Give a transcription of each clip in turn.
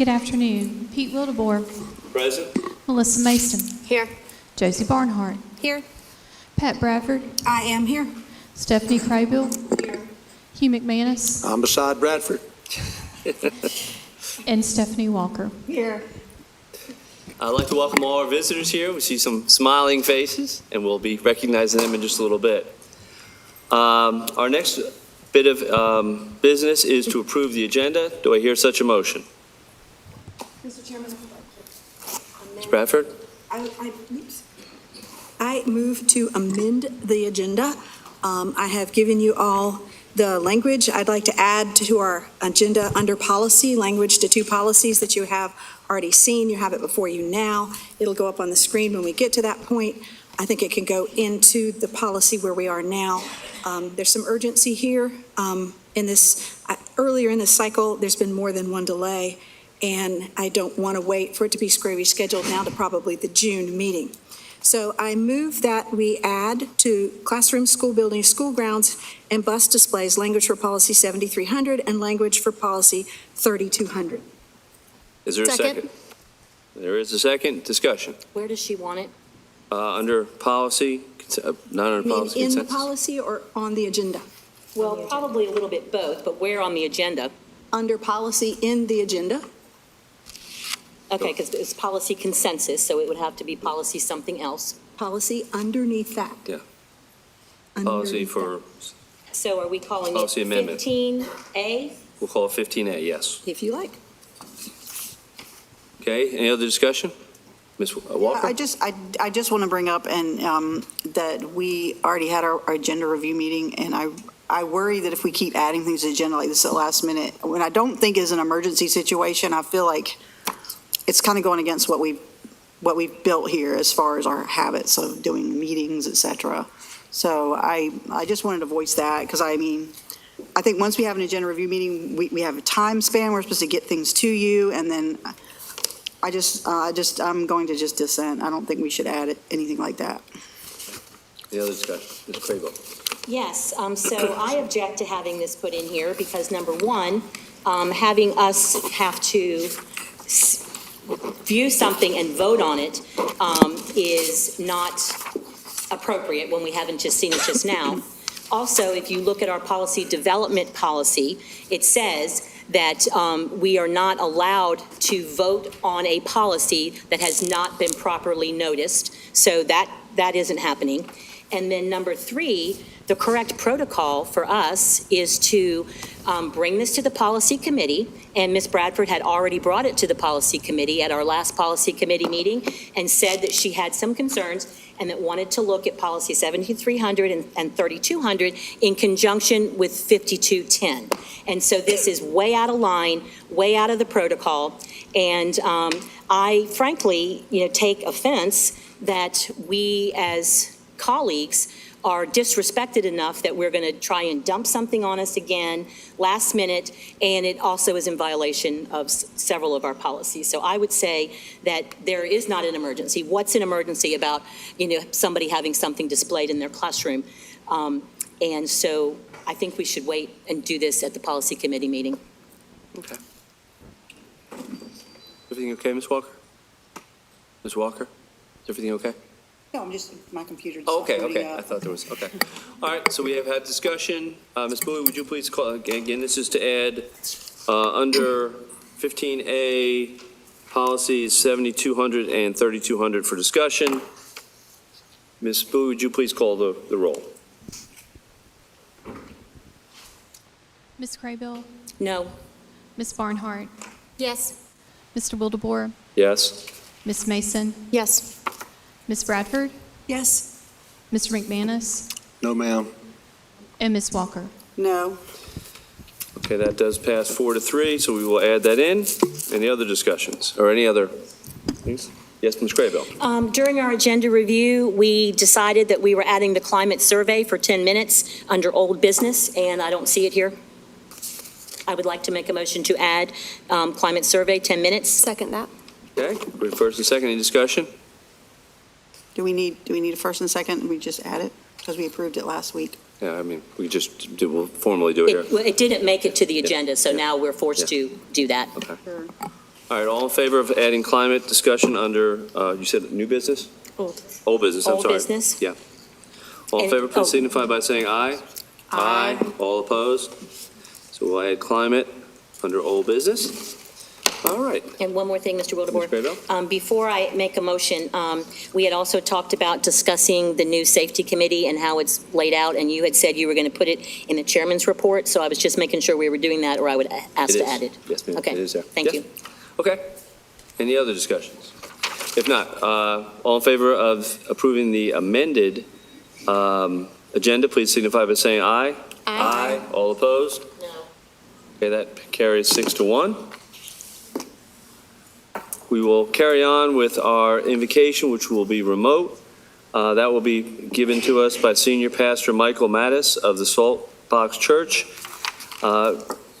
Good afternoon. Pete Wildebohr, Present. Melissa Mason, Here. Josie Barnhart, Here. Pat Bradford, I am here. Stephanie Craybill, Hugh McManus, I'm beside Bradford. and Stephanie Walker. Here. I'd like to welcome all our visitors here. We see some smiling faces, and we'll be recognizing them in just a little bit. Our next bit of business is to approve the agenda. Do I hear such a motion? Mr. Chairman, Ms. Bradford? I move to amend the agenda. I have given you all the language I'd like to add to our agenda under policy, language to two policies that you have already seen. You have it before you now. It'll go up on the screen when we get to that point. I think it can go into the policy where we are now. There's some urgency here. In this, earlier in this cycle, there's been more than one delay, and I don't want to wait for it to be rescheduled now to probably the June meeting. So I move that we add to classroom, school buildings, school grounds, and bus displays, language for policy 7300 and language for policy 3200. Is there a second? There is a second. Discussion. Where does she want it? Under policy, not under policy In the consensus. policy or on the agenda? Well, probably a little bit both, but where on the agenda? Under policy in the agenda. Okay, because it's policy consensus, so it would have to be policy something else. Policy underneath that. Yeah. Underneath Policy for, that, So are we calling it Policy amendment. 15A? we'll call it 15A, yes. if you like. Okay, any other discussion? Ms. Walker? I just want to bring up that we already had our agenda review meeting, and I worry that if we keep adding things to the agenda like this at the last minute, when I don't think is an emergency situation, I feel like it's kind of going against what we've built here as far as our habits of doing meetings, et cetera. So I just wanted to voice that, because I think once we have an agenda review meeting, we have a time span, we're supposed to get things to you, and then I'm going to just dissent. I don't think we should add anything like that. Any other discussion? Ms. Craybill? Yes, so I object to having this put in here because, number one, having us have to view something and vote on it is not appropriate when we haven't just seen it just now. Also, if you look at our policy development policy, it says that we are not allowed to vote on a policy that has not been properly noticed. So that isn't happening. And then number three, the correct protocol for us is to bring this to the policy committee, and Ms. Bradford had already brought it to the policy committee at our last policy committee meeting and said that she had some concerns and that wanted to look at policy 7300 and 3200 in conjunction with 5210. And so this is way out of line, way out of the protocol, and I frankly, take offense that we as colleagues are disrespected enough that we're going to try and dump something on us again last minute, and it also is in violation of several of our policies. So I would say that there is not an emergency. What's an emergency about, somebody having something displayed in their classroom? And so I think we should wait and do this at the policy committee meeting. Okay. Everything okay, Ms. Walker? Ms. Walker? Is everything okay? No, my computer. Oh, okay. I thought there was, okay. All right, so we have had discussion. Ms. Bowie, would you please call, again, this is to add under 15A, policies 7200 and 3200 for discussion. Ms. Bowie, would you please call the roll? Ms. Craybill, No. Ms. Barnhart, Yes. Mr. Wildebohr, Yes? Ms. Mason, Yes. Ms. Bradford, Yes. Mr. McManus, No, ma'am. and Ms. Walker. No. Okay, that does pass 4-3, so we will add that in. Any other discussions or any other things? Yes, Ms. Craybill. During our agenda review, we decided that we were adding the climate survey for 10 minutes under old business, and I don't see it here. I would like to make a motion to add climate survey, 10 minutes. Second that. Okay, we have first and second. Any discussion? Do we need a first and second? We just add it because we approved it last week. Yeah, we'll formally do it here. It didn't make it to the agenda, so now we're forced to do that. Okay. Sure. All right, all in favor of adding climate discussion under, you said new business? Old. Old business, I'm Old sorry. business? Yeah. All in And- favor, please oh. signify by saying aye. Aye. All opposed? So we'll add climate under old business. All right. And one more thing, Mr. Wildebohr. Ms. Graybill? Before I make a motion, we had also talked about discussing the new safety committee and how it's laid out, and you had said you were going to put it in the chairman's report, so I was just making sure we were doing that, or I would ask It to is. add it. Yes, ma'am. Okay. It is there. Thank Yes. you. Okay. Any other discussions? If not, all in favor of approving the amended agenda, please signify by saying aye. Aye. All opposed? No. Okay, that carries 6-1. We will carry on with our invocation, which will be remote. That will be given to us by Senior Pastor Michael Mattis of the Salt Box Church.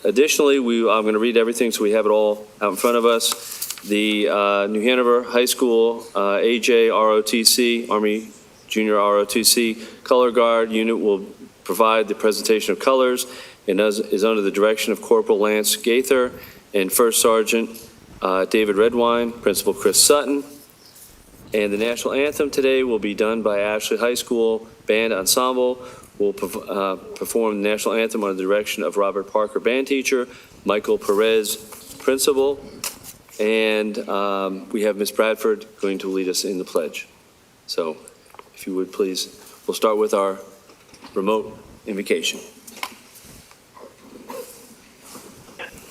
Additionally, I'm going to read everything so we have it all out in front of us. The New Hanover High School AJ ROTC, Army Junior ROTC Color Guard unit will provide the presentation of colors and is under the direction of Corporal Lance Gaither and First Sergeant David Redwine, Principal Chris Sutton. And the national anthem today will be done by Ashley High School Band Ensemble. Will perform the national anthem under the direction of Robert Parker, band teacher, Michael Perez, principal, and we have Ms. Bradford going to lead us in the pledge. So if you would please, we'll start with our remote invocation.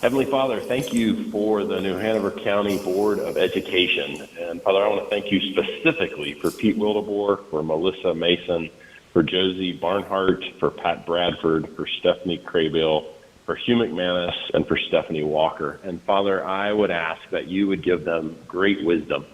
Heavenly Father, thank you for the New Hanover County Board of Education. And Father, I want to thank you specifically for Pete Wildebohr, for Melissa Mason, for Josie Barnhart, for Pat Bradford, for Stephanie Craybill, for Hugh McManus, and for Stephanie Walker. And Father, I would ask that you would give them great wisdom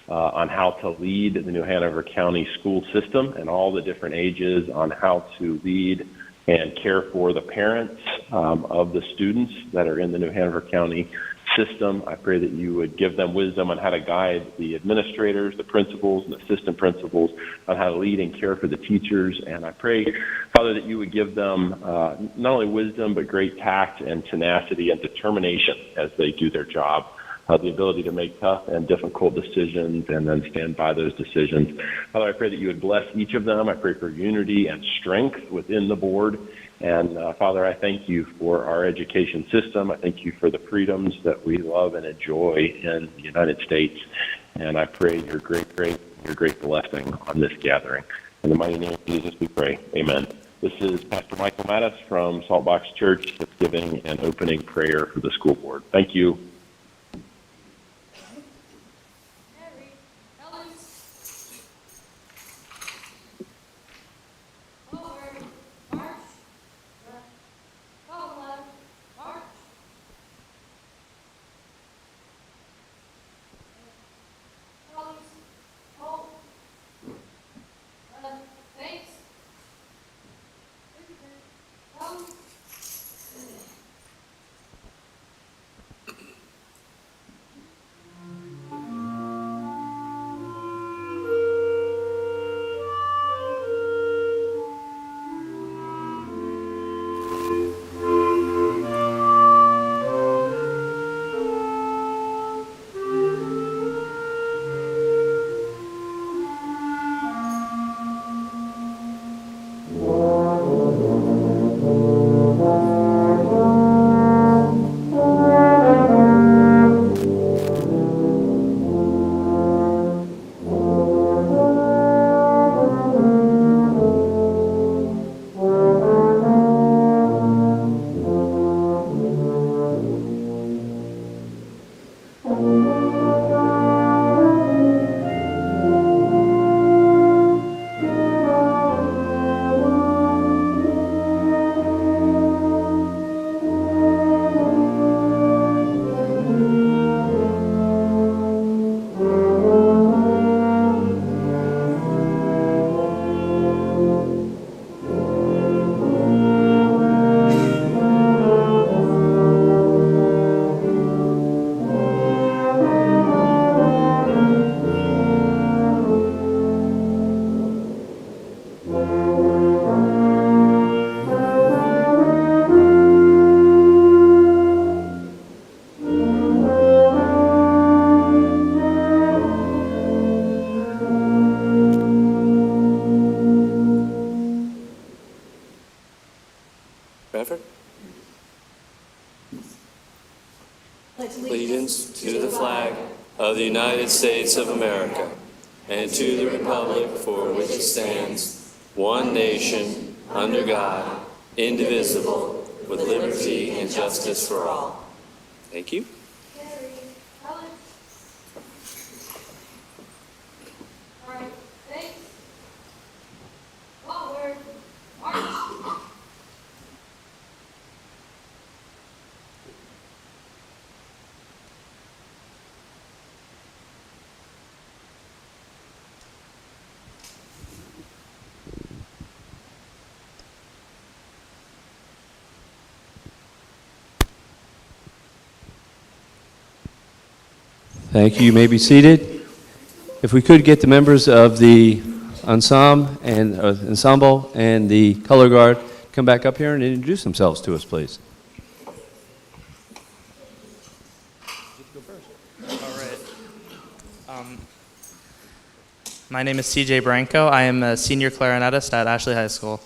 on how to lead the New Hanover County school system and all the different ages on how to lead and care for the parents of the students that are in the New Hanover County system. I pray that you would give them wisdom on how to guide the administrators, the principals, and assistant principals on how to lead and care for the teachers. And I pray, Father, that you would give them not only wisdom, but great tact and tenacity and determination as they do their job. The ability to make tough and difficult decisions and then stand by those decisions. Father, I pray that you would bless each of them. I pray for unity and strength within the board. And Father, I thank you for our education system. I thank you for the freedoms that we love and enjoy in the United States. And I pray your great blessing on this gathering. In the mighty name of Jesus, we pray. Amen. This is Pastor Michael Mattis from Saltbox Church that's giving an opening prayer for the school board. Thank you. Bradford? Allegiance to the flag of the United States of America and to the republic for which it stands, one nation, under God, indivisible, with liberty and justice for all. Thank you. Thank you. You may be seated. If we could get the members of the ensemble and the color guard to come back up here and introduce themselves to us, please. All right. My name is CJ Branco. I am a senior clarinetist at Ashley High School.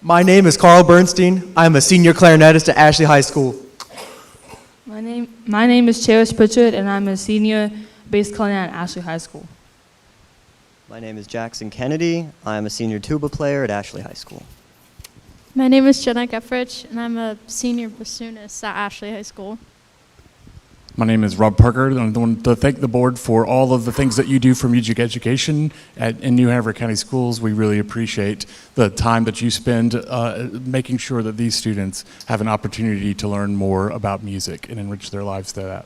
My name is Carl Bernstein. I'm a senior clarinetist at Ashley High School. My name is Cherish Pritchard, and I'm a senior bass clarinet at Ashley High School. My name is Jackson Kennedy. I'm a senior tuba player at Ashley High School. My name is Jenna Geffrich, and I'm a senior bassoonist at Ashley High School. My name is Rob Parker, and I want to thank the board for all of the things that you do for music education in New Hanover County Schools. We really appreciate the time that you spend making sure that these students have an opportunity to learn more about music and enrich their lives through that.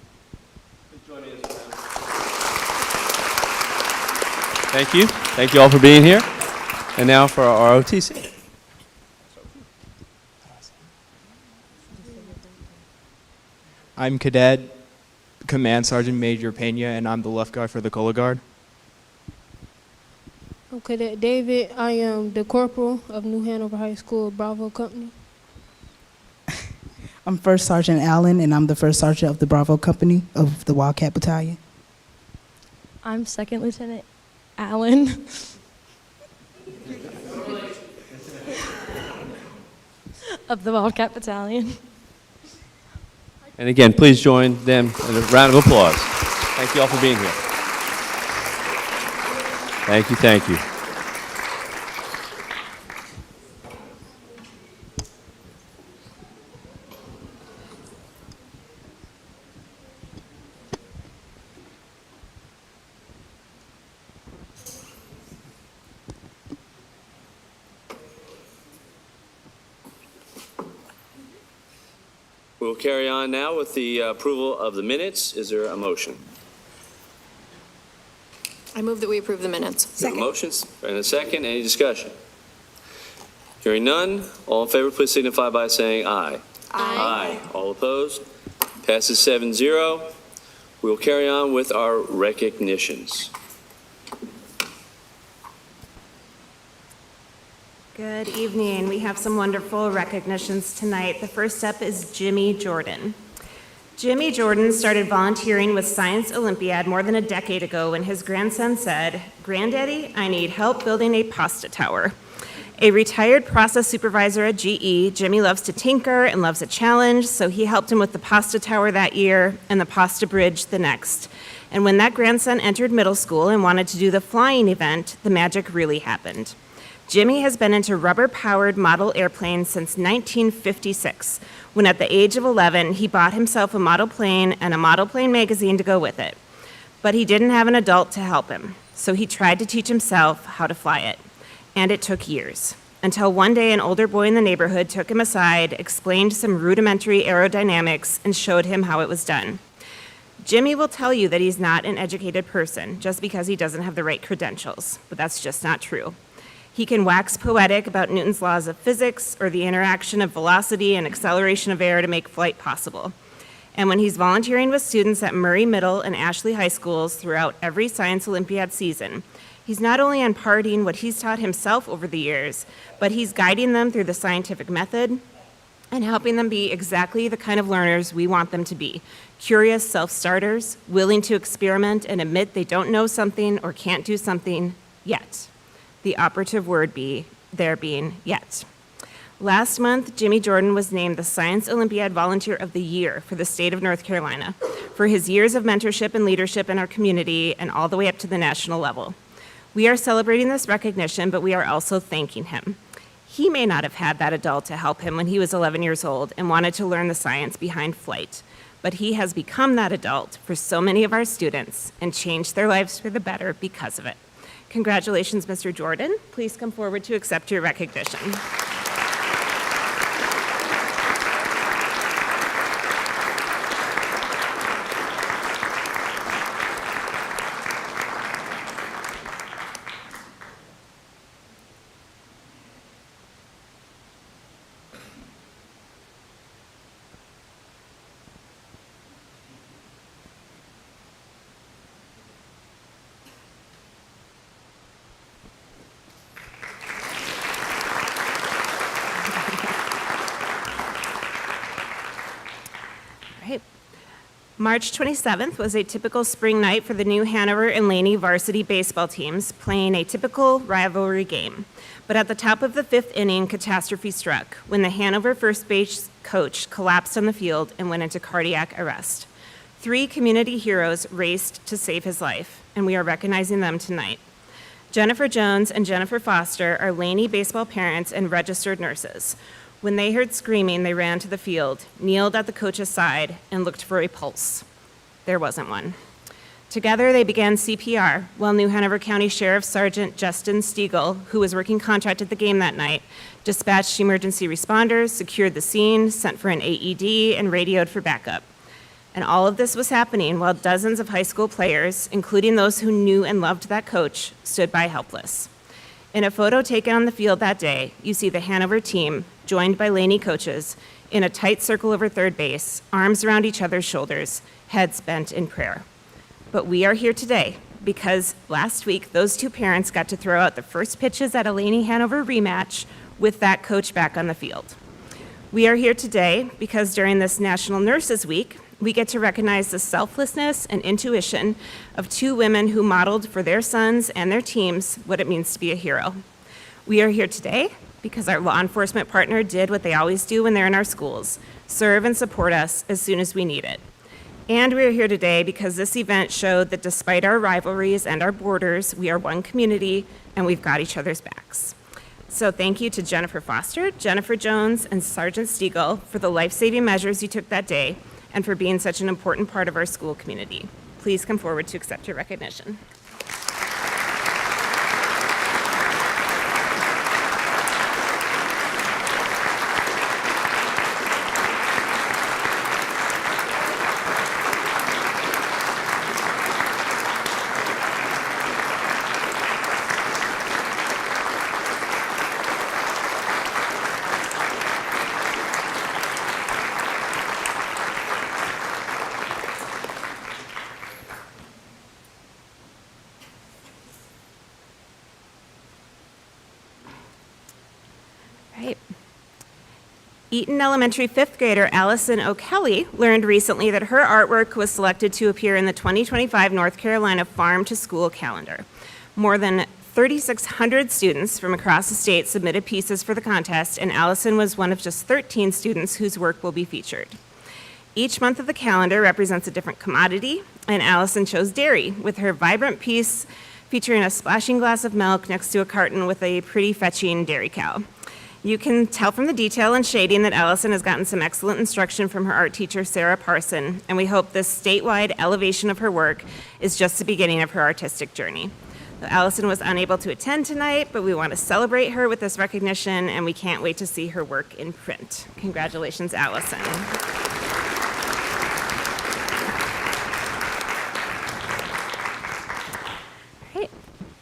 Thank you. Thank you all for being here. And now for our ROTC. I'm Cadet Command Sergeant Major Pena, and I'm the left guard for the color guard. I'm Cadet David. I am the corporal of New Hanover High School Bravo Company. I'm First Sergeant Allen, and I'm the First Sergeant of the Bravo Company of the Wildcat Battalion. I'm Second Lieutenant Allen. of the Wildcat Battalion. And again, please join them in a round of applause. Thank you all for being here. Thank you, thank you. We'll carry on now with the approval of the minutes. Is there a motion? I move that we approve the minutes. Second. Motions and a second. Any discussion? Hearing none. All in favor, please signify by saying aye. Aye. All opposed? Passes 7-0. We'll carry on with our recognitions. Good evening. We have some wonderful recognitions tonight. The first up is Jimmy Jordan. Jimmy Jordan started volunteering with Science Olympiad more than a decade ago when his grandson said, "Granddaddy, I need help building a pasta tower." A retired process supervisor at GE, Jimmy loves to tinker and loves a challenge, so he helped him with the pasta tower that year and the pasta bridge the next. And when that grandson entered middle school and wanted to do the flying event, the magic really happened. Jimmy has been into rubber-powered model airplanes since 1956, when at the age of 11, he bought himself a model plane and a model plane magazine to go with it. But he didn't have an adult to help him, so he tried to teach himself how to fly it. And it took years, until one day an older boy in the neighborhood took him aside, explained some rudimentary aerodynamics, and showed him how it was done. Jimmy will tell you that he's not an educated person just because he doesn't have the right credentials, but that's just not true. He can wax poetic about Newton's laws of physics or the interaction of velocity and acceleration of air to make flight possible. And when he's volunteering with students at Murray Middle and Ashley High Schools throughout every Science Olympiad season, he's not only imparting what he's taught himself over the years, but he's guiding them through the scientific method and helping them be exactly the kind of learners we want them to be. Curious self-starters, willing to experiment and admit they don't know something or can't do something yet. The operative word being yet. Last month, Jimmy Jordan was named the Science Olympiad Volunteer of the Year for the state of North Carolina for his years of mentorship and leadership in our community and all the way up to the national level. We are celebrating this recognition, but we are also thanking him. He may not have had that adult to help him when he was 11 years old and wanted to learn the science behind flight, but he has become that adult for so many of our students and changed their lives for the better because of it. Congratulations, Mr. Jordan. Please come forward to accept your recognition. March 27th was a typical spring night for the New Hanover and Laney varsity baseball teams playing a typical rivalry game. But at the top of the 5th inning, catastrophe struck when the Hanover first base coach collapsed on the field and went into cardiac arrest. 3 community heroes raced to save his life, and we are recognizing them tonight. Jennifer Jones and Jennifer Foster are Laney baseball parents and registered nurses. When they heard screaming, they ran to the field, kneeled at the coach's side, and looked for a pulse. There wasn't one. Together, they began CPR, while New Hanover County Sheriff Sergeant Justin Stiegel, who was working contract at the game that night, dispatched emergency responders, secured the scene, sent for an AED, and radioed for backup. And all of this was happening while dozens of high school players, including those who knew and loved that coach, stood by helpless. In a photo taken on the field that day, you see the Hanover team, joined by Laney coaches, in a tight circle over third base, arms around each other's shoulders, heads bent in prayer. But we are here today because last week, those 2 parents got to throw out the first pitches at a Laney-Hanover rematch with that coach back on the field. We are here today because during this National Nurses Week, we get to recognize the selflessness and intuition of 2 women who modeled for their sons and their teams what it means to be a hero. We are here today because our law enforcement partner did what they always do when they're in our schools, serve and support us as soon as we need it. And we are here today because this event showed that despite our rivalries and our borders, we are one community and we've got each other's backs. So thank you to Jennifer Foster, Jennifer Jones, and Sergeant Stiegel for the life-saving measures you took that day and for being such an important part of our school community. Please come forward to accept your recognition. Eaton Elementary 5th grader Allison O'Kelly learned recently that her artwork was selected to appear in the 2025 North Carolina Farm to School calendar. More than 3,600 students from across the state submitted pieces for the contest, and Allison was one of just 13 students whose work will be featured. Each month of the calendar represents a different commodity, and Allison chose dairy with her vibrant piece featuring a splashing glass of milk next to a carton with a pretty fetching dairy cow. You can tell from the detail and shading that Allison has gotten some excellent instruction from her art teacher, Sarah Parson, and we hope this statewide elevation of her work is just the beginning of her artistic journey. So Allison was unable to attend tonight, but we want to celebrate her with this recognition, and we can't wait to see her work in print. Congratulations, Allison.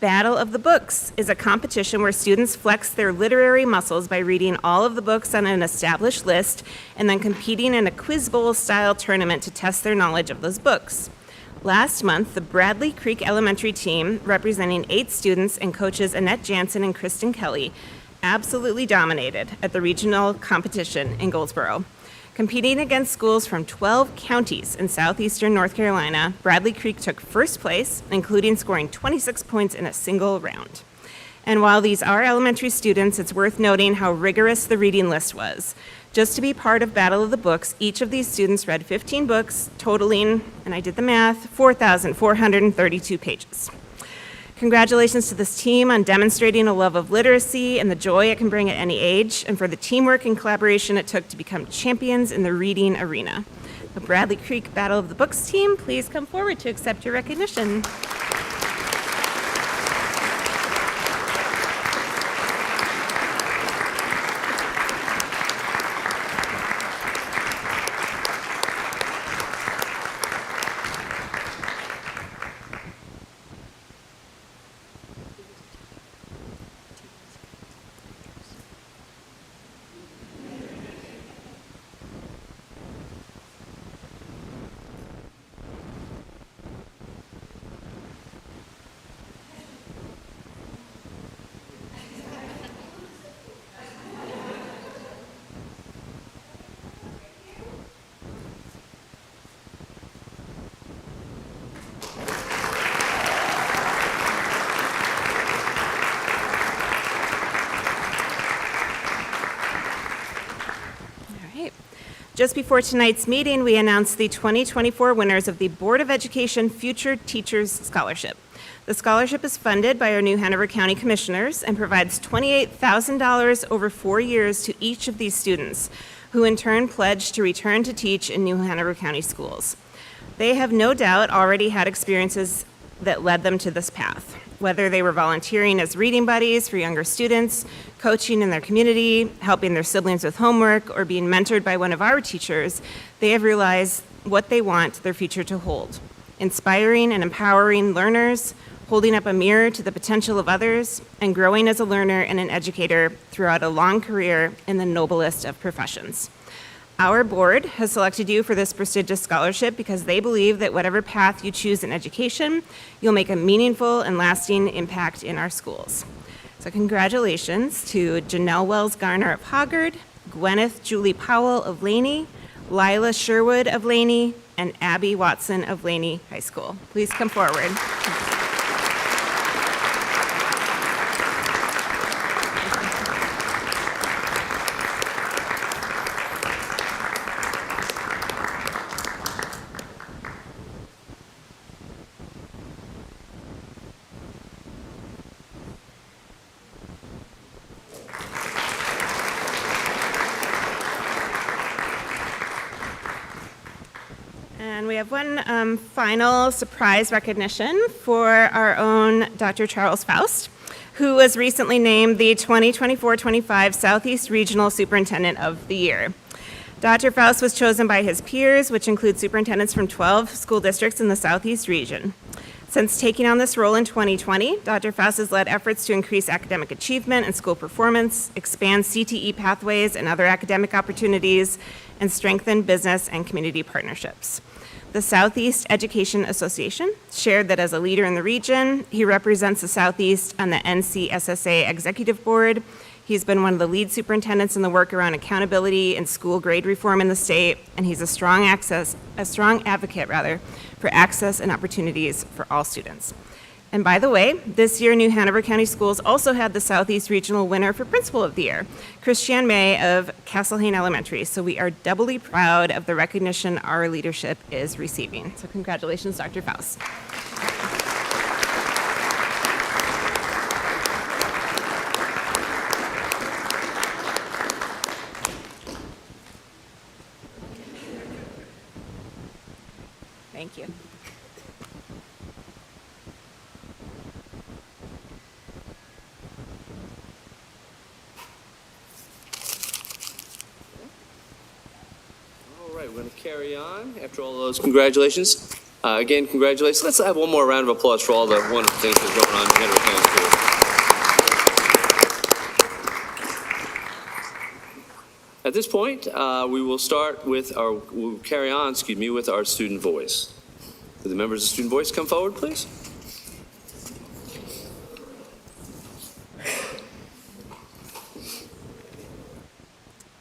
Battle of the Books is a competition where students flex their literary muscles by reading all of the books on an established list and then competing in a quiz bowl style tournament to test their knowledge of those books. Last month, the Bradley Creek Elementary team, representing 8 students and coaches Annette Jansen and Kristen Kelly, absolutely dominated at the regional competition in Goldsboro. Competing against schools from 12 counties in southeastern North Carolina, Bradley Creek took first place, including scoring 26 points in a single round. And while these are elementary students, it's worth noting how rigorous the reading list was. Just to be part of Battle of the Books, each of these students read 15 books, totaling, and I did the math, 4,432 pages. Congratulations to this team on demonstrating a love of literacy and the joy it can bring at any age, and for the teamwork and collaboration it took to become champions in the reading arena. The Bradley Creek Battle of the Books team, please come forward to accept your recognition. Just before tonight's meeting, we announced the 2024 winners of the Board of Education Future Teachers Scholarship. The scholarship is funded by our new Hanover County Commissioners and provides $28,000 over 4 years to each of these students, who in turn pledge to return to teach in New Hanover County schools. They have no doubt already had experiences that led them to this path. Whether they were volunteering as reading buddies for younger students, coaching in their community, helping their siblings with homework, or being mentored by one of our teachers, they have realized what they want their future to hold. Inspiring and empowering learners, holding up a mirror to the potential of others, and growing as a learner and an educator throughout a long career in the noblest of professions. Our board has selected you for this prestigious scholarship because they believe that whatever path you choose in education, you'll make a meaningful and lasting impact in our schools. So congratulations to Janelle Wells Garner of Hoggard, Gwyneth Julie Powell of Laney, Lila Sherwood of Laney, and Abby Watson of Laney High School. Please come forward. And we have one final surprise recognition for our own Dr. Charles Faust, who was recently named the 2024-25 Southeast Regional Superintendent of the Year. Dr. Faust was chosen by his peers, which include superintendents from 12 school districts in the Southeast region. Since taking on this role in 2020, Dr. Faust has led efforts to increase academic achievement and school performance, expand CTE pathways and other academic opportunities, and strengthen business and community partnerships. The Southeast Education Association shared that as a leader in the region, he represents the Southeast on the NCSSA Executive Board. He's been one of the lead superintendents in the work around accountability and school grade reform in the state, and he's a strong advocate for access and opportunities for all students. And by the way, this year, New Hanover County Schools also had the Southeast Regional winner for Principal of the Year, Christiane May of Castlehane Elementary. So we are doubly proud of the recognition our leadership is receiving. So congratulations, Dr. Faust. Thank you. All right, we're going to carry on after all those congratulations. Again, congratulations. Let's have one more round of applause for all the wonderful things that are going on in Hanover County Schools. At this point, we'll carry on, with our student voice. Will the members of Student Voice come forward, please?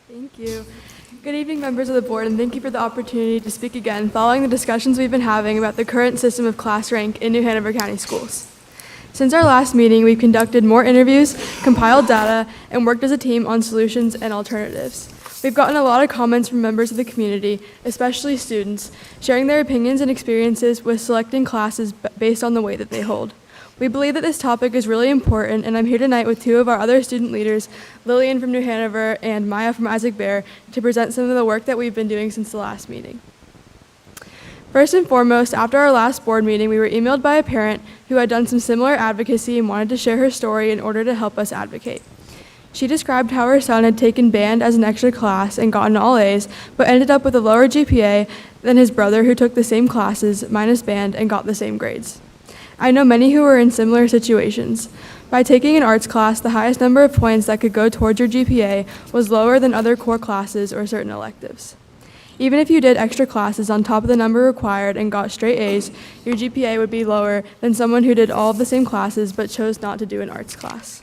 Thank you. Good evening, members of the board, and thank you for the opportunity to speak again following the discussions we've been having about the current system of class rank in New Hanover County Schools. Since our last meeting, we've conducted more interviews, compiled data, and worked as a team on solutions and alternatives. We've gotten a lot of comments from members of the community, especially students, sharing their opinions and experiences with selecting classes based on the weight that they hold. We believe that this topic is really important, and I'm here tonight with two of our other student leaders, Lillian from New Hanover and Maya from Isaac Bear, to present some of the work that we've been doing since the last meeting. First and foremost, after our last board meeting, we were emailed by a parent who had done some similar advocacy and wanted to share her story in order to help us advocate. She described how her son had taken band as an extra class and gotten all A's, but ended up with a lower GPA than his brother who took the same classes minus band and got the same grades. I know many who were in similar situations. By taking an arts class, the highest number of points that could go towards your GPA was lower than other core classes or certain electives. Even if you did extra classes on top of the number required and got straight A's, your GPA would be lower than someone who did all of the same classes but chose not to do an arts class.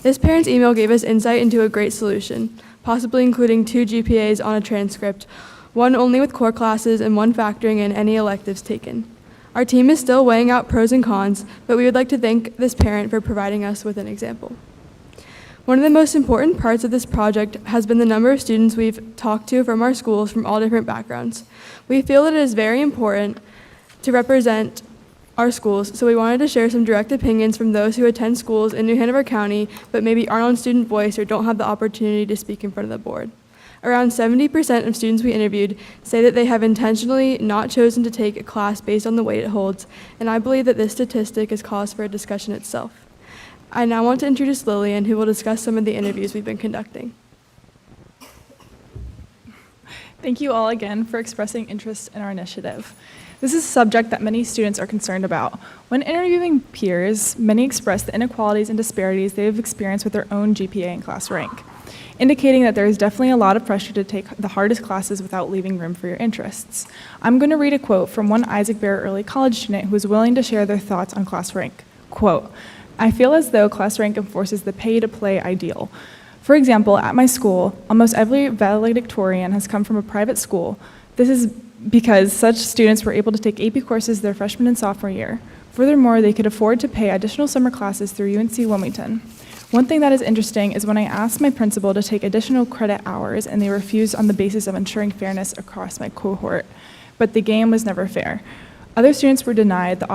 This parent's email gave us insight into a great solution, possibly including 2 GPAs on a transcript, one only with core classes and one factoring in any electives taken. Our team is still weighing out pros and cons, but we would like to thank this parent for providing us with an example. One of the most important parts of this project has been the number of students we've talked to from our schools from all different backgrounds. We feel that it is very important to represent our schools, so we wanted to share some direct opinions from those who attend schools in New Hanover County, but maybe aren't on Student Voice or don't have the opportunity to speak in front of the board. Around 70% of students we interviewed say that they have intentionally not chosen to take a class based on the weight it holds, and I believe that this statistic is cause for a discussion itself. I now want to introduce Lillian, who will discuss some of the interviews we've been conducting. Thank you all again for expressing interest in our initiative. This is a subject that many students are concerned about. When interviewing peers, many express the inequalities and disparities they have experienced with their own GPA and class rank, indicating that there is definitely a lot of pressure to take the hardest classes without leaving room for your interests. I'm going to read a quote from one Isaac Bear early college student who is willing to share their thoughts on class rank. Quote, "I feel as though class rank enforces the pay-to-play ideal. For example, at my school, almost every valedictorian has come from a private school. This is because such students were able to take AP courses their freshman and sophomore year. Furthermore, they could afford to pay additional summer classes through UNC Wilmington. One thing that is interesting is when I asked my principal to take additional credit hours and they refused on the basis of ensuring fairness across my cohort. But the game was never fair. Other students were denied the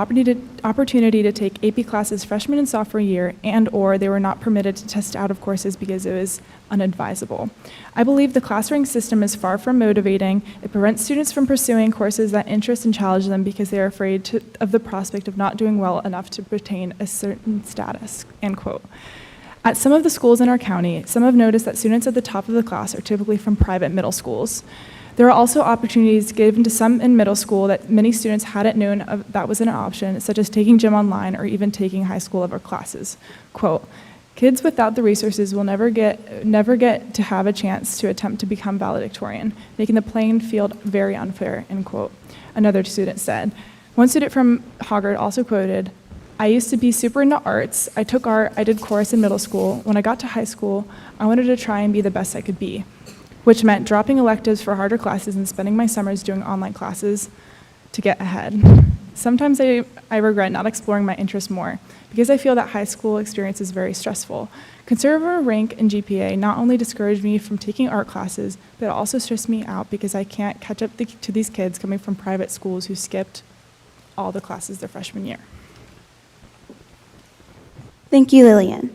opportunity to take AP classes freshman and sophomore year, and or they were not permitted to test out of courses because it was unadvisable. I believe the class rank system is far from motivating. It prevents students from pursuing courses that interest and challenge them because they are afraid of the prospect of not doing well enough to retain a certain status," end quote. At some of the schools in our county, some have noticed that students at the top of the class are typically from private middle schools. There are also opportunities given to some in middle school that many students hadn't known that was an option, such as taking gym online or even taking high school level classes. Quote, "Kids without the resources will never get to have a chance to attempt to become valedictorian, making the playing field very unfair," end quote, another student said. One student from Hoggard also quoted, "I used to be super into arts. I took art, I did chorus in middle school. When I got to high school, I wanted to try and be the best I could be, which meant dropping electives for harder classes and spending my summers doing online classes to get ahead. Sometimes I regret not exploring my interests more because I feel that high school experience is very stressful. Conservative rank and GPA not only discouraged me from taking art classes, but it also stressed me out because I can't catch up to these kids coming from private schools who skipped all the classes their freshman year." Thank you, Lillian.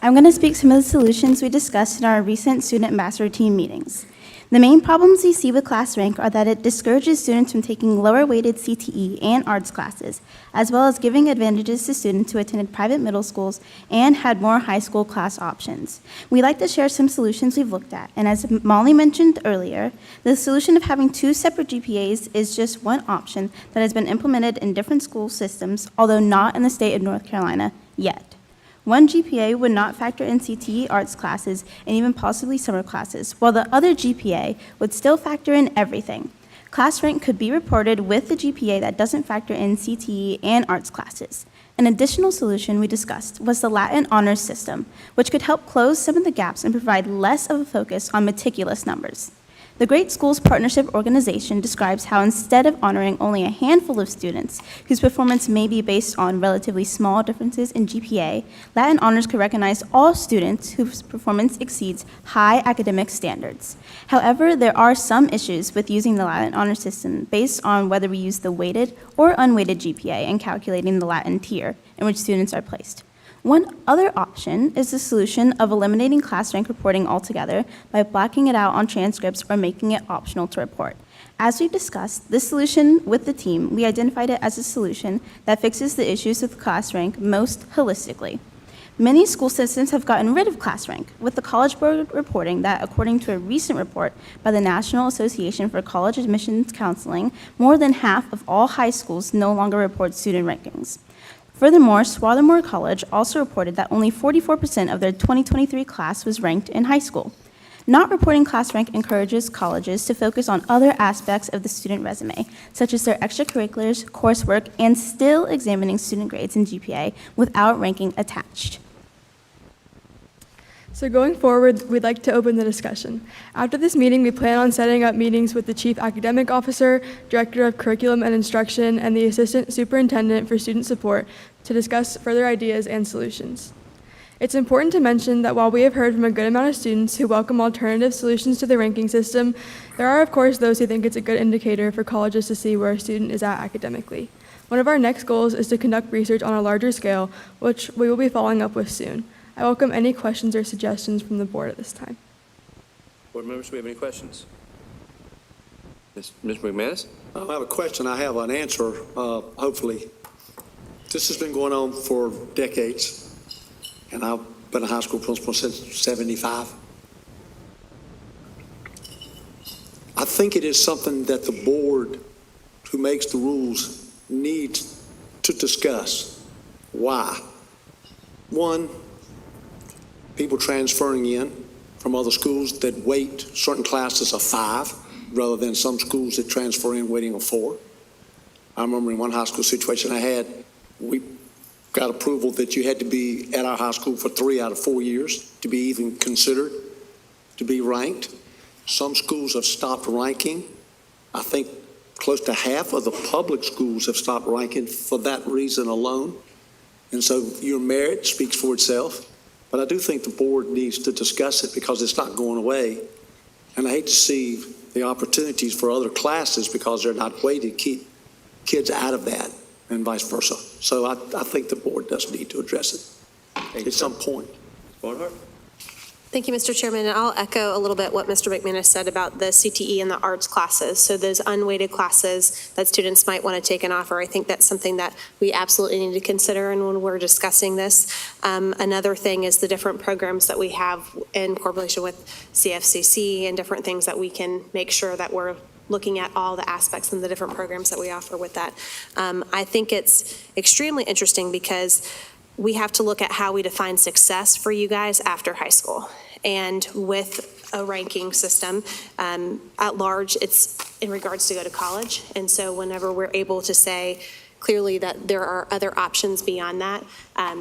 I'm going to speak some of the solutions we discussed in our recent student ambassador team meetings. The main problems we see with class rank are that it discourages students from taking lower-weighted CTE and arts classes, as well as giving advantages to students who attended private middle schools and had more high school class options. We'd like to share some solutions we've looked at, and as Molly mentioned earlier, the solution of having 2 separate GPAs is just one option that has been implemented in different school systems, although not in the state of North Carolina yet. One GPA would not factor in CTE arts classes and even possibly summer classes, while the other GPA would still factor in everything. Class rank could be reported with the GPA that doesn't factor in CTE and arts classes. An additional solution we discussed was the Latin honors system, which could help close some of the gaps and provide less of a focus on meticulous numbers. The Great Schools Partnership Organization describes how instead of honoring only a handful of students whose performance may be based on relatively small differences in GPA, Latin honors could recognize all students whose performance exceeds high academic standards. However, there are some issues with using the Latin honor system based on whether we use the weighted or unweighted GPA in calculating the Latin tier in which students are placed. One other option is the solution of eliminating class rank reporting altogether by blacking it out on transcripts or making it optional to report. As we've discussed, this solution with the team, we identified it as a solution that fixes the issues with class rank most holistically. Many school systems have gotten rid of class rank, with the College Board reporting that, according to a recent report by the National Association for College Admissions Counseling, more than half of all high schools no longer report student rankings. Furthermore, Swarthmore College also reported that only 44% of their 2023 class was ranked in high school. Not reporting class rank encourages colleges to focus on other aspects of the student resume, such as their extracurriculars, coursework, and still examining student grades and GPA without ranking attached. So going forward, we'd like to open the discussion. After this meeting, we plan on setting up meetings with the Chief Academic Officer, Director of Curriculum and Instruction, and the Assistant Superintendent for Student Support to discuss further ideas and solutions. It's important to mention that while we have heard from a good amount of students who welcome alternative solutions to the ranking system, there are of course those who think it's a good indicator for colleges to see where a student is at academically. One of our next goals is to conduct research on a larger scale, which we will be following up with soon. I welcome any questions or suggestions from the board at this time. Board members, do we have any questions? Ms. McManus? I have a question. I have an answer, hopefully. This has been going on for decades, and I've been a high school principal since '75. I think it is something that the board who makes the rules needs to discuss. Why? One, people transferring in from other schools that weight certain classes a 5 rather than some schools that transfer in weighting a 4. I remember in one high school situation I had, we got approval that you had to be at our high school for 3 out of 4 years to be even considered to be ranked. Some schools have stopped ranking. I think close to half of the public schools have stopped ranking for that reason alone. And so your merit speaks for itself. But I do think the board needs to discuss it because it's not going away. And I hate to see the opportunities for other classes because they're not weighted keep kids out of that and vice versa. So I think the board does need to address it at some point. Barnhart? Thank you, Mr. Chairman. And I'll echo a little bit what Mr. McManus said about the CTE and the arts classes. So those unweighted classes that students might want to take and offer, I think that's something that we absolutely need to consider and when we're discussing this. Another thing is the different programs that we have in correlation with CFCC and different things that we can make sure that we're looking at all the aspects and the different programs that we offer with that. I think it's extremely interesting because we have to look at how we define success for you guys after high school. And with a ranking system, at large, it's in regards to go to college. And so whenever we're able to say clearly that there are other options beyond that,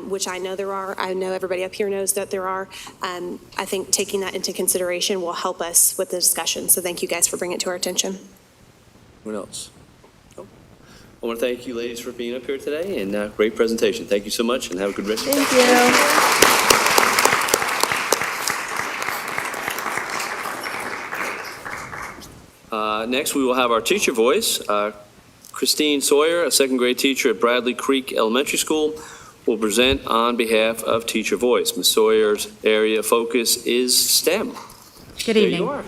which I know there are, I know everybody up here knows that there are, I think taking that into consideration will help us with the discussion. So thank you guys for bringing it to our attention. Anyone else? I want to thank you ladies for being up here today and great presentation. Thank you so much and have a good rest of your day. Next, we will have our teacher voice. Christine Sawyer, a second grade teacher at Bradley Creek Elementary School, will present on behalf of Teacher Voice. Ms. Sawyer's area of focus is STEM. Good evening. There you are.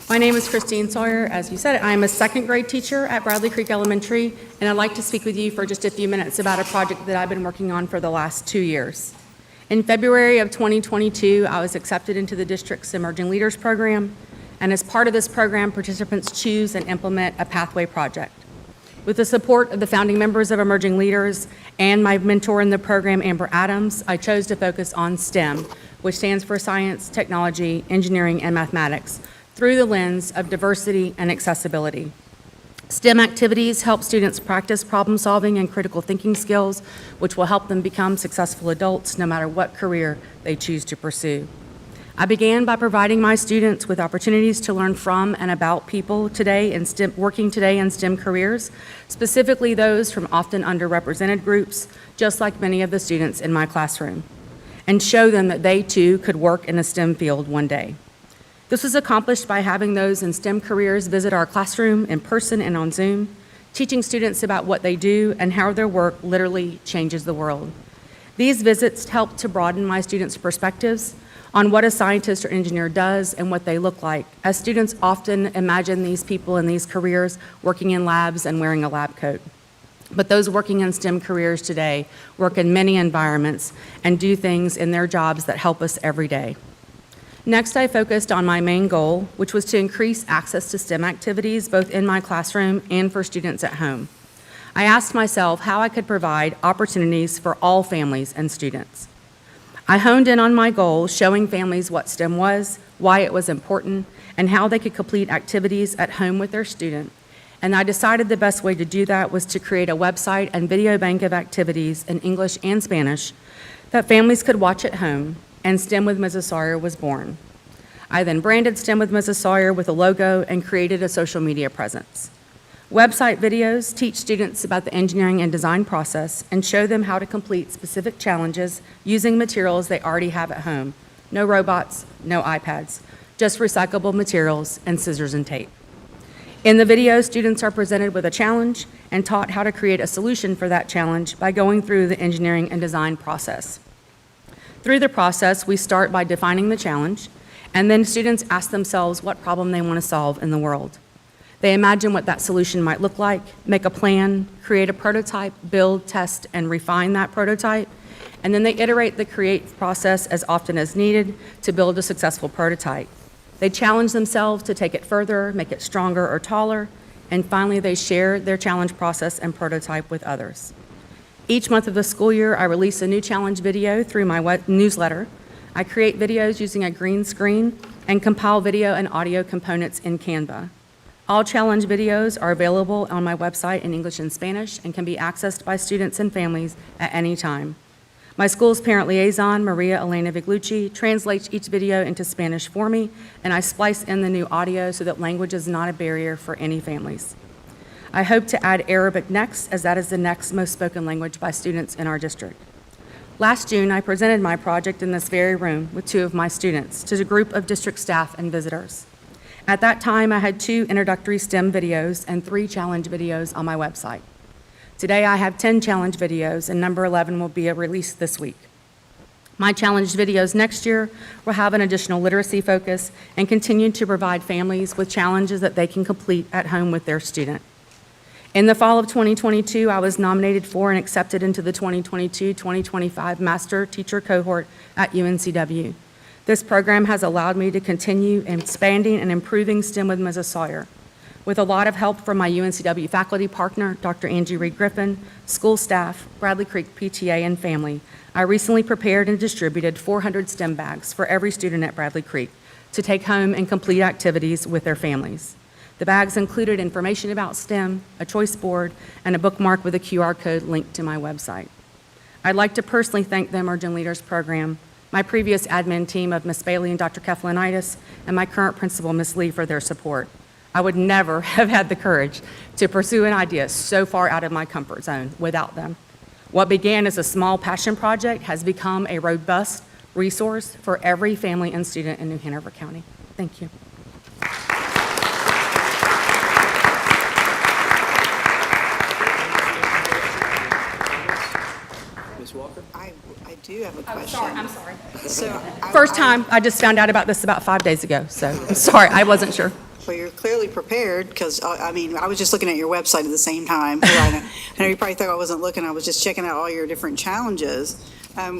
My name is Christine Sawyer. As you said, I am a second grade teacher at Bradley Creek Elementary, and I'd like to speak with you for just a few minutes about a project that I've been working on for the last 2 years. In February of 2022, I was accepted into the district's Emerging Leaders Program, and as part of this program, participants choose and implement a pathway project. With the support of the founding members of Emerging Leaders and my mentor in the program, Amber Adams, I chose to focus on STEM, which stands for Science, Technology, Engineering, and Mathematics, through the lens of diversity and accessibility. STEM activities help students practice problem solving and critical thinking skills, which will help them become successful adults no matter what career they choose to pursue. I began by providing my students with opportunities to learn from and about people today in STEM, working today in STEM careers, specifically those from often underrepresented groups, just like many of the students in my classroom, and show them that they too could work in a STEM field one day. This was accomplished by having those in STEM careers visit our classroom in person and on Zoom, teaching students about what they do and how their work literally changes the world. These visits helped to broaden my students' perspectives on what a scientist or engineer does and what they look like, as students often imagine these people in these careers working in labs and wearing a lab coat. But those working in STEM careers today work in many environments and do things in their jobs that help us every day. Next, I focused on my main goal, which was to increase access to STEM activities both in my classroom and for students at home. I asked myself how I could provide opportunities for all families and students. I honed in on my goal, showing families what STEM was, why it was important, and how they could complete activities at home with their student. And I decided the best way to do that was to create a website and video bank of activities in English and Spanish that families could watch at home, and STEM with Mrs. Sawyer was born. I then branded STEM with Mrs. Sawyer with a logo and created a social media presence. Website videos teach students about the engineering and design process and show them how to complete specific challenges using materials they already have at home. No robots, no iPads, just recyclable materials and scissors and tape. In the video, students are presented with a challenge and taught how to create a solution for that challenge by going through the engineering and design process. Through the process, we start by defining the challenge, and then students ask themselves what problem they want to solve in the world. They imagine what that solution might look like, make a plan, create a prototype, build, test, and refine that prototype, and then they iterate the create process as often as needed to build a successful prototype. They challenge themselves to take it further, make it stronger or taller, and finally they share their challenge process and prototype with others. Each month of the school year, I release a new challenge video through my newsletter. I create videos using a green screen and compile video and audio components in Canva. All challenge videos are available on my website in English and Spanish and can be accessed by students and families at any time. My school's parent liaison, Maria Elena Viglucci, translates each video into Spanish for me, and I splice in the new audio so that language is not a barrier for any families. I hope to add Arabic next, as that is the next most spoken language by students in our district. Last June, I presented my project in this very room with 2 of my students to a group of district staff and visitors. At that time, I had 2 introductory STEM videos and 3 challenge videos on my website. Today, I have 10 challenge videos, and number 11 will be released this week. My challenge videos next year will have an additional literacy focus and continue to provide families with challenges that they can complete at home with their student. In the fall of 2022, I was nominated for and accepted into the 2022-2025 Master Teacher Cohort at UNCW. This program has allowed me to continue expanding and improving STEM with Mrs. Sawyer. With a lot of help from my UNCW faculty partner, Dr. Angie Reed Griffin, school staff, Bradley Creek PTA, and family, I recently prepared and distributed 400 STEM bags for every student at Bradley Creek to take home and complete activities with their families. The bags included information about STEM, a choice board, and a bookmark with a QR code linked to my website. I'd like to personally thank the Emerging Leaders Program, my previous admin team of Ms. Bailey and Dr. Keflanitis, and my current principal, Ms. Lee, for their support. I would never have had the courage to pursue an idea so far out of my comfort zone without them. What began as a small passion project has become a robust resource for every family and student in New Hanover County. Thank you. Ms. Walker? I do have a question. I'm sorry. So First time, I just found out about this about 5 days ago, so I'm sorry, I wasn't sure. Well, you're clearly prepared, because, I was just looking at your website at the same time. I know you probably thought I wasn't looking. I was just checking out all your different challenges.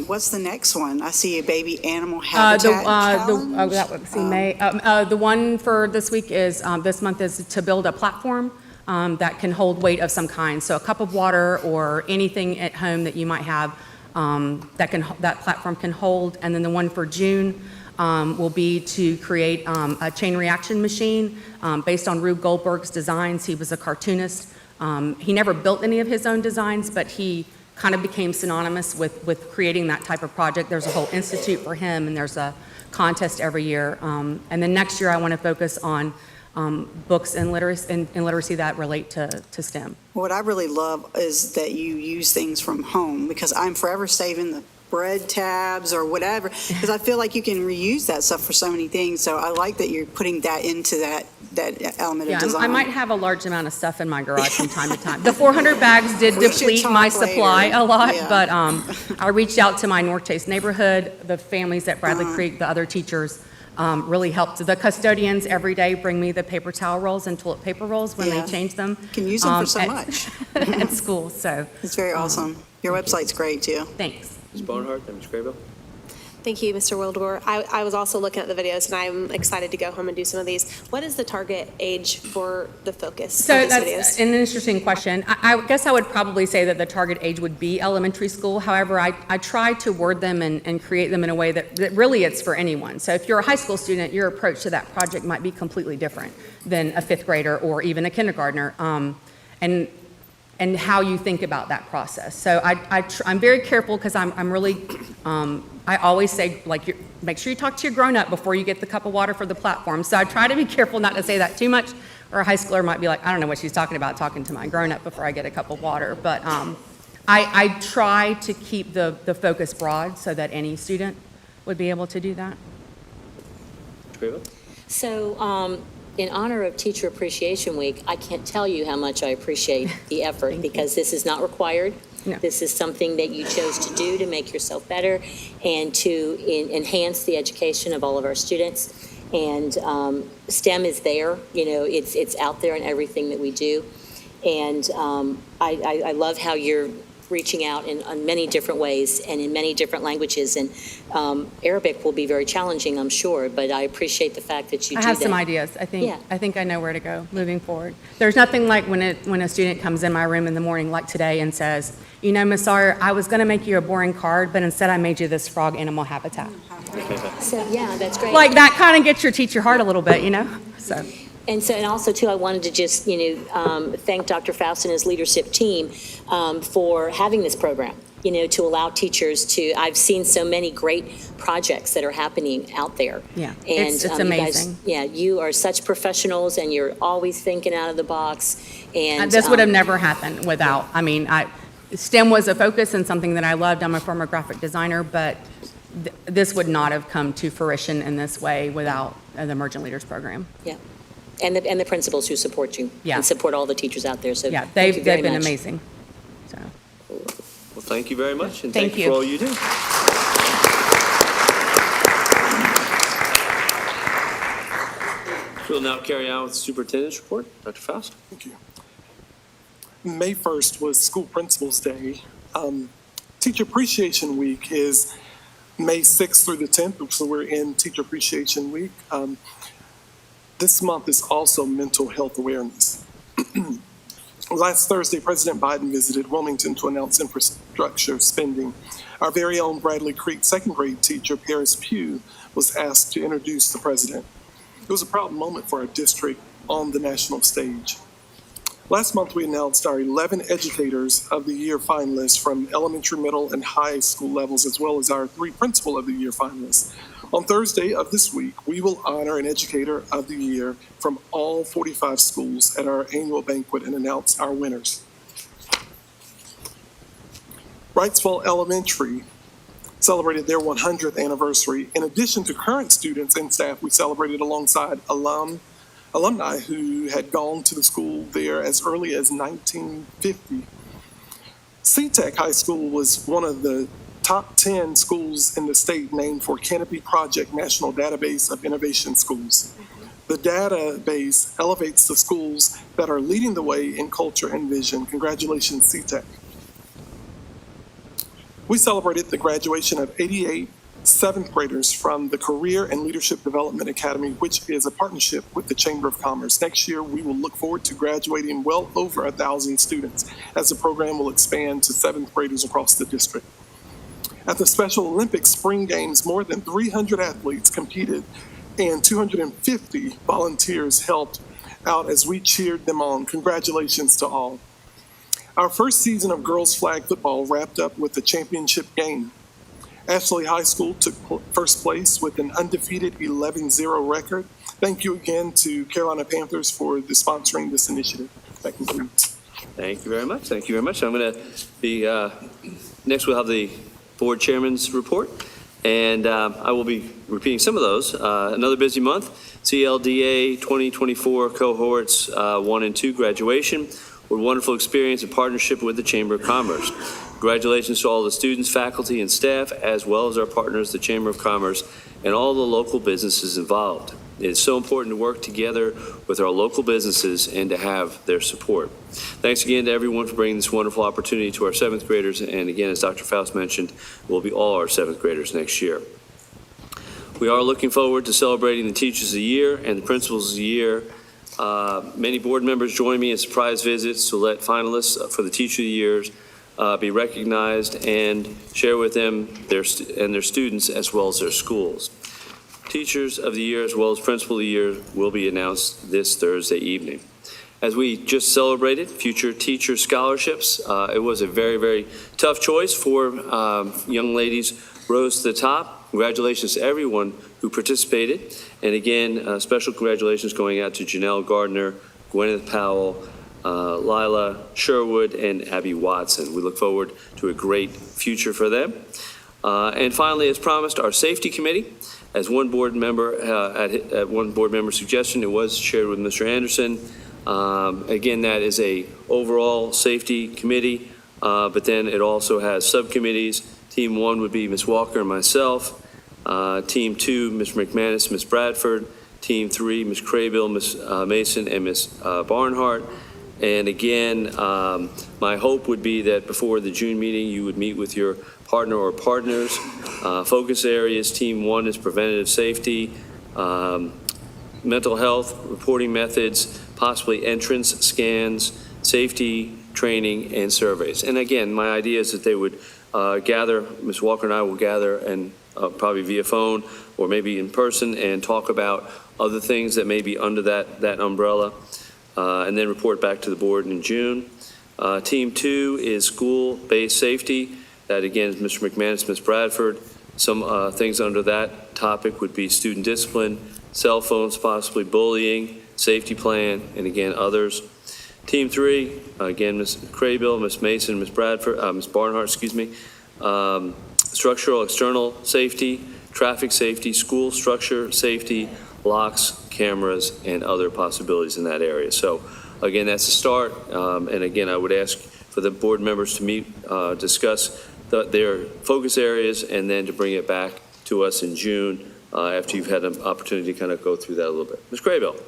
What's the next one? I see a baby animal habitat challenge. The one for this week is, this month is to build a platform that can hold weight of some kind. So a cup of water or anything at home that you might have that platform can hold. And then the one for June will be to create a chain reaction machine based on Rube Goldberg's designs. He was a cartoonist. He never built any of his own designs, but he kind of became synonymous with creating that type of project. There's a whole institute for him, and there's a contest every year. And then next year, I want to focus on books and literacy that relate to STEM. What I really love is that you use things from home, because I'm forever saving the bread tabs or whatever, because I feel like you can reuse that stuff for so many things. So I like that you're putting that into that element of design. I might have a large amount of stuff in my garage from time to time. The 400 bags did deplete my supply a lot, but I reached out to my North Chase neighborhood, the families at Bradley Creek, the other teachers. Really helped. The custodians every day bring me the paper towel rolls and toilet paper rolls when they change them. You can use them for so much. At school, so. It's very awesome. Your website's great, too. Thanks. Ms. Barnhart, then Ms. Graybill. Thank you, Mr. Wildebohr. I was also looking at the videos, and I'm excited to go home and do some of these. What is the target age for the focus So of these that's videos? an interesting question. I guess I would probably say that the target age would be elementary school. However, I try to word them and create them in a way that really it's for anyone. So if you're a high school student, your approach to that project might be completely different than a fifth grader or even a kindergartner. And how you think about that process. So I'm very careful, because I'm really, I always say, like, make sure you talk to your grown-up before you get the cup of water for the platform. So I try to be careful not to say that too much, or a high schooler might be like, I don't know what she's talking about, talking to my grown-up before I get a cup of water. But I try to keep the focus broad so that any student would be able to do that. So, in honor of Teacher Appreciation Week, I can't tell you how much I appreciate the effort, because this is not required. No. This is something that you chose to do to make yourself better and to enhance the education of all of our students. And STEM is there, it's out there in everything that we do. And I love how you're reaching out in many different ways and in many different languages. And Arabic will be very challenging, I'm sure, but I appreciate the fact that you do that. I have some ideas. I think I know where to go moving forward. There's nothing like when a student comes in my room in the morning, like today, and says, Ms. Sawyer, I was going to make you a boring card, but instead I made you this frog animal habitat. So, yeah, that's great. Like, that kind of gets your teacher heart a little bit, so. And also, too, I wanted to just, thank Dr. Faust and his leadership team for having this program, to allow teachers to, I've seen so many great projects that are happening out there. Yeah, And it's amazing. You guys, you are such professionals, and you're always thinking out of the box. And This would have never happened without, STEM was a focus and something that I loved. I'm a former graphic designer, but this would not have come to fruition in this way without the Emergent Leaders Program. Yeah. And the principals who support you. Yeah. And support all the teachers out there. So Yeah, thank you very they've been much. amazing. So. Well, thank you very much, and Thank thank you you. for all you do. We'll now carry on with the superintendent's report. Dr. Faust? Thank you. May 1st was School Principals Day. Teacher Appreciation Week is May 6th through the 10th, so we're in Teacher Appreciation Week. This month is also Mental Health Awareness. Last Thursday, President Biden visited Wilmington to announce infrastructure spending. Our very own Bradley Creek second grade teacher, Paris Pugh, was asked to introduce the president. It was a proud moment for our district on the national stage. Last month, we announced our 11 Educators of the Year finalists from elementary, middle, and high school levels, as well as our 3 Principal of the Year finalists. On Thursday of this week, we will honor an Educator of the Year from all 45 schools at our annual banquet and announce our winners. Wrightsville Elementary celebrated their 100th anniversary. In addition to current students and staff, we celebrated alongside alumni who had gone to the school there as early as 1950. SeaTech High School was one of the top 10 schools in the state named for Canopy Project National Database of Innovation Schools. The database elevates the schools that are leading the way in culture and vision. Congratulations, SeaTech. We celebrated the graduation of 88 7th graders from the Career and Leadership Development Academy, which is a partnership with the Chamber of Commerce. Next year, we will look forward to graduating well over 1,000 students, as the program will expand to 7th graders across the district. At the Special Olympics Spring Games, more than 300 athletes competed and 250 volunteers helped out as we cheered them on. Congratulations to all. Our first season of girls flag football wrapped up with the championship game. Ashley High School took first place with an undefeated 11-0 record. Thank you again to Carolina Panthers for sponsoring this initiative. That concludes. Thank you very much. Thank you very much. I'm going to be, next we'll have the board chairman's report, and I will be repeating some of those. Another busy month, CLDA 2024 cohorts 1 and 2 graduation. What a wonderful experience in partnership with the Chamber of Commerce. Congratulations to all the students, faculty, and staff, as well as our partners, the Chamber of Commerce, and all the local businesses involved. It is so important to work together with our local businesses and to have their support. Thanks again to everyone for bringing this wonderful opportunity to our 7th graders. And again, as Dr. Faust mentioned, it will be all our 7th graders next year. We are looking forward to celebrating the Teachers of the Year and the Principals of the Year. Many board members join me in surprise visits to let finalists for the Teacher of the Years be recognized and share with them their students as well as their schools. Teachers of the Year as well as Principal of the Year will be announced this Thursday evening. As we just celebrated Future Teacher Scholarships, it was a very, very tough choice. 4 young ladies rose to the top. Congratulations to everyone who participated. And again, special congratulations going out to Janelle Gardner, Gwyneth Powell, Lila Sherwood, and Abby Watson. We look forward to a great future for them. And finally, as promised, our Safety Committee. As one board member, at one board member's suggestion, it was shared with Mr. Anderson. Again, that is a overall safety committee, but then it also has subcommittees. Team 1 would be Ms. Walker and myself. Team 2, Mr. McManus, Ms. Bradford. Team 3, Ms. Craybill, Ms. Mason, and Ms. Barnhart. And again, my hope would be that before the June meeting, you would meet with your partner or partners. Focus areas, Team 1 is preventative safety, mental health, reporting methods, possibly entrance scans, safety training, and surveys. And again, my idea is that they would gather, Ms. Walker and I will gather, and probably via phone or maybe in person, and talk about other things that may be under that umbrella, and then report back to the board in June. Team 2 is school-based safety. That again is Mr. McManus, Ms. Bradford. Some things under that topic would be student discipline, cell phones, possibly bullying, safety plan, and again, others. Team 3, again, Ms. Craybill, Ms. Mason, Ms. Bradford, Ms. Barnhart, excuse me. Structural external safety, traffic safety, school structure safety, locks, cameras, and other possibilities in that area. So again, that's a start. And again, I would ask for the board members to meet, discuss their focus areas, and then to bring it back to us in June after you've had an opportunity to kind of go through that a little bit. Ms. Craybill.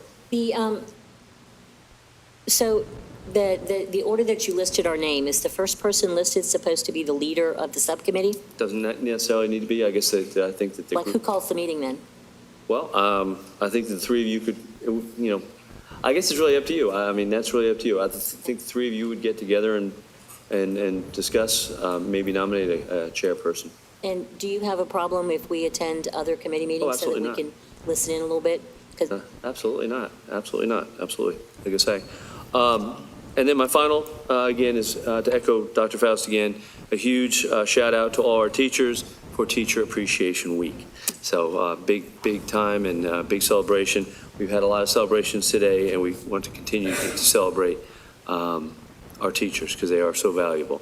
So the order that you listed our name, is the first person listed supposed to be the leader of the subcommittee? Doesn't that necessarily need to be. I guess that I think that the Like, who calls the meeting then? Well, I think that the 3 of you could, you know, I guess it's really up to you. I mean, that's really up to you. I think the 3 of you would get together and discuss, maybe nominate a chairperson. And do you have a problem if we attend other committee meetings so that we can listen in a little bit? Absolutely not. Absolutely not. Absolutely. Like I say. And then my final, again, is to echo Dr. Faust again, a huge shout out to all our teachers for Teacher Appreciation Week. So big time and big celebration. We've had a lot of celebrations today, and we want to continue to celebrate our teachers because they are so valuable.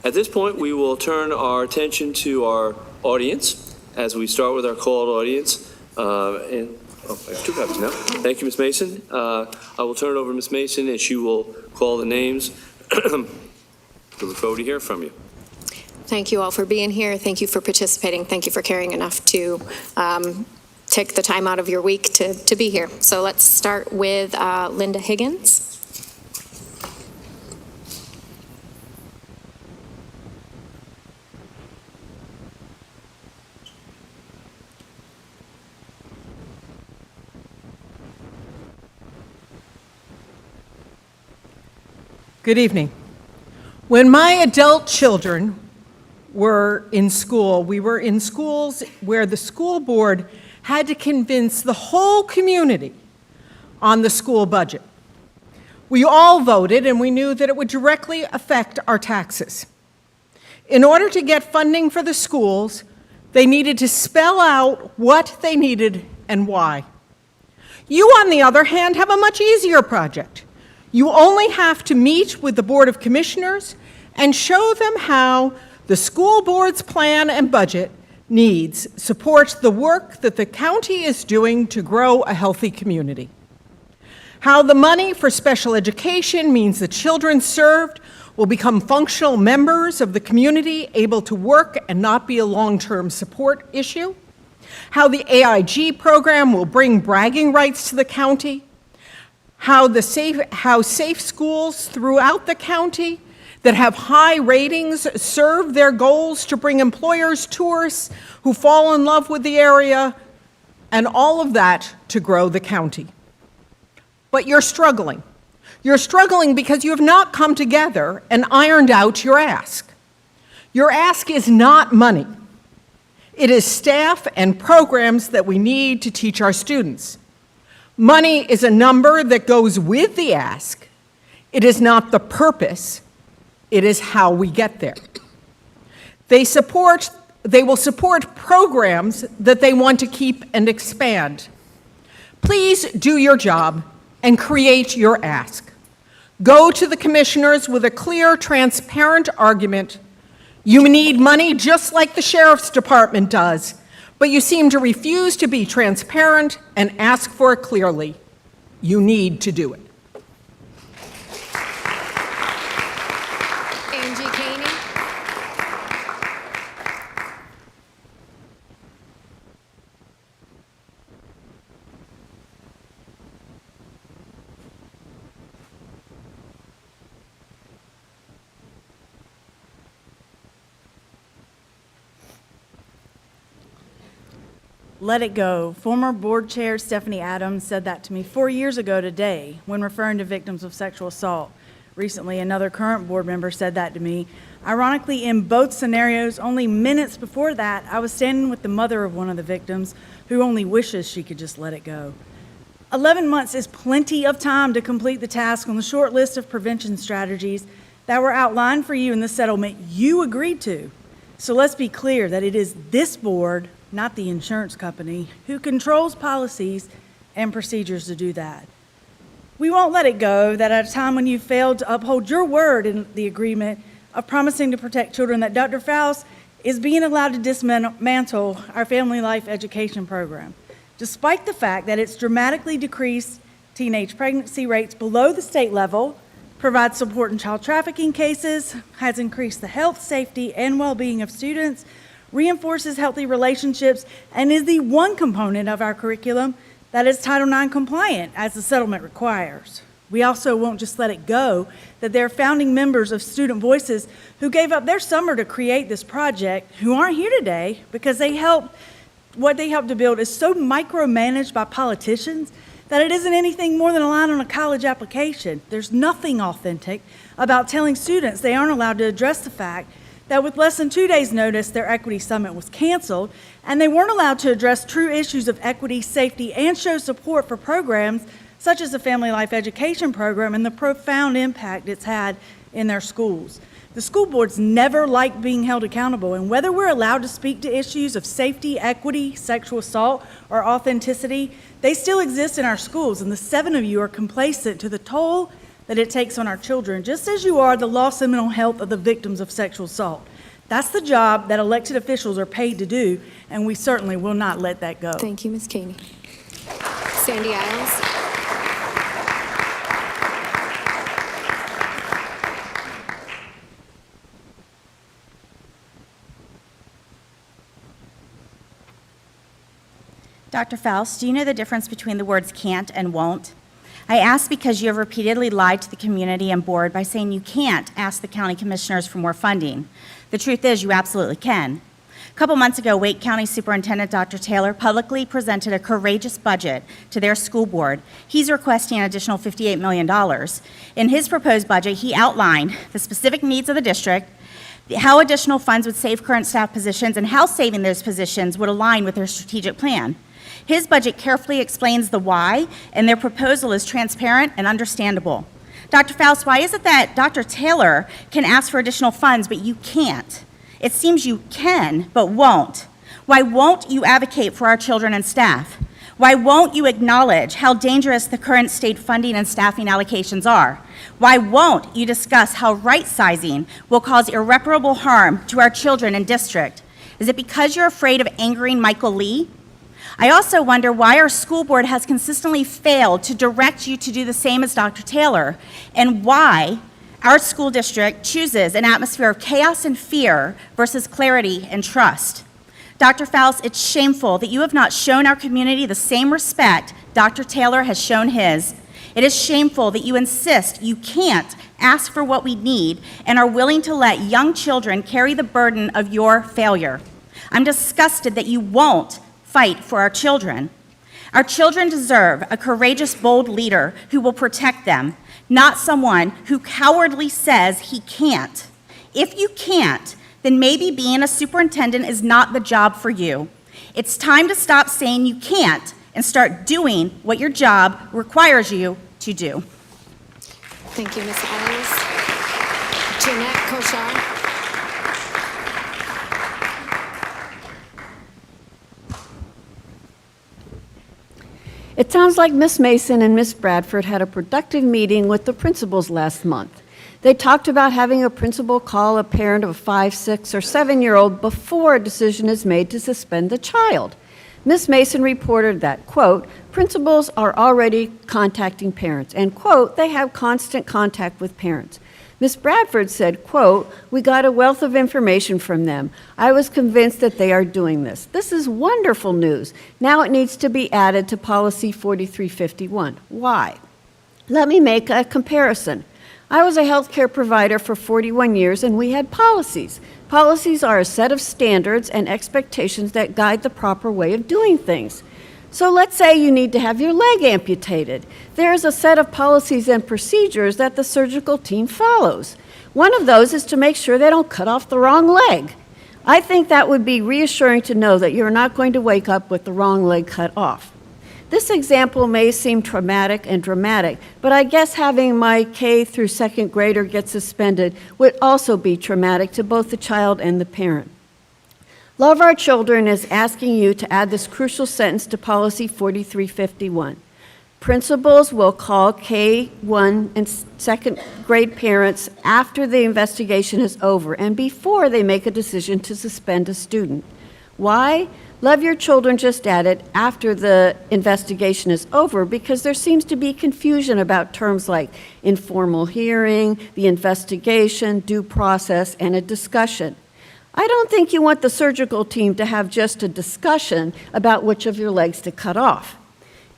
At this point, we will turn our attention to our audience as we start with our called audience. I have 2 copies now. Thank you, Ms. Mason. I will turn it over to Ms. Mason, and she will call the names. We look forward to hearing from you. Thank you all for being here. Thank you for participating. Thank you for caring enough to take the time out of your week to be here. So let's start with Linda Higgins. Good evening. When my adult children were in school, we were in schools where the school board had to convince the whole community on the school budget. We all voted, and we knew that it would directly affect our taxes. In order to get funding for the schools, They needed to spell out what they needed and why. You, on the other hand, have a much easier project. You only have to meet with the Board of Commissioners and show them how the school board's plan and budget needs support the work that the county is doing to grow a healthy community. How the money for special education means the children served will become functional members of the community, able to work and not be a long-term support issue. How the AIG program will bring bragging rights to the county. How safe schools throughout the county that have high ratings serve their goals to bring employers tourists who fall in love with the area, and all of that to grow the county. But you're struggling. You're struggling because you have not come together and ironed out your ask. Your ask is not money. It is staff and programs that we need to teach our students. Money is a number that goes with the ask. It is not the purpose. It is how we get there. They will support programs that they want to keep and expand. Please do your job and create your ask. Go to the commissioners with a clear, transparent argument. You need money just like the sheriff's department does, but you seem to refuse to be transparent and ask for it clearly. You need to do it. Let it go. Former board chair Stephanie Adams said that to me 4 years ago today when referring to victims of sexual assault. Recently, another current board member said that to me. Ironically, in both scenarios, only minutes before that, I was standing with the mother of one of the victims who only wishes she could just let it go. 11 months is plenty of time to complete the task on the short list of prevention strategies that were outlined for you in the settlement you agreed to. So let's be clear that it is this board, not the insurance company, who controls policies and procedures to do that. We won't let it go that at a time when you failed to uphold your word in the agreement of promising to protect children, that Dr. Faust is being allowed to dismantle our family life education program, despite the fact that it's dramatically decreased teenage pregnancy rates below the state level, provides support in child trafficking cases, has increased the health, safety, and well-being of students, reinforces healthy relationships, and is the one component of our curriculum that is Title IX compliant, as the settlement requires. We also won't just let it go that there are founding members of Student Voices who gave up their summer to create this project, who aren't here today because what they helped to build is so micromanaged by politicians that it isn't anything more than a line on a college application. There's nothing authentic about telling students they aren't allowed to address the fact that with less than 2 days' notice, their equity summit was canceled, and they weren't allowed to address true issues of equity, safety, and show support for programs such as the Family Life Education Program and the profound impact it's had in their schools. The school boards never like being held accountable, and whether we're allowed to speak to issues of safety, equity, sexual assault, or authenticity, they still exist in our schools, and the 7 of you are complacent to the toll that it takes on our children, just as you are the loss and mental health of the victims of sexual assault. That's the job that elected officials are paid to do, and we certainly will not let that go. Thank you, Ms. Caney. Sandy Adams. Dr. Faust, do you know the difference between the words can't and won't? I ask because you have repeatedly lied to the community and board by saying you can't ask the county commissioners for more funding. The truth is you absolutely can. A couple months ago, Wake County Superintendent Dr. Taylor publicly presented a courageous budget to their school board. He's requesting an additional $58 million. In his proposed budget, he outlined the specific needs of the district, how additional funds would save current staff positions, and how saving those positions would align with their strategic plan. His budget carefully explains the why, and their proposal is transparent and understandable. Dr. Faust, why is it that Dr. Taylor can ask for additional funds, but you can't? It seems you can, but won't. Why won't you advocate for our children and staff? Why won't you acknowledge how dangerous the current state funding and staffing allocations are? Why won't you discuss how right-sizing will cause irreparable harm to our children and district? Is it because you're afraid of angering Michael Lee? I also wonder why our school board has consistently failed to direct you to do the same as Dr. Taylor, and why our school district chooses an atmosphere of chaos and fear versus clarity and trust. Dr. Faust, it's shameful that you have not shown our community the same respect Dr. Taylor has shown his. It is shameful that you insist you can't ask for what we need and are willing to let young children carry the burden of your failure. I'm disgusted that you won't fight for our children. Our children deserve a courageous, bold leader who will protect them, not someone who cowardly says he can't. If you can't, then maybe being a superintendent is not the job for you. It's time to stop saying you can't and start doing what your job requires you to do. Thank you, Ms. Ellis. Jeanette Koshar. It sounds like Miss Mason and Miss Bradford had a productive meeting with the principals last month. They talked about having a principal call a parent of a 5, 6, or 7-year-old before a decision is made to suspend the child. Miss Mason reported that, quote, principals are already contacting parents, and, quote, they have constant contact with parents. Miss Bradford said, quote, we got a wealth of information from them. I was convinced that they are doing this. This is wonderful news. Now it needs to be added to Policy 4351. Why? Let me make a comparison. I was a healthcare provider for 41 years, and we had policies. Policies are a set of standards and expectations that guide the proper way of doing things. So let's say you need to have your leg amputated. There's a set of policies and procedures that the surgical team follows. One of those is to make sure they don't cut off the wrong leg. I think that would be reassuring to know that you're not going to wake up with the wrong leg cut off. This example may seem traumatic and dramatic, but I guess having my K through 2nd grader get suspended would also be traumatic to both the child and the parent. Love Our Children is asking you to add this crucial sentence to Policy 4351. Principals will call K1 and 2nd grade parents after the investigation is over and before they make a decision to suspend a student. Why? Love Your Children just added after the investigation is over because there seems to be confusion about terms like informal hearing, the investigation, due process, and a discussion. I don't think you want the surgical team to have just a discussion about which of your legs to cut off.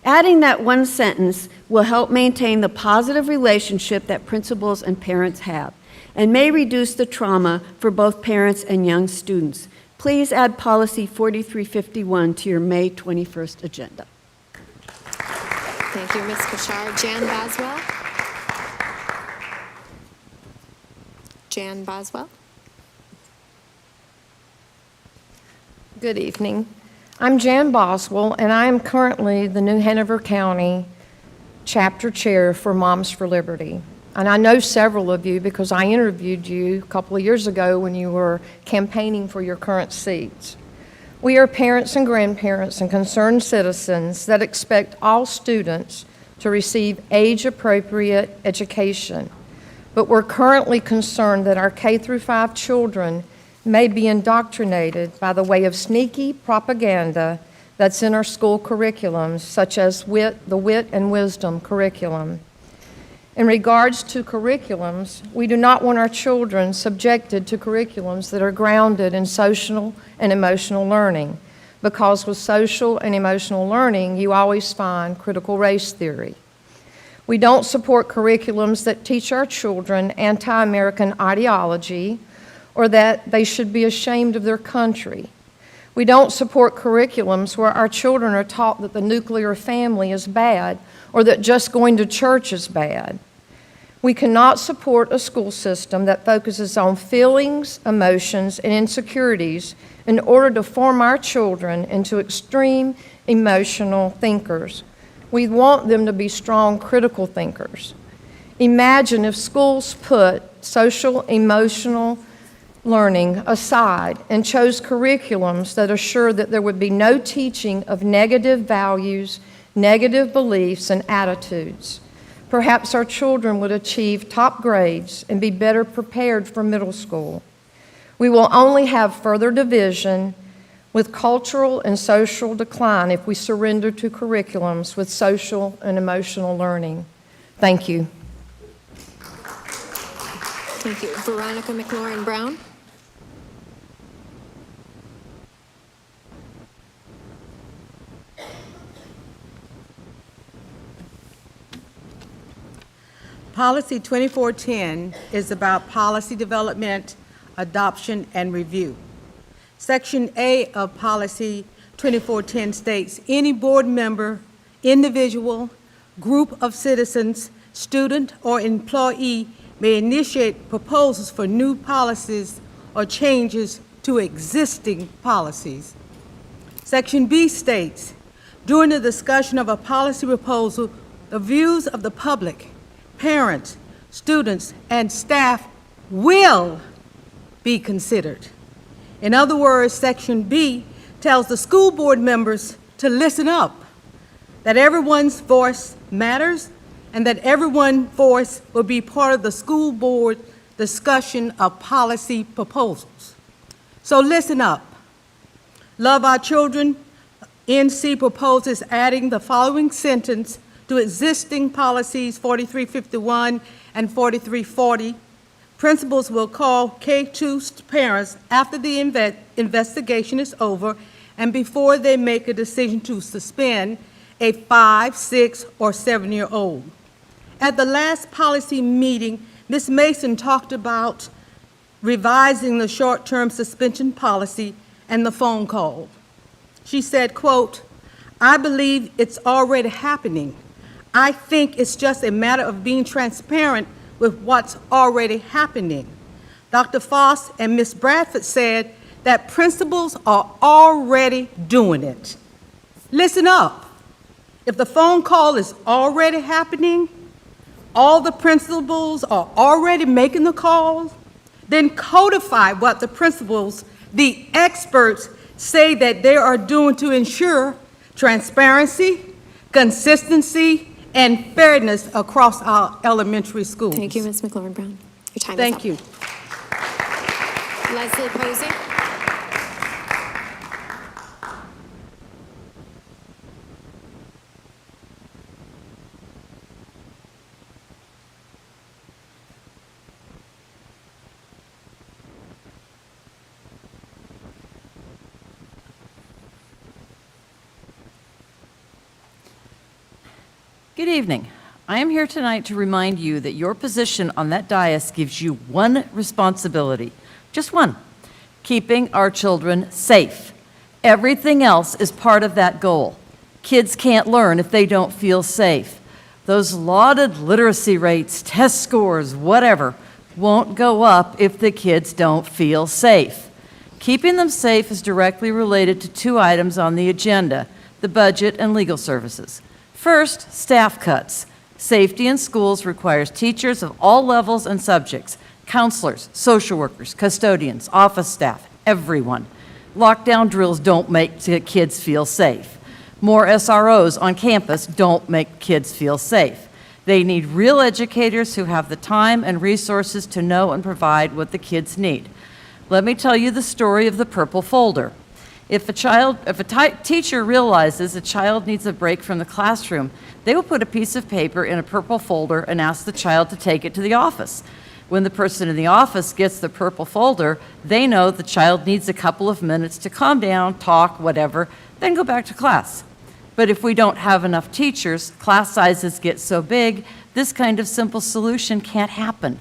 Adding that one sentence will help maintain the positive relationship that principals and parents have and may reduce the trauma for both parents and young students. Please add Policy 4351 to your May 21st agenda. Thank you, Ms. Koshar. Jan Boswell. Jan Boswell. Good evening. I'm Jan Boswell, and I am currently the New Hanover County Chapter Chair for Moms for Liberty. And I know several of you because I interviewed you a couple of years ago when you were campaigning for your current seats. We are parents and grandparents and concerned citizens that expect all students to receive age-appropriate education. But we're currently concerned that our K-5 children may be indoctrinated by the way of sneaky propaganda that's in our school curriculums, such as the Wit and Wisdom curriculum. In regards to curriculums, we do not want our children subjected to curriculums that are grounded in social and emotional learning, because with social and emotional learning, you always find critical race theory. We don't support curriculums that teach our children anti-American ideology or that they should be ashamed of their country. We don't support curriculums where our children are taught that the nuclear family is bad or that just going to church is bad. We cannot support a school system that focuses on feelings, emotions, and insecurities in order to form our children into extreme emotional thinkers. We want them to be strong, critical thinkers. Imagine if schools put social, emotional learning aside and chose curriculums that assured that there would be no teaching of negative values, negative beliefs, and attitudes. Perhaps our children would achieve top grades and be better prepared for middle school. We will only have further division with cultural and social decline if we surrender to curriculums with social and emotional learning. Thank you. Thank you. Veronica McLaurin Brown. Policy 2410 is about policy development, adoption, and review. Section A of Policy 2410 states, any board member, individual, group of citizens, student, or employee may initiate proposals for new policies or changes to existing policies. Section B states, during the discussion of a policy proposal, the views of the public, parents, students, and staff will be considered. In other words, Section B tells the school board members to listen up, that everyone's voice matters, and that everyone's voice will be part of the school board discussion of policy proposals. So listen up. Love Our Children, NC proposes adding the following sentence to existing policies 4351 and 4340. Principals will call K-2 parents after the investigation is over and before they make a decision to suspend a 5, 6, or 7-year-old. At the last policy meeting, Ms. Mason talked about revising the short-term suspension policy and the phone call. She said, quote, I believe it's already happening. I think it's just a matter of being transparent with what's already happening. Dr. Foss and Ms. Bradford said that principals are already doing it. Listen up. If the phone call is already happening, all the principals are already making the calls, then codify what the principals, the experts, say that they are doing to ensure transparency, consistency, and fairness across our elementary schools. Thank you, Ms. McLaurin Brown. Your time Thank is you. up. Leslie Posey. Good evening. I am here tonight to remind you that your position on that dais gives you one responsibility, just one, keeping our children safe. Everything else is part of that goal. Kids can't learn if they don't feel safe. Those lauded literacy rates, test scores, whatever, won't go up if the kids don't feel safe. Keeping them safe is directly related to two items on the agenda, the budget and legal services. First, staff cuts. Safety in schools requires teachers of all levels and subjects, counselors, social workers, custodians, office staff, everyone. Lockdown drills don't make kids feel safe. More SROs on campus don't make kids feel safe. They need real educators who have the time and resources to know and provide what the kids need. Let me tell you the story of the purple folder. If a teacher realizes a child needs a break from the classroom, they will put a piece of paper in a purple folder and ask the child to take it to the office. When the person in the office gets the purple folder, they know the child needs a couple of minutes to calm down, talk, whatever, then go back to class. But if we don't have enough teachers, class sizes get so big, this kind of simple solution can't happen.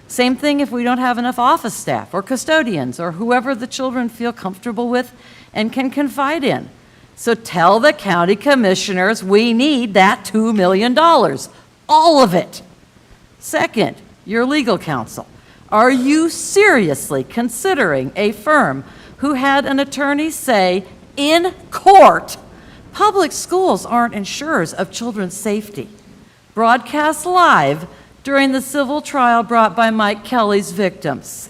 Same thing if we don't have enough office staff or custodians or whoever the children feel comfortable with and can confide in. So tell the county commissioners we need that $2 million, all of it. Second, your legal counsel. Are you seriously considering a firm who had an attorney say in court, public schools aren't insurers of children's safety? Broadcast live during the civil trial brought by Mike Kelly's victims.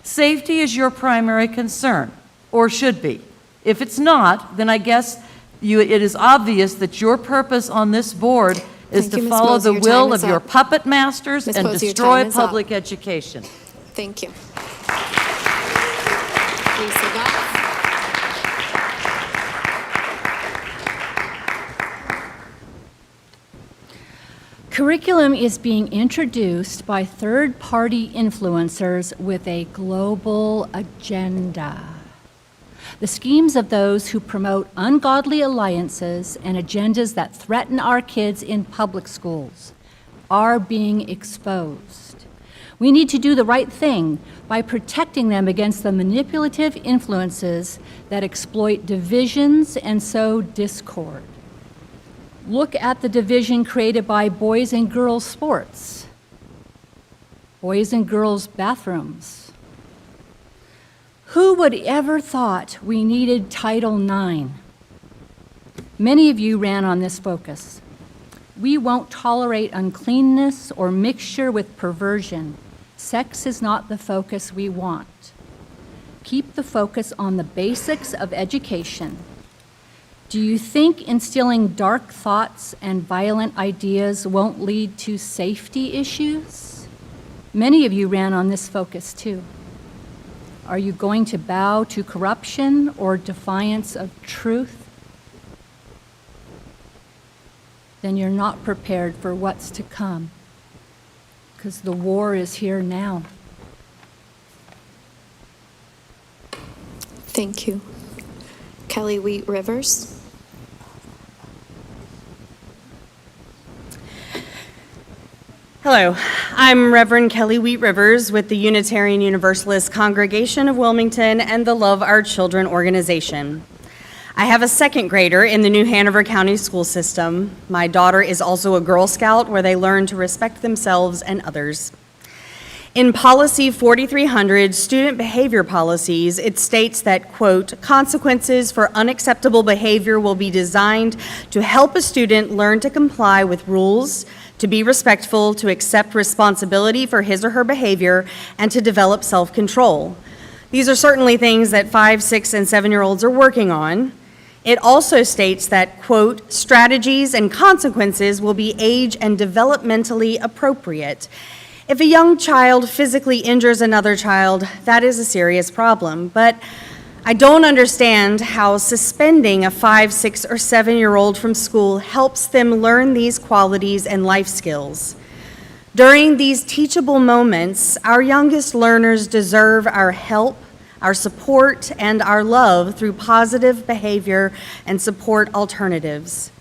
Safety is your primary concern, or should be. If it's not, then I guess it is obvious that your purpose on this board is Thank to you, Ms. follow Posey. the Your will time of is your up. puppet masters Ms. and Posey, your destroy time is up. public education. Thank you. Lisa Goff. Curriculum is being introduced by third-party influencers with a global agenda. The schemes of those who promote ungodly alliances and agendas that threaten our kids in public schools are being exposed. We need to do the right thing by protecting them against the manipulative influences that exploit divisions and sow discord. Look at the division created by boys and girls sports, boys and girls bathrooms. Who would ever thought we needed Title IX? Many of you ran on this focus. We won't tolerate uncleanness or mixture with perversion. Sex is not the focus we want. Keep the focus on the basics of education. Do you think instilling dark thoughts and violent ideas won't lead to safety issues? Many of you ran on this focus too. Are you going to bow to corruption or defiance of truth? Then you're not prepared for what's to come, because the war is here now. Thank you. Kelly Wheat Rivers. Hello, I'm Reverend Kelly Wheat Rivers with the Unitarian Universalist Congregation of Wilmington and the Love Our Children organization. I have a second grader in the new Hanover County school system. My daughter is also a Girl Scout where they learn to respect themselves and others. In Policy 4300, Student Behavior Policies, it states that, quote, consequences for unacceptable behavior will be designed to help a student learn to comply with rules, to be respectful, to accept responsibility for his or her behavior, and to develop self-control. These are certainly things that 5, 6, and 7-year-olds are working on. It also states that, quote, strategies and consequences will be age and developmentally appropriate. If a young child physically injures another child, that is a serious problem. But I don't understand how suspending a 5, 6, or 7-year-old from school helps them learn these qualities and life skills. During these teachable moments, our youngest learners deserve our help, our support, and our love through positive behavior and support alternatives.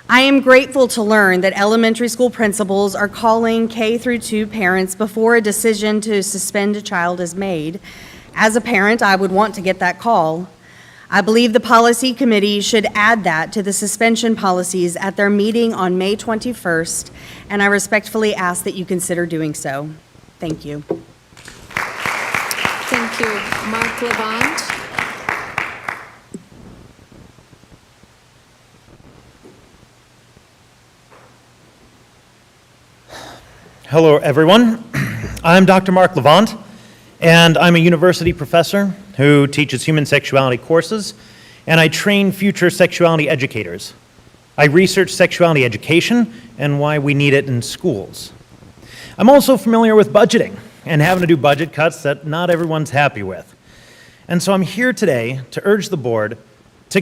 I am grateful to learn that elementary school principals are calling K through 2 parents before a decision to suspend a child is made. As a parent, I would want to get that call. I believe the policy committee should add that to the suspension policies at their meeting on May 21st, and I respectfully ask that you consider doing so. Thank you. Thank you. Mark Levant. Hello, everyone. I'm Dr. Mark Levant, and I'm a university professor who teaches human sexuality courses, and I train future sexuality educators. I research sexuality education and why we need it in schools. I'm also familiar with budgeting and having to do budget cuts that not everyone's happy with. And so I'm here today to urge the board to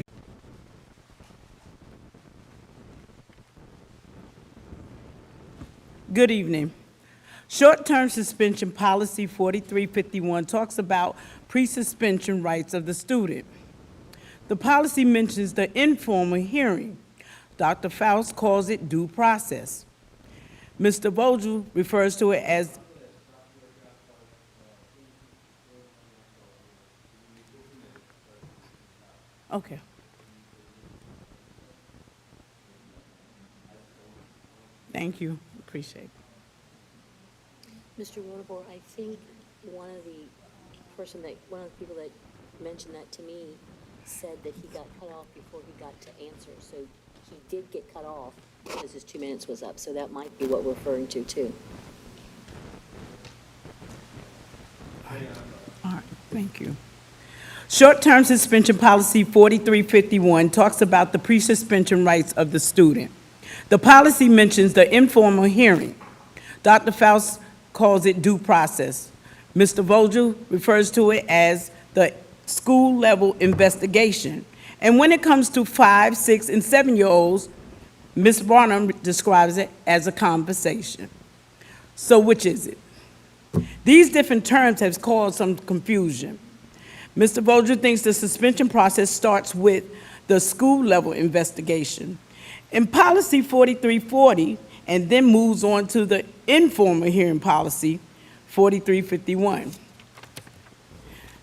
Good evening. Short-term suspension policy 4351 talks about pre-suspension rights of the student. The policy mentions the informal hearing. Dr. Faust calls it due process. Mr. Vogel refers to it as okay. Thank you. Appreciate it. Mr. Warnebor, I think one of the people that mentioned that to me said that he got cut off before he got to answer. So he did get cut off because his 2 minutes was up. So that might be what we're referring to, too. Thank you. Short-term suspension policy 4351 talks about the pre-suspension rights of the student. The policy mentions the informal hearing. Dr. Faust calls it due process. Mr. Vogel refers to it as the school-level investigation. And when it comes to 5, 6, and 7-year-olds, Ms. Barnum describes it as a conversation. So which is it? These different terms have caused some confusion. Mr. Vogel thinks the suspension process starts with the school-level investigation. In policy 4340, and then moves on to the informal hearing policy 4351.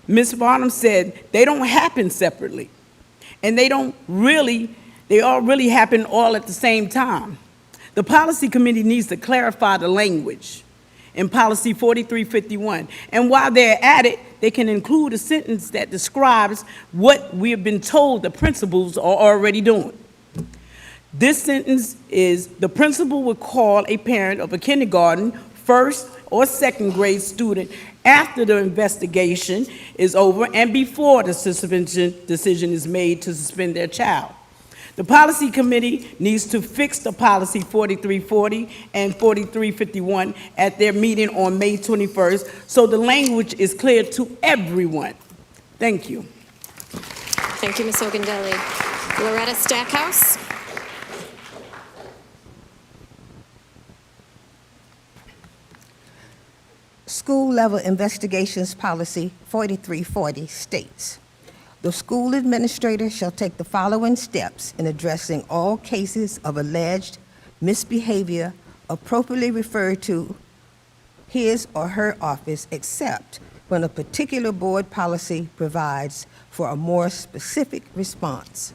Ms. Barnum said they don't happen separately, and they all really happen all at the same time. The policy committee needs to clarify the language in policy 4351. And while they're at it, they can include a sentence that describes what we have been told the principals are already doing. This sentence is, the principal will call a parent of a kindergarten, first or second grade student after the investigation is over and before the suspension decision is made to suspend their child. The policy committee needs to fix the policy 4340 and 4351 at their meeting on May 21st, so the language is clear to everyone. Thank you. Thank you, Ms. Ogundelli. Loretta Stackhouse. School-level investigations policy 4340 states, the school administrator shall take the following steps in addressing all cases of alleged misbehavior appropriately referred to his or her office, except when a particular board policy provides for a more specific response.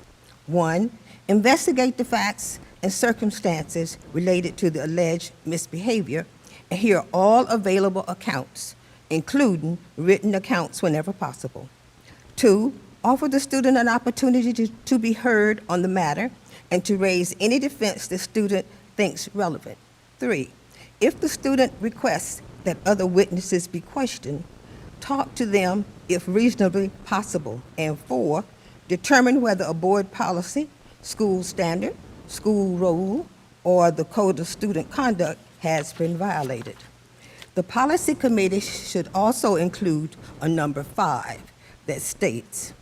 1, investigate the facts and circumstances related to the alleged misbehavior and hear all available accounts, including written accounts whenever possible. 2, offer the student an opportunity to be heard on the matter and to raise any defense the student thinks relevant. 3, if the student requests that other witnesses be questioned, talk to them if reasonably possible. And 4, determine whether a board policy, school standard, school rule, or the code of student conduct has been violated. The policy committee should also include a number 5 that states,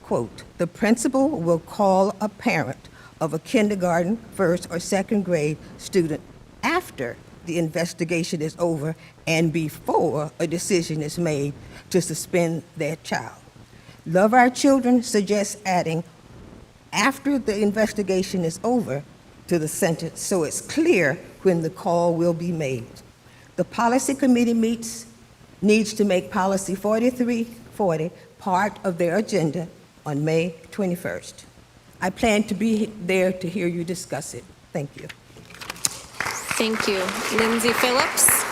quote, the principal will call a parent of a kindergarten, first or second grade student after the investigation is over and before a decision is made to suspend their child. Love Our Children suggests adding after the investigation is over to the sentence so it's clear when the call will be made. The policy committee needs to make policy 4340 part of their agenda on May 21st. I plan to be there to hear you discuss it. Thank you. Thank you. Lindsay Phillips.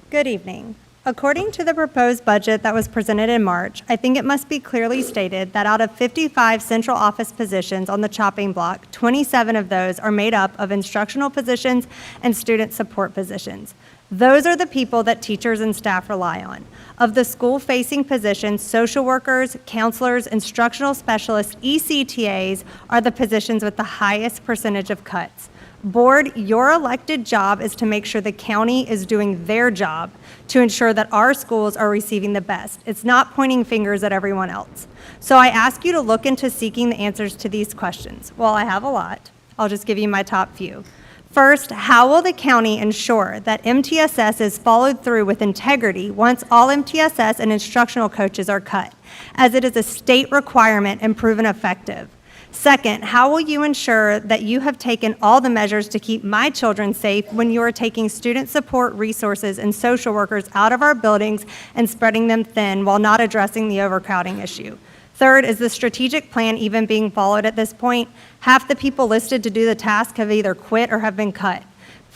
Good evening. According to the proposed budget that was presented in March, I think it must be clearly stated that out of 55 central office positions on the chopping block, 27 of those are made up of instructional positions and student support positions. Those are the people that teachers and staff rely on. Of the school-facing positions, social workers, counselors, instructional specialists, ECTAs are the positions with the highest percentage of cuts. Board, your elected job is to make sure the county is doing their job to ensure that our schools are receiving the best. It's not pointing fingers at everyone else. So I ask you to look into seeking the answers to these questions. Well, I have a lot. I'll just give you my top few. First, how will the county ensure that MTSS is followed through with integrity once all MTSS and instructional coaches are cut, as it is a state requirement and proven effective? Second, how will you ensure that you have taken all the measures to keep my children safe when you are taking student support resources and social workers out of our buildings and spreading them thin while not addressing the overcrowding issue? Third, is the strategic plan even being followed at this point? Half the people listed to do the task have either quit or have been cut.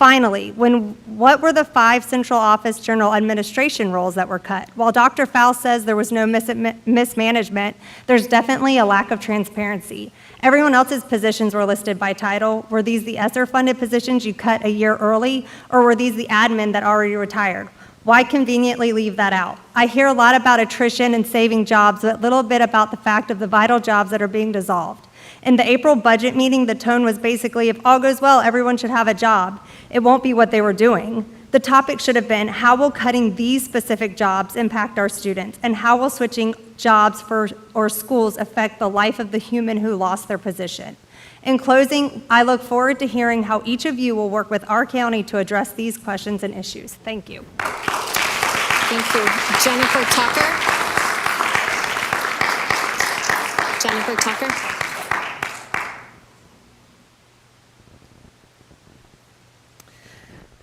Finally, what were the 5 central office general administration roles that were cut? While Dr. Faust says there was no mismanagement, there's definitely a lack of transparency. Everyone else's positions were listed by title. Were these the ESSER-funded positions you cut a year early, or were these the admin that already retired? Why conveniently leave that out? I hear a lot about attrition and saving jobs, but little bit about the fact of the vital jobs that are being dissolved. In the April budget meeting, the tone was basically, if all goes well, everyone should have a job. It won't be what they were doing. The topic should have been, how will cutting these specific jobs impact our students? And how will switching jobs or schools affect the life of the human who lost their position? In closing, I look forward to hearing how each of you will work with our county to address these questions and issues. Thank you. Thank you. Jennifer Tucker. Jennifer Tucker.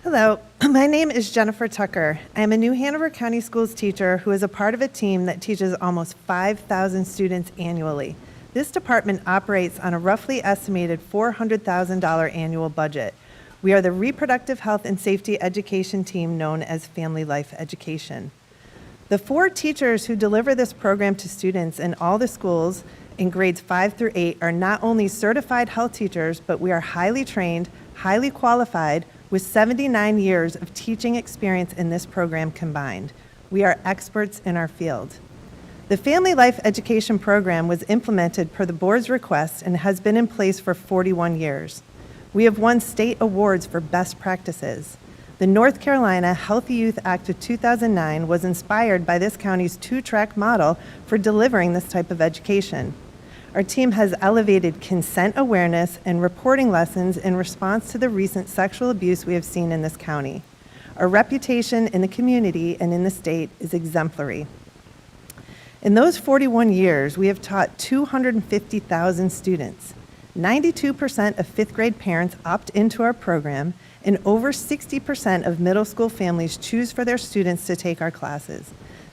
Hello, my name is Jennifer Tucker. I am a new Hanover County Schools teacher who is a part of a team that teaches almost 5,000 students annually. This department operates on a roughly estimated $400,000 annual budget. We are the reproductive health and safety education team known as Family Life Education. The 4 teachers who deliver this program to students in all the schools in grades 5 through 8 are not only certified health teachers, but we are highly trained, highly qualified, with 79 years of teaching experience in this program combined. We are experts in our field. The Family Life Education program was implemented per the board's request and has been in place for 41 years. We have won state awards for best practices. The North Carolina Healthy Youth Act of 2009 was inspired by this county's 2-track model for delivering this type of education. Our team has elevated consent awareness and reporting lessons in response to the recent sexual abuse we have seen in this county. Our reputation in the community and in the state is exemplary. In those 41 years, we have taught 250,000 students. 92% of 5th grade parents opt into our program, and over 60% of middle school families choose for their students to take our classes.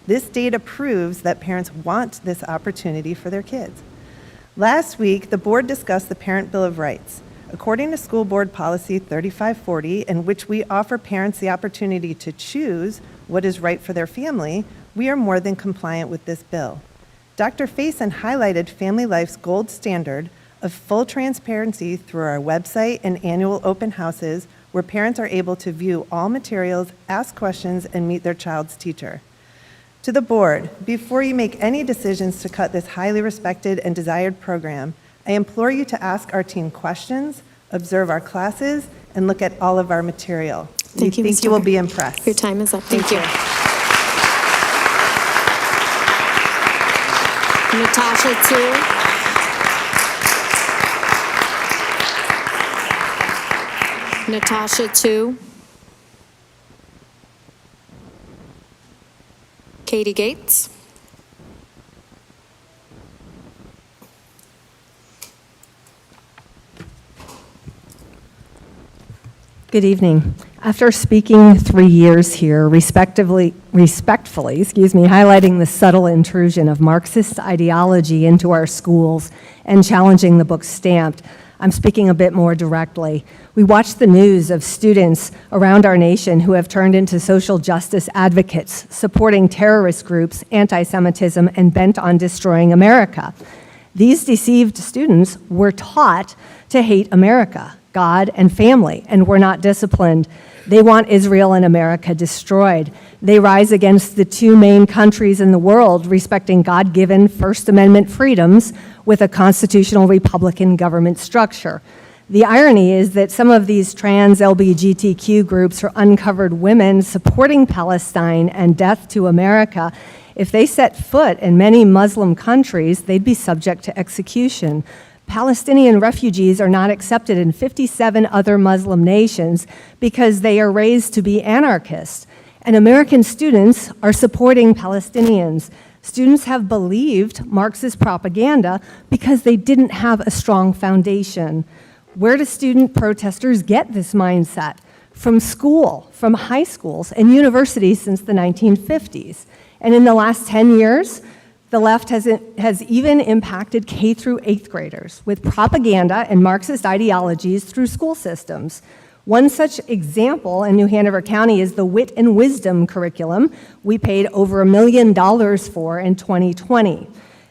This data proves that parents want this opportunity for their kids. Last week, the board discussed the Parent Bill of Rights. According to School Board Policy 3540, in which we offer parents the opportunity to choose what is right for their family, we are more than compliant with this bill. Dr. Faison highlighted Family Life's gold standard of full transparency through our website and annual open houses, where parents are able to view all materials, ask questions, and meet their child's teacher. To the board, before you make any decisions to cut this highly respected and desired program, I implore you to ask our team questions, observe our classes, and look at all of our material. Thank you, We Ms. think you will Tucker. be impressed. Your time is up. Thank you. Natasha Tu. Natasha Tu. Katie Gates. Good evening. After speaking 3 years here, respectfully, highlighting the subtle intrusion of Marxist ideology into our schools and challenging the book Stamped, I'm speaking a bit more directly. We watch the news of students around our nation who have turned into social justice advocates, supporting terrorist groups, anti-Semitism, and bent on destroying America. These deceived students were taught to hate America, God, and family, and were not disciplined. They want Israel and America destroyed. They rise against the 2 main countries in the world respecting God-given First Amendment freedoms with a constitutional Republican government structure. The irony is that some of these trans LGBTQ groups are uncovered women supporting Palestine and death to America. If they set foot in many Muslim countries, they'd be subject to execution. Palestinian refugees are not accepted in 57 other Muslim nations because they are raised to be anarchists. And American students are supporting Palestinians. Students have believed Marxist propaganda because they didn't have a strong foundation. Where do student protesters get this mindset? From school, from high schools and universities since the 1950s. And in the last 10 years, the left has even impacted K through 8th graders with propaganda and Marxist ideologies through school systems. One such example in New Hanover County is the Wit and Wisdom curriculum we paid over $1 million for in 2020.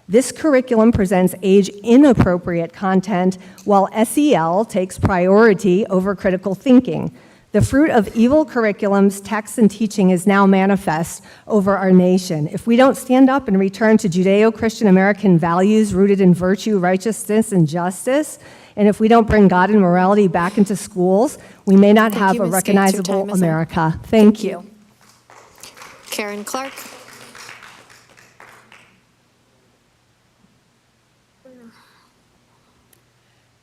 This curriculum presents age-inappropriate content, while SEL takes priority over critical thinking. The fruit of evil curriculums, texts, and teaching is now manifest over our nation. If we don't stand up and return to Judeo-Christian American values rooted in virtue, righteousness, and justice, and if we don't bring God and morality back into schools, we may not have a recognizable America. Thank you. Karen Clark.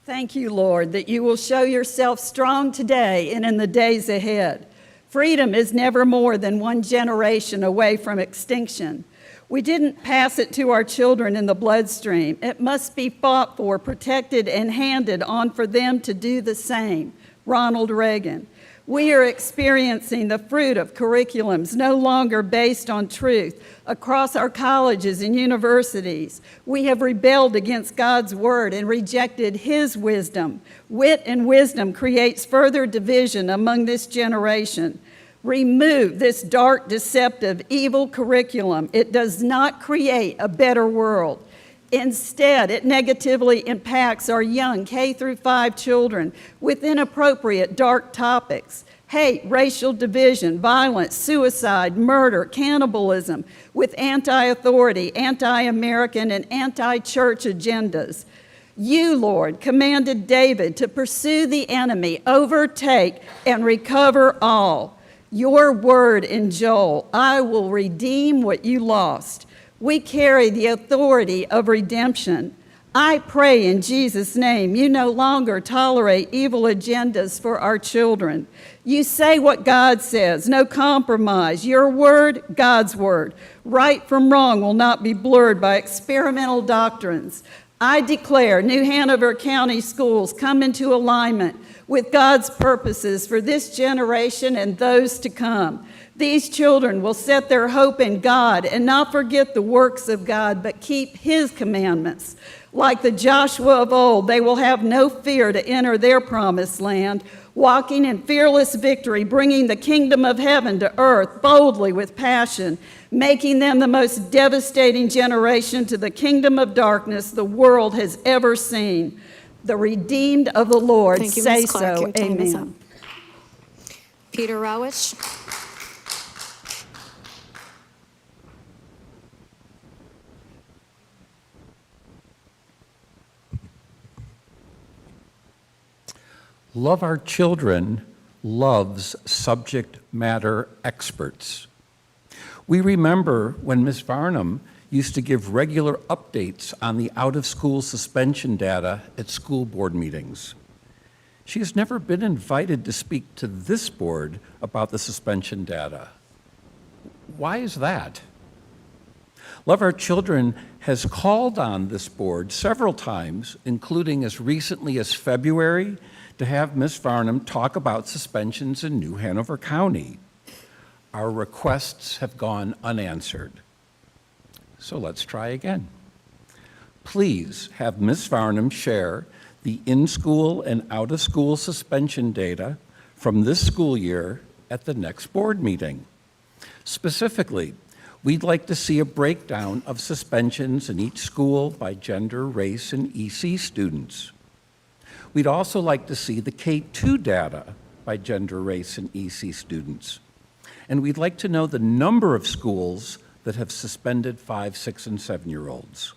Thank you, Lord, that you will show yourself strong today and in the days ahead. Freedom is never more than one generation away from extinction. We didn't pass it to our children in the bloodstream. It must be fought for, protected, and handed on for them to do the same. Ronald Reagan. We are experiencing the fruit of curriculums no longer based on truth across our colleges and universities. We have rebelled against God's word and rejected his wisdom. Wit and wisdom creates further division among this generation. Remove this dark, deceptive, evil curriculum. It does not create a better world. Instead, it negatively impacts our young K-5 children with inappropriate dark topics: hate, racial division, violence, suicide, murder, cannibalism, with anti-authority, anti-American, and anti-church agendas. You, Lord, commanded David to pursue the enemy, overtake, and recover all. Your word in Joel, I will redeem what you lost. We carry the authority of redemption. I pray in Jesus' name you no longer tolerate evil agendas for our children. You say what God says, no compromise. Your word, God's word. Right from wrong will not be blurred by experimental doctrines. I declare New Hanover County schools come into alignment with God's purposes for this generation and those to come. These children will set their hope in God and not forget the works of God, but keep his commandments. Like the Joshua of old, they will have no fear to enter their promised land, walking in fearless victory, bringing the kingdom of heaven to earth boldly with passion, making them the most devastating generation to the kingdom of darkness the world has ever seen. The redeemed of the Lord Thank you, say Ms. Clark. so. Your time is up. Amen. Peter Rowich. Love Our Children loves subject matter experts. We remember when Ms. Varnum used to give regular updates on the out-of-school suspension data at school board meetings. She has never been invited to speak to this board about the suspension data. Why is that? Love Our Children has called on this board several times, including as recently as February, to have Ms. Varnum talk about suspensions in New Hanover County. Our requests have gone unanswered. So let's try again. Please have Ms. Varnum share the in-school and out-of-school suspension data from this school year at the next board meeting. Specifically, we'd like to see a breakdown of suspensions in each school by gender, race, and EC students. We'd also like to see the K-2 data by gender, race, and EC students. And we'd like to know the number of schools that have suspended 5, 6, and 7-year-olds.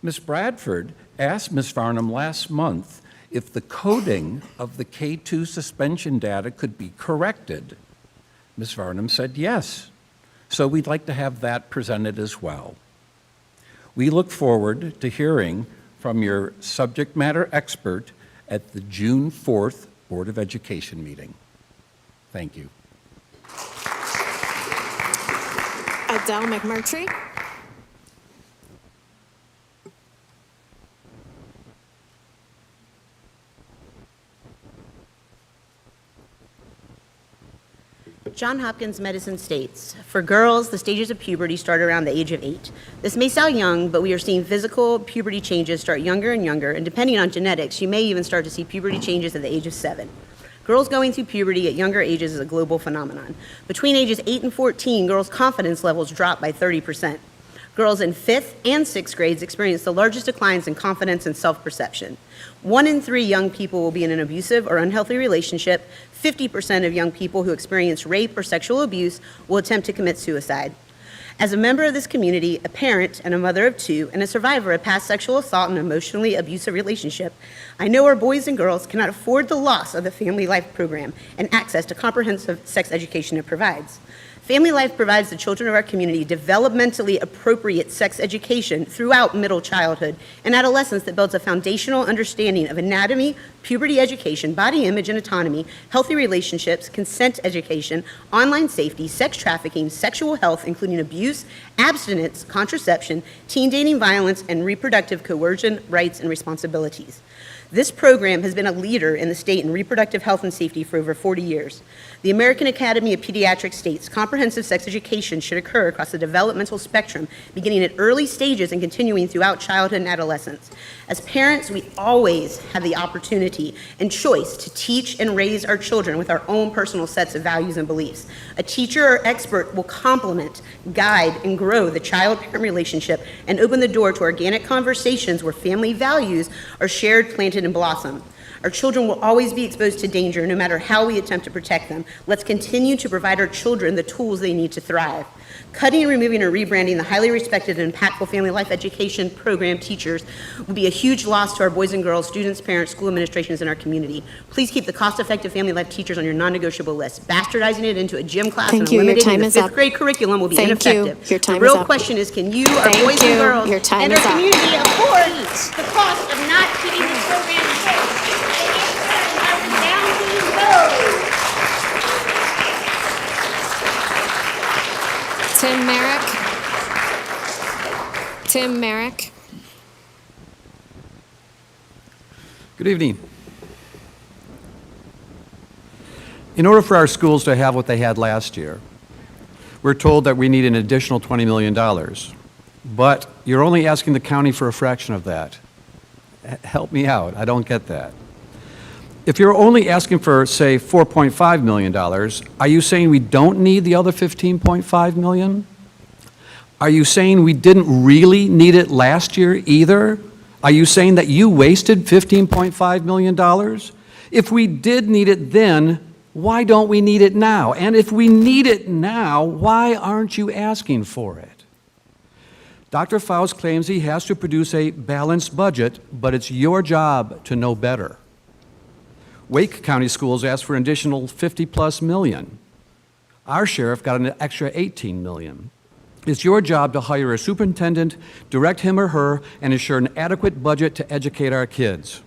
Ms. Bradford asked Ms. Varnum last month if the coding of the K-2 suspension data could be corrected. Ms. Varnum said yes. So we'd like to have that presented as well. We look forward to hearing from your subject matter expert at the June 4th Board of Education meeting. Thank you. Adele McMurtry. Johns Hopkins Medicine states, for girls, the stages of puberty start around the age of 8. This may sound young, but we are seeing physical puberty changes start younger and younger, and depending on genetics, you may even start to see puberty changes at the age of 7. Girls going through puberty at younger ages is a global phenomenon. Between ages 8 and 14, girls' confidence levels drop by 30%. Girls in 5th and 6th grades experience the largest declines in confidence and self-perception. 1 in 3 young people will be in an abusive or unhealthy relationship. 50% of young people who experience rape or sexual abuse will attempt to commit suicide. As a member of this community, a parent and a mother of 2, and a survivor of past sexual assault and emotionally abusive relationship, I know our boys and girls cannot afford the loss of the Family Life program and access to comprehensive sex education it provides. Family Life provides the children of our community developmentally appropriate sex education throughout middle childhood and adolescence that builds a foundational understanding of anatomy, puberty education, body image and autonomy, healthy relationships, consent education, online safety, sex trafficking, sexual health, including abuse, abstinence, contraception, teen dating violence, and reproductive coercion, rights, and responsibilities. This program has been a leader in the state in reproductive health and safety for over 40 years. The American Academy of Pediatrics states comprehensive sex education should occur across the developmental spectrum, beginning at early stages and continuing throughout childhood and adolescence. As parents, we always have the opportunity and choice to teach and raise our children with our own personal sets of values and beliefs. A teacher or expert will complement, guide, and grow the child-parent relationship and open the door to organic conversations where family values are shared, planted, and blossom. Our children will always be exposed to danger no matter how we attempt to protect them. Let's continue to provide our children the tools they need to thrive. Cutting, removing, or rebranding the highly respected and impactful Family Life Education program teachers would be a huge loss to our boys and girls, students, parents, school administrations, and our community. Please keep the cost-effective Family Life teachers on your non-negotiable list. Bastardizing it into a gym class and eliminating the 5th grade curriculum will be ineffective. Your time the is real up. question is, can you, our boys and girls, and our community afford the cost of not keeping this program safe? Tim Merrick. Good evening. In order for our schools to have what they had last year, we're told that we need an additional $20 million. But you're only asking the county for a fraction of that. Help me out. I don't get that. If you're only asking for, say, $4.5 million, are you saying we don't need the other $15.5 million? Are you saying we didn't really need it last year either? Are you saying that you wasted $15.5 million? If we did need it then, why don't we need it now? And if we need it now, why aren't you asking for it? Dr. Faust claims he has to produce a balanced budget, but it's your job to know better. Wake County Schools asked for an additional 50+ million. Our sheriff got an extra 18 million. It's your job to hire a superintendent, direct him or her, and ensure an adequate budget to educate our kids.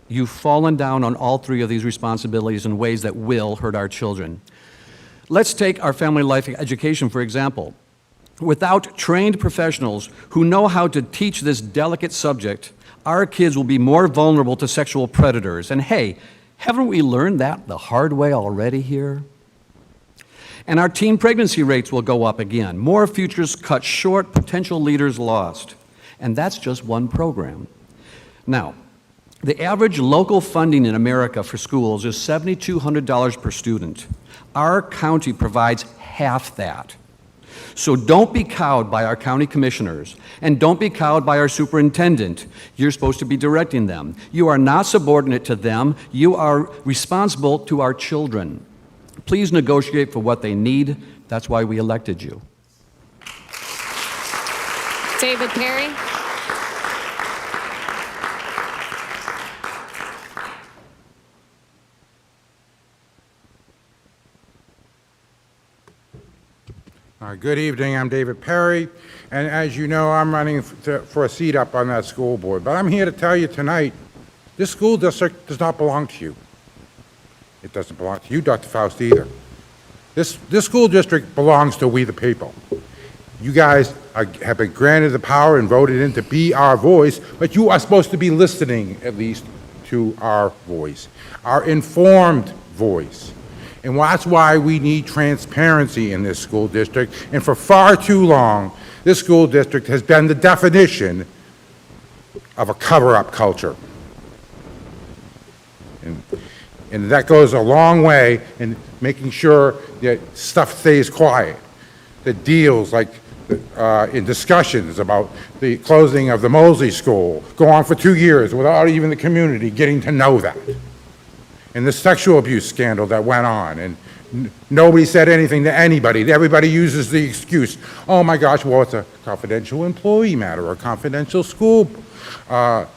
You've fallen down on all 3 of these responsibilities in ways that will hurt our children. Let's take our Family Life Education, for example. Without trained professionals who know how to teach this delicate subject, our kids will be more vulnerable to sexual predators. And hey, haven't we learned that the hard way already here? And our teen pregnancy rates will go up again. More futures cut short, potential leaders lost. And that's just one program. Now, the average local funding in America for schools is $7,200 per student. Our county provides half that. So don't be cowed by our county commissioners, and don't be cowed by our superintendent. You're supposed to be directing them. You are not subordinate to them. You are responsible to our children. Please negotiate for what they need. That's why we elected you. David Perry. Good evening, I'm David Perry, and as you know, I'm running for a seat up on that school board. But I'm here to tell you tonight, this school district does not belong to you. It doesn't belong to you, Dr. Faust, either. This school district belongs to we the people. You guys have been granted the power and voted in to be our voice, but you are supposed to be listening, at least, to our voice, our informed voice. And that's why we need transparency in this school district. And for far too long, this school district has been the definition of a cover-up culture. And that goes a long way in making sure that stuff stays quiet. That deals like in discussions about the closing of the Mosley School go on for 2 years without even the community getting to know that. And the sexual abuse scandal that went on, and nobody said anything to anybody. Everybody uses the excuse, oh my gosh, well, it's a confidential employee matter, or a confidential school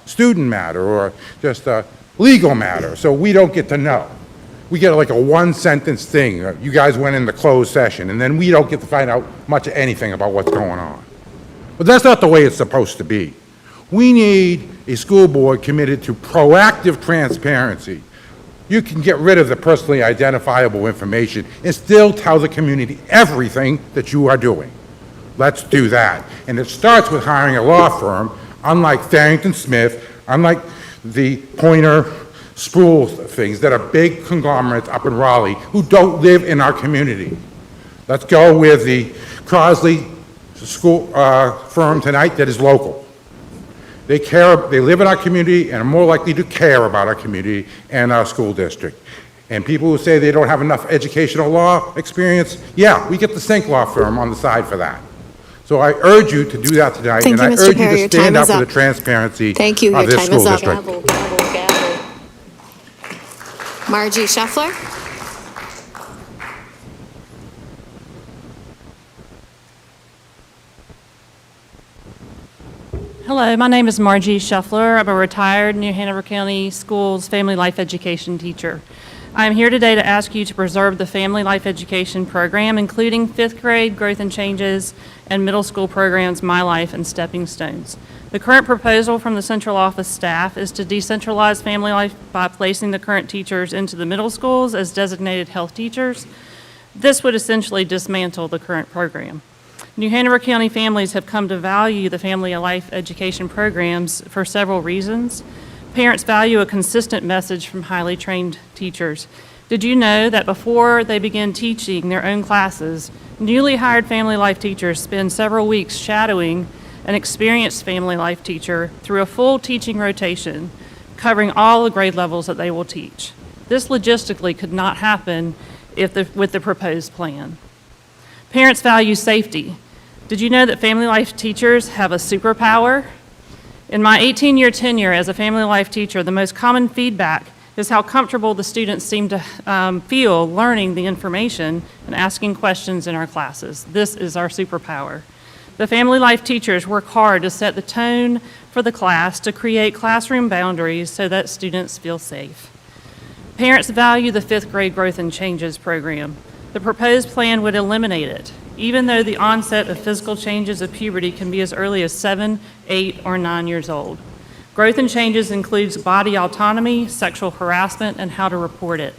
student matter, or just a legal matter, so we don't get to know. We get like a one-sentence thing. You guys went in the closed session, and then we don't get to find out much of anything about what's going on. But that's not the way it's supposed to be. We need a school board committed to proactive transparency. You can get rid of the personally identifiable information and still tell the community everything that you are doing. Let's do that. And it starts with hiring a law firm, unlike Farrington Smith, unlike the Pointer Sproul things that are big conglomerates up in Raleigh who don't live in our community. Let's go with the Crosley school firm tonight that is local. They live in our community and are more likely to care about our community and our school district. And people who say they don't have enough educational law experience, yeah, we get the Sink Law firm on the side for that. So I urge you to do that tonight, Thank and you, I Mr. urge Perry. you Your to stand time up is for up. the transparency Thank you. of Your this time school is up. district. Gavel, gavel, gavel. Margie Scheffler. Hello, my name is Margie Scheffler. I'm a retired New Hanover County Schools Family Life Education teacher. I'm here today to ask you to preserve the Family Life Education program, including 5th grade Growth and Changes and middle school programs My Life and Stepping Stones. The current proposal from the central office staff is to decentralize Family Life by placing the current teachers into the middle schools as designated health teachers. This would essentially dismantle the current program. New Hanover County families have come to value the Family Life Education programs for several reasons. Parents value a consistent message from highly trained teachers. Did you know that before they begin teaching their own classes, newly hired Family Life teachers spend several weeks shadowing an experienced Family Life teacher through a full teaching rotation, covering all the grade levels that they will teach? This logistically could not happen with the proposed plan. Parents value safety. Did you know that Family Life teachers have a superpower? In my 18-year tenure as a Family Life teacher, the most common feedback is how comfortable the students seem to feel learning the information and asking questions in our classes. This is our superpower. The Family Life teachers work hard to set the tone for the class, to create classroom boundaries so that students feel safe. Parents value the 5th grade Growth and Changes program. The proposed plan would eliminate it, even though the onset of physical changes of puberty can be as early as 7, 8, or 9 years old. Growth and Changes includes body autonomy, sexual harassment, and how to report it.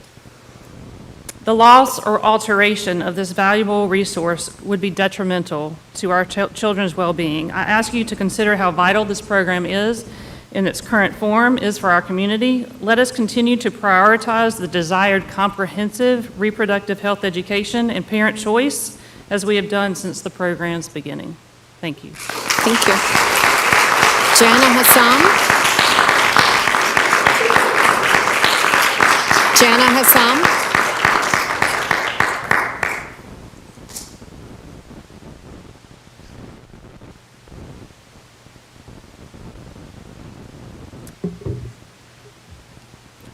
The loss or alteration of this valuable resource would be detrimental to our children's well-being. I ask you to consider how vital this program is in its current form is for our community. Let us continue to prioritize the desired comprehensive reproductive health education and parent choice as we have done since the program's beginning. Thank you. Thank you. Jana Hassam. Jana Hassam.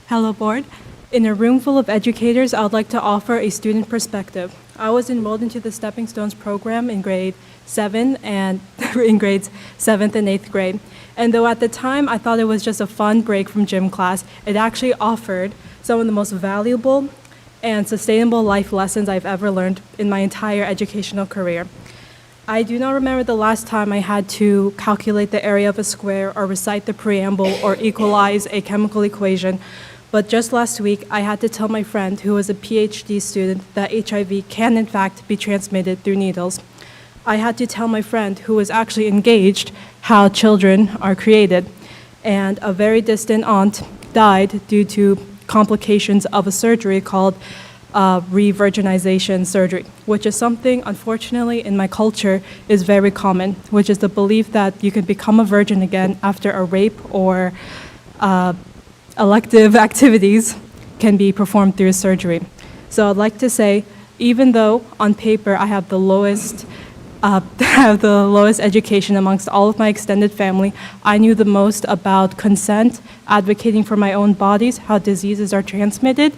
Hello, Board. In a room full of educators, I would like to offer a student perspective. I was enrolled into the Stepping Stones program in grade 7 and in grades 7th and 8th grade. And though at the time I thought it was just a fun break from gym class, it actually offered some of the most valuable and sustainable life lessons I've ever learned in my entire educational career. I do not remember the last time I had to calculate the area of a square or recite the preamble or equalize a chemical equation. But just last week, I had to tell my friend, who is a PhD student, that HIV can in fact be transmitted through needles. I had to tell my friend, who was actually engaged, how children are created. And a very distant aunt died due to complications of a surgery called re-virginization surgery, which is something, unfortunately, in my culture is very common, which is the belief that you can become a virgin again after a rape or elective activities, can be performed through surgery. So I'd like to say, even though on paper I have the lowest have the lowest education amongst all of my extended family, I knew the most about consent, advocating for my own bodies, how diseases are transmitted,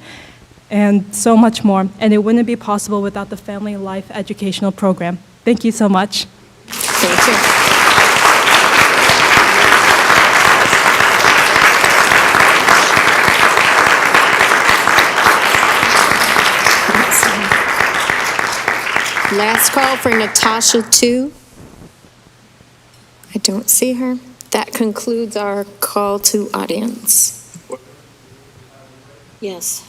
and so much more. And it wouldn't be possible without the Family Life Educational Program. Thank you so much. Thank you. Last call for Natasha 2. I don't see her. That concludes our call to audience. Yes.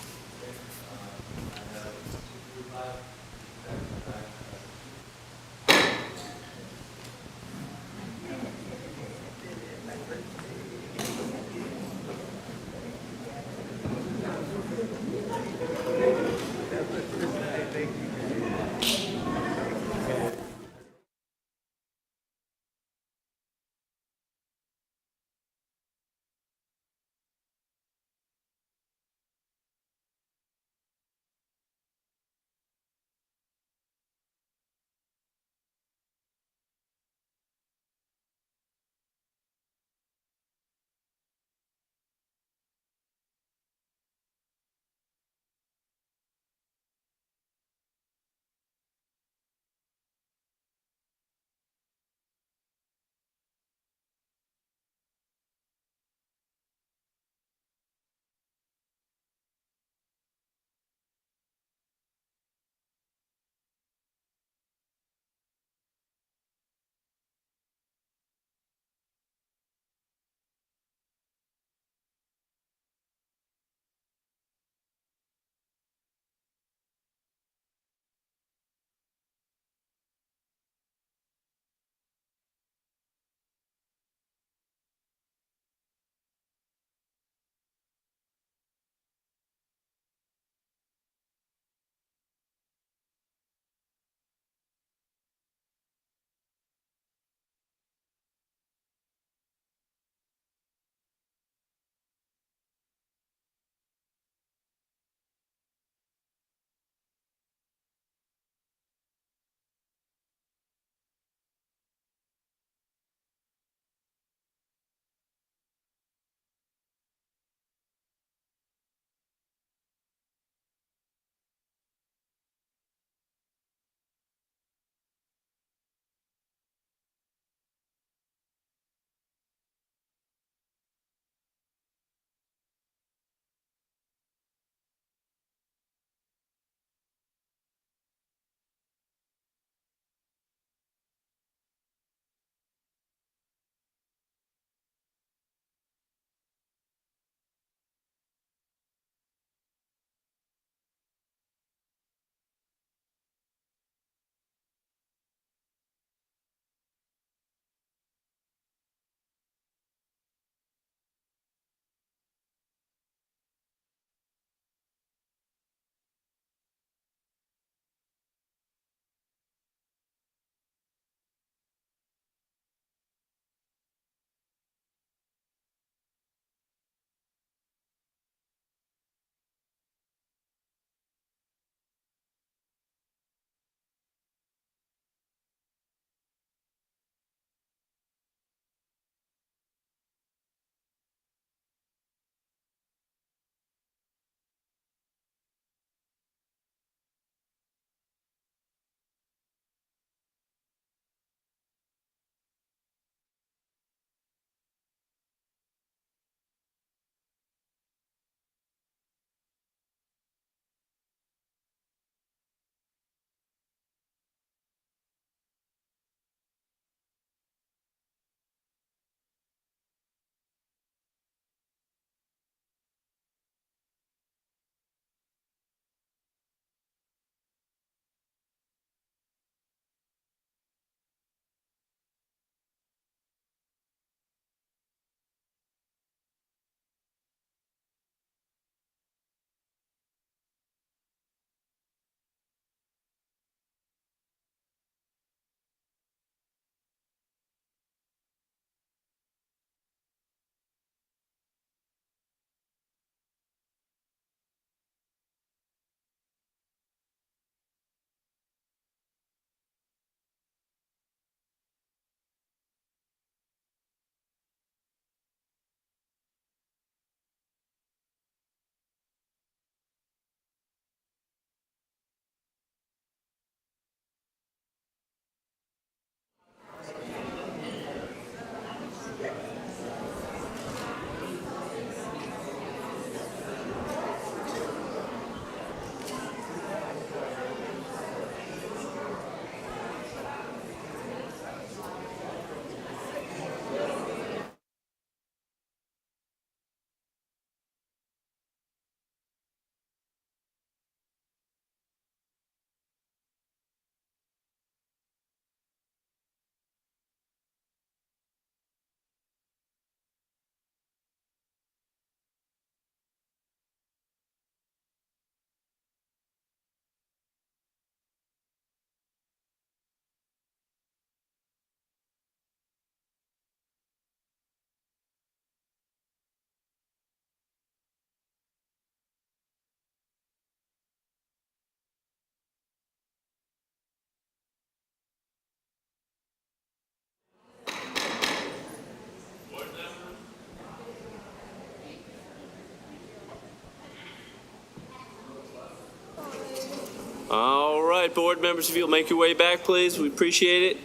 right, board members, if you'll make your way back, please, we appreciate it.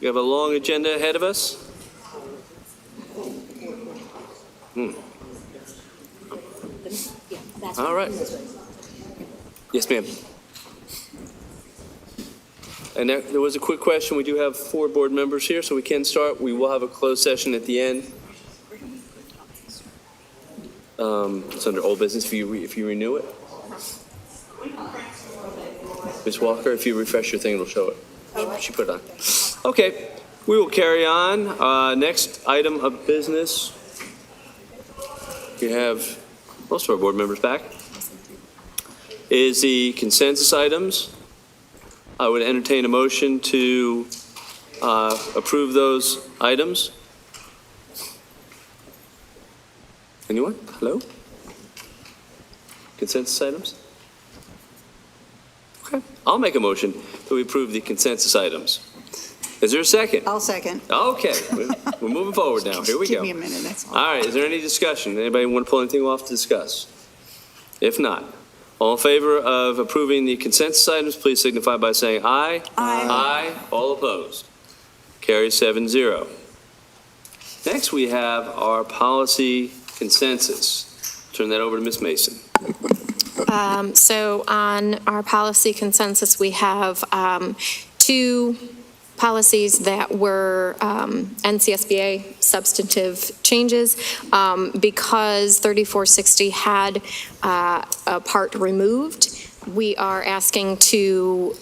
We have a long agenda ahead of us. All right. Yes, ma'am. And there was a quick question. We do have 4 board members here, so we can start. We will have a closed session at the end. It's under old business if you renew it. Ms. Walker, if you refresh your thing, it'll show it. She put it on. Okay, we will carry on. Next item of business. We have most of our board members back. Is the consensus items. I would entertain a motion to approve those items. Anyone? Hello? Consensus items? Okay. I'll make a motion that we approve the consensus items. Is there a second? I'll second. Okay. We're moving forward now. Here we go. Give me a minute, that's all. All right. Is there any discussion? Anybody want to pull anything off to discuss? If not, all in favor of approving the consensus items, please signify by saying aye. Aye. Aye. All opposed. Carries 7-0. Next, we have our policy consensus. Turn that over to Ms. Mason. So on our policy consensus, we have 2 policies that were NCSBA substantive changes. Because 3460 had a part removed, we are asking to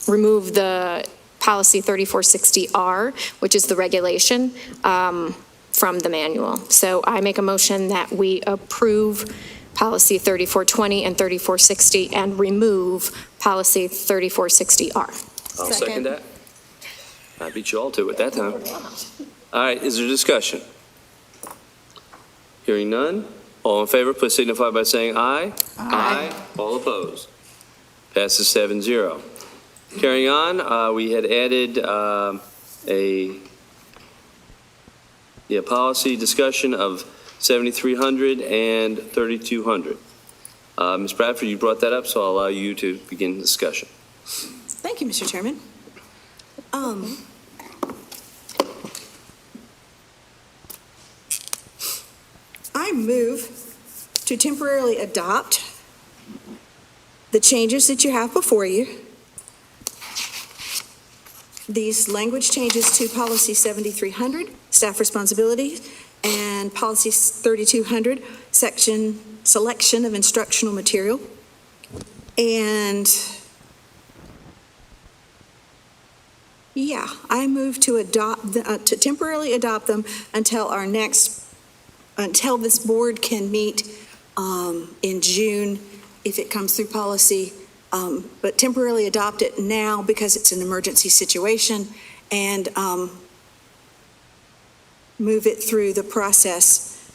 remove the policy 3460R, which is the regulation, from the manual. So I make a motion that we approve policy 3420 and 3460 and remove policy 3460R. I'll second that. I beat you all to it that time. All right, is there discussion? Hearing none. All in favor, please signify by saying aye. Aye. All opposed. Passes 7-0. Carrying on, we had added a policy discussion of 7300 and 3200. Ms. Bradford, you brought that up, so I'll allow you to begin the discussion. Thank you, Mr. Chairman. I move to temporarily adopt the changes that you have before you. These language changes to policy 7300, staff responsibilities, and policy 3200, section selection of instructional material. And yeah, I move to adopt, to temporarily adopt them until this board can meet in June if it comes through policy, but temporarily adopt it now because it's an emergency situation, and move it through the process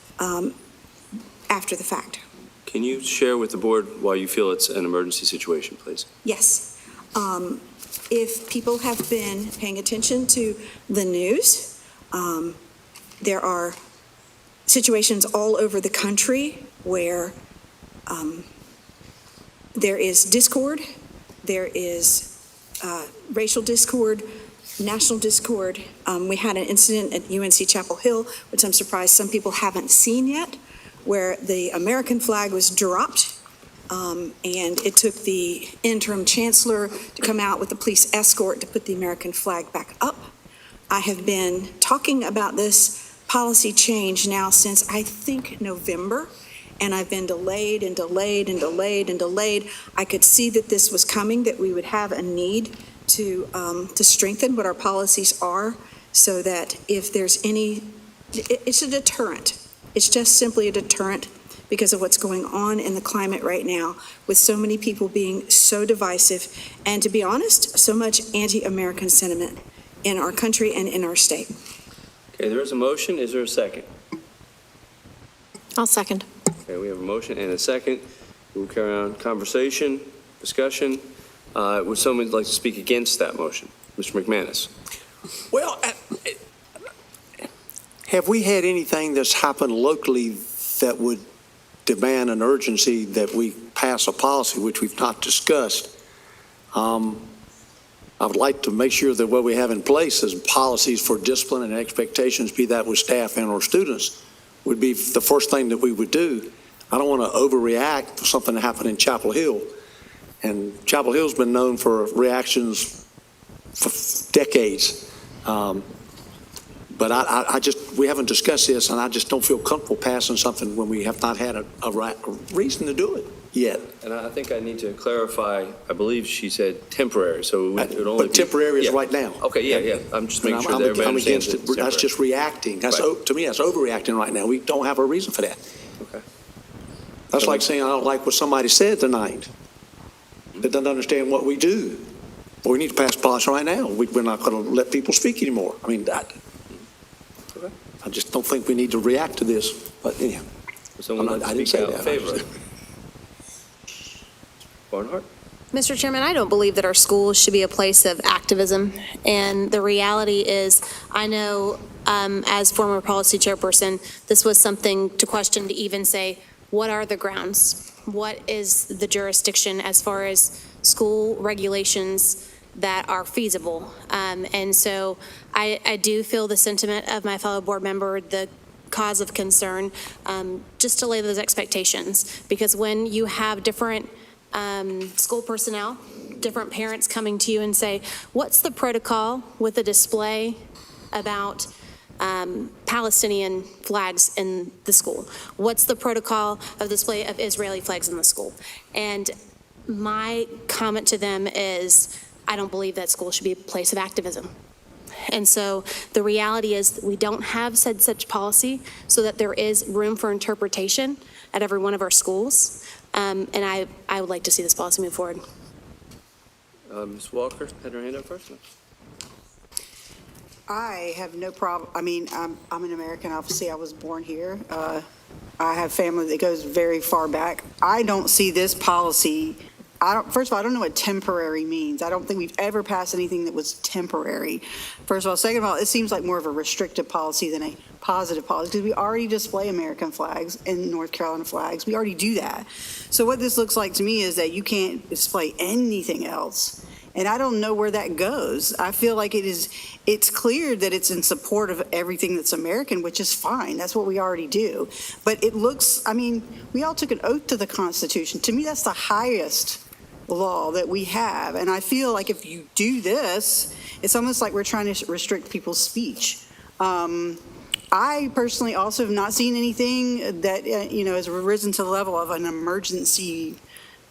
after the fact. Can you share with the board why you feel it's an emergency situation, please? Yes. If people have been paying attention to the news, there are situations all over the country where there is discord, there is racial discord, national discord. We had an incident at UNC Chapel Hill, which I'm surprised some people haven't seen yet, where the American flag was dropped. And it took the interim chancellor to come out with a police escort to put the American flag back up. I have been talking about this policy change now since I think November, and I've been delayed and delayed and delayed and delayed. I could see that this was coming, that we would have a need to strengthen what our policies are, so that if there's any, it's a deterrent. It's just simply a deterrent because of what's going on in the climate right now, with so many people being so divisive, and to be honest, so much anti-American sentiment in our country and in our state. Okay, there is a motion. Is there a second? I'll second. Okay, we have a motion and a second. We'll carry on conversation, discussion. Would someone like to speak against that motion? Mr. McManus. Well, have we had anything that's happened locally that would demand an urgency that we pass a policy, which we've not discussed, I would like to make sure that what we have in place is policies for discipline and expectations, be that with staff and or students, would be the first thing that we would do. I don't want to overreact to something that happened in Chapel Hill. And Chapel Hill's been known for reactions for decades. But we haven't discussed this, and I just don't feel comfortable passing something when we have not had a reason to do it yet. And I think I need to clarify, I believe she said temporary, so it would only But temporary is right now. Okay, yeah. I'm just making sure that I'm everybody against understands it. it's That's temporary. just reacting. To me, that's overreacting right now. We don't have a reason for that. Okay. That's like saying I don't like what somebody said tonight. That doesn't understand what we do. Well, we need to pass policy right now. We're not going to let people speak anymore. I mean, I just don't think we need to react to this. But anyhow, I didn't say Out in that. favor. Barnhart? Mr. Chairman, I don't believe that our schools should be a place of activism. And the reality is, I know as former policy chairperson, this was something to question, to even say, what are the grounds? What is the jurisdiction as far as school regulations that are feasible? And so I do feel the sentiment of my fellow board member, the cause of concern, just to lay those expectations. Because when you have different school personnel, different parents coming to you and say, what's the protocol with a display about Palestinian flags in the school? What's the protocol of display of Israeli flags in the school? And my comment to them is, I don't believe that school should be a place of activism. And so the reality is we don't have said such policy so that there is room for interpretation at every one of our schools. And I would like to see this policy move forward. Ms. Walker had her hand up first. I have no problem. I mean, I'm an American. Obviously, I was born here. I have family that goes very far back. I don't see this policy. First of all, I don't know what temporary means. I don't think we've ever passed anything that was temporary. First of all. Second of all, it seems like more of a restrictive policy than a positive policy, because we already display American flags and North Carolina flags. We already do that. So what this looks like to me is that you can't display anything else. And I don't know where that goes. I feel like it's clear that it's in support of everything that's American, which is fine. That's what we already do. But it looks, I mean, we all took an oath to the Constitution. To me, that's the highest law that we have. And I feel like if you do this, it's almost like we're trying to restrict people's speech. I personally also have not seen anything that, has risen to the level of an emergency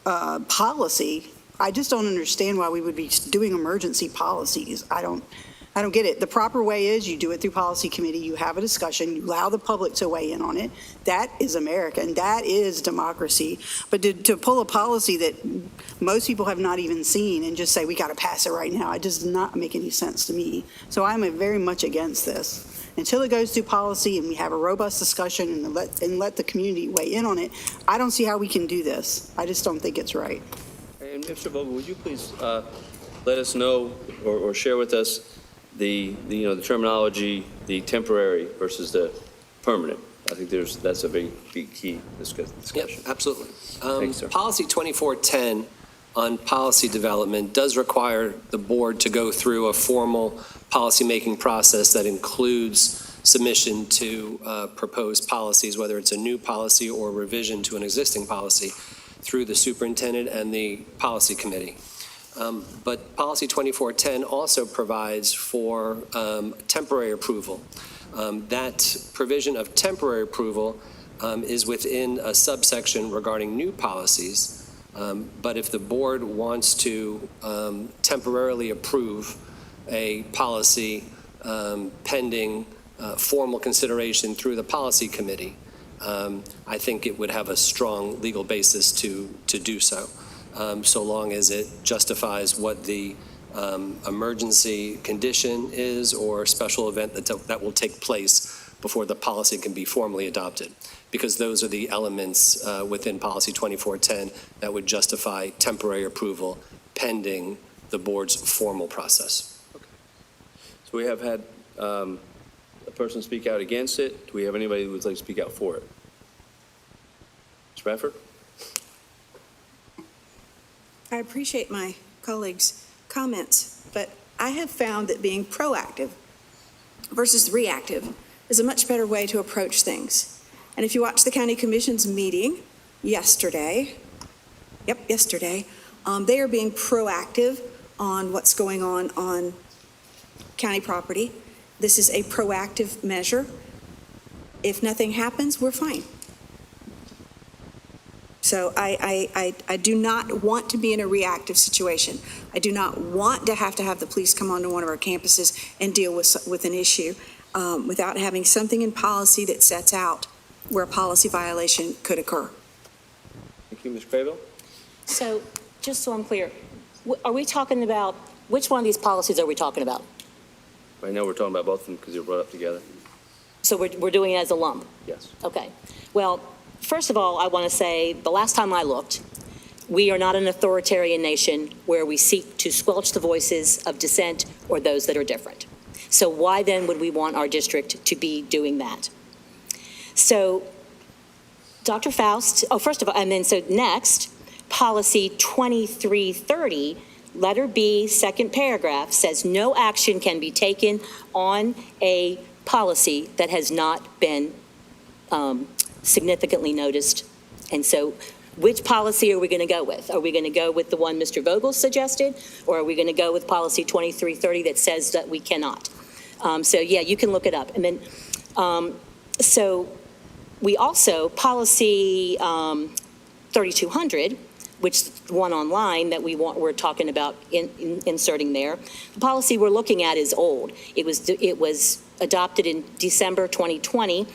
policy. I just don't understand why we would be doing emergency policies. I don't get it. The proper way is you do it through policy committee, you have a discussion, you allow the public to weigh in on it. That is America, and that is democracy. But to pull a policy that most people have not even seen and just say, we got to pass it right now, it does not make any sense to me. So I'm very much against this. Until it goes through policy and we have a robust discussion and let the community weigh in on it, I don't see how we can do this. I just don't think it's right. And Mr. Vogel, would you please let us know or share with us the terminology, the temporary versus the permanent? I think that's a big key discussion. Yep, absolutely. Thanks, sir. Policy 2410 on policy development does require the board to go through a formal policymaking process that includes submission to proposed policies, whether it's a new policy or revision to an existing policy, through the superintendent and the policy committee. But policy 2410 also provides for temporary approval. That provision of temporary approval is within a subsection regarding new policies. But if the board wants to temporarily approve a policy pending formal consideration through the policy committee, I think it would have a strong legal basis to do so, so long as it justifies what the emergency condition is or special event that will take place before the policy can be formally adopted, because those are the elements within policy 2410 that would justify temporary approval pending the board's formal process. Okay. So we have had a person speak out against it. Do we have anybody who would like to speak out for it? Ms. Bradford? I appreciate my colleagues' comments, but I have found that being proactive versus reactive is a much better way to approach things. And if you watch the County Commission's meeting yesterday, they are being proactive on what's going on county property. This is a proactive measure. If nothing happens, we're fine. So I do not want to be in a reactive situation. I do not want to have the police come onto one of our campuses and deal with an issue without having something in policy that sets out where a policy violation could occur. Thank you, Ms. Craybill. So, just so I'm clear, are we talking about, which one of these policies are we talking about? Right now, we're talking about both of them because they're brought up together. So we're doing it as a lump? Yes. Okay. Well, first of all, I want to say, the last time I looked, we are not an authoritarian nation where we seek to squelch the voices of dissent or those that are different. So why then would we want our district to be doing that? So, Dr. Faust, first of all, and then so next, policy 2330, letter B, second paragraph, says no action can be taken on a policy that has not been significantly noticed. And so which policy are we going to go with? Are we going to go with the one Mr. Vogel suggested, or are we going to go with policy 2330 that says that we cannot? So yeah, you can look it up. And then, so we also, policy 3200, which is the one online that we're talking about inserting there. The policy we're looking at is old. It was adopted in December 2020.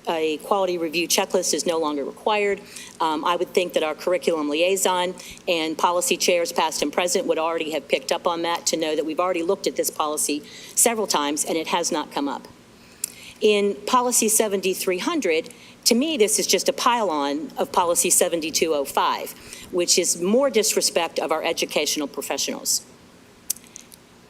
A quality review checklist is no longer required. I would think that our curriculum liaison and policy chairs, past and present, would already have picked up on that to know that we've already looked at this policy several times and it has not come up. In policy 7300, to me, this is just a pile-on of policy 7205, which is more disrespect of our educational professionals.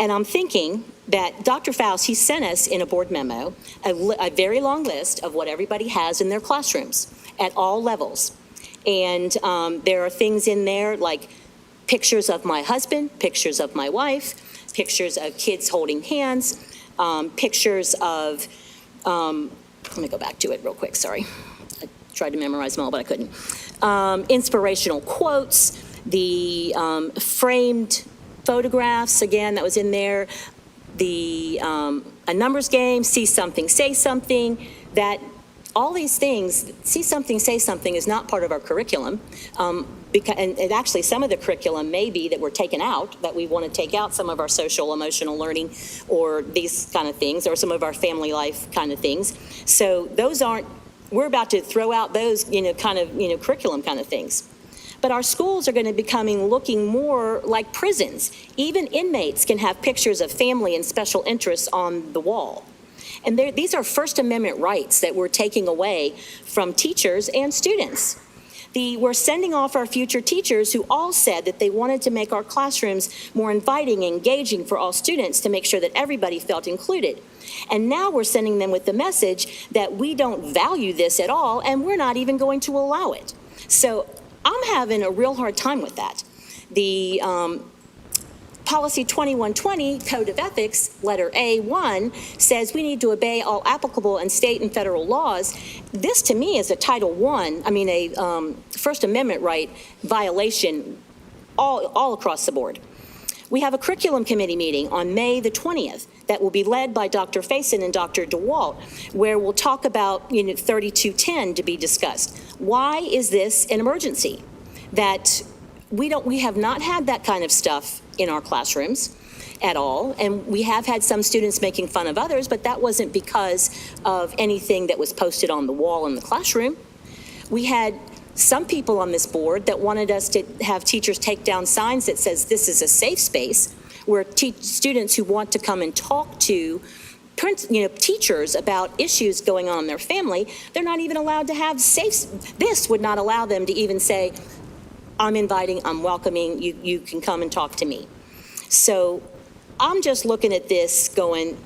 And I'm thinking that Dr. Faust, he sent us in a board memo a very long list of what everybody has in their classrooms at all levels. And there are things in there like pictures of my husband, pictures of my wife, pictures of kids holding hands, pictures of, let me go back to it real quick, sorry. I tried to memorize them all, but I couldn't. Inspirational quotes, the framed photographs, again, that was in there, the a numbers game, see something, say something, that all these things, see something, say something is not part of our curriculum. And actually some of the curriculum may be that we're taken out, that we want to take out some of our social emotional learning or these kind of things, or some of our family life kind of things. So those aren't, we're about to throw out those, curriculum kind of things. But our schools are going to be looking more like prisons. Even inmates can have pictures of family and special interests on the wall. And these are First Amendment rights that we're taking away from teachers and students. We're sending off our future teachers who all said that they wanted to make our classrooms more inviting and engaging for all students to make sure that everybody felt included. And now we're sending them with the message that we don't value this at all and we're not even going to allow it. So I'm having a real hard time with that. The Policy 2120, Code of Ethics, letter A1, says we need to obey all applicable and state and federal laws. This, to me, is a Title I, a First Amendment right violation all across the board. We have a curriculum committee meeting on May the 20th that will be led by Dr. Faison and Dr. DeWalt, where we'll talk about 3210 to be discussed. Why is this an emergency? That we have not had that kind of stuff in our classrooms at all, and we have had some students making fun of others, but that wasn't because of anything that was posted on the wall in the classroom. We had some people on this board that wanted us to have teachers take down signs that says this is a safe space, where students who want to come and talk to teachers about issues going on in their family, they're not even allowed to have this would not allow them to even say, I'm inviting, I'm welcoming, you can come and talk to me. So I'm just looking at this going,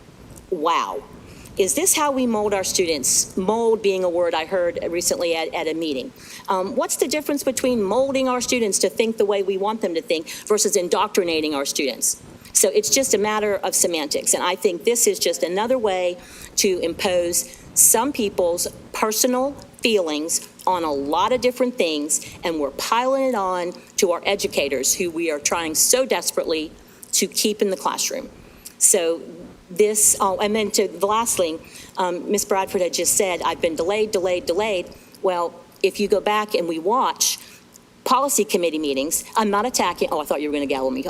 wow. is this how we mold our students? Mold being a word I heard recently at a meeting. What's the difference between molding our students to think the way we want them to think versus indoctrinating our students? So it's just a matter of semantics, and I think this is just another way to impose some people's personal feelings on a lot of different things, and we're piling it on to our educators who we are trying so desperately to keep in the classroom. So this, and then to the last thing, Ms. Bradford had just said, I've been delayed. Well, if you go back and we watch policy committee meetings, I'm not attacking, I thought you were going to gavel me.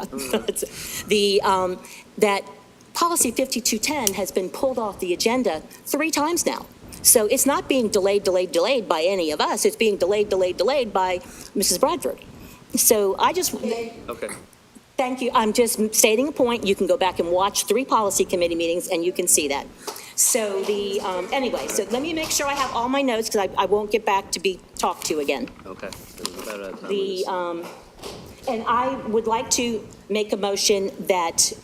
That policy 5210 has been pulled off the agenda 3 times now. So it's not being delayed by any of us. It's being delayed by Mrs. Bradford. So I just, Okay. thank you. I'm just stating a point. You can go back and watch 3 policy committee meetings and you can see that. So anyway, so let me make sure I have all my notes because I won't get back to be talked to again. Okay. And I would like to make a motion that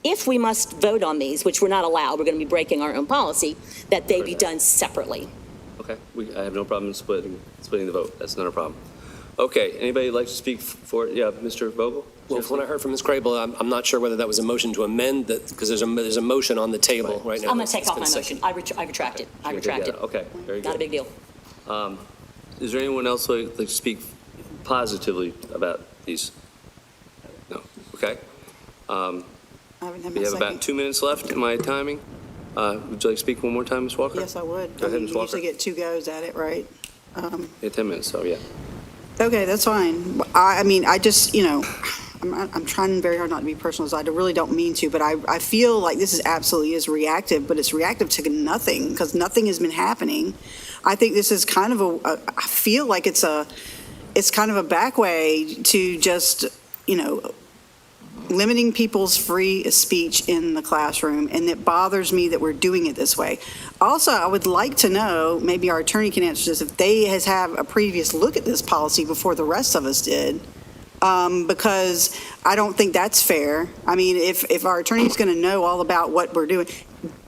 if we must vote on these, which we're not allowed, we're going to be breaking our own policy, that they be done separately. Okay, I have no problem splitting the vote. That's not a problem. Okay, anybody like to speak for it? Yeah, Mr. Vogel? Well, from what I heard from Ms. Crable, I'm not sure whether that was a motion to amend that, because there's a motion on the table right now. I'm going to take off my motion. I retract it. I retract it. Okay, very good. Not a big deal. Is there anyone else who would like to speak positively about these? No, okay. We have about 2 minutes left in my timing. Would you like to speak one more time, Ms. Walker? Yes, I would. Go ahead, Ms. You Walker. usually get 2 goes at it, right? Yeah, 10 minutes, so yeah. Okay, that's fine. I mean, I just, I'm trying very hard not to be personal, so I really don't mean to, but I feel like this is reactive, but it's reactive to nothing because nothing has been happening. I think this is kind of I feel like it's kind of a back way to just, limiting people's free speech in the classroom, and it bothers me that we're doing it this way. Also, I would like to know, maybe our attorney can answer this, if they have a previous look at this policy before the rest of us did, because I don't think that's fair. I mean, if our attorney's going to know all about what we're doing.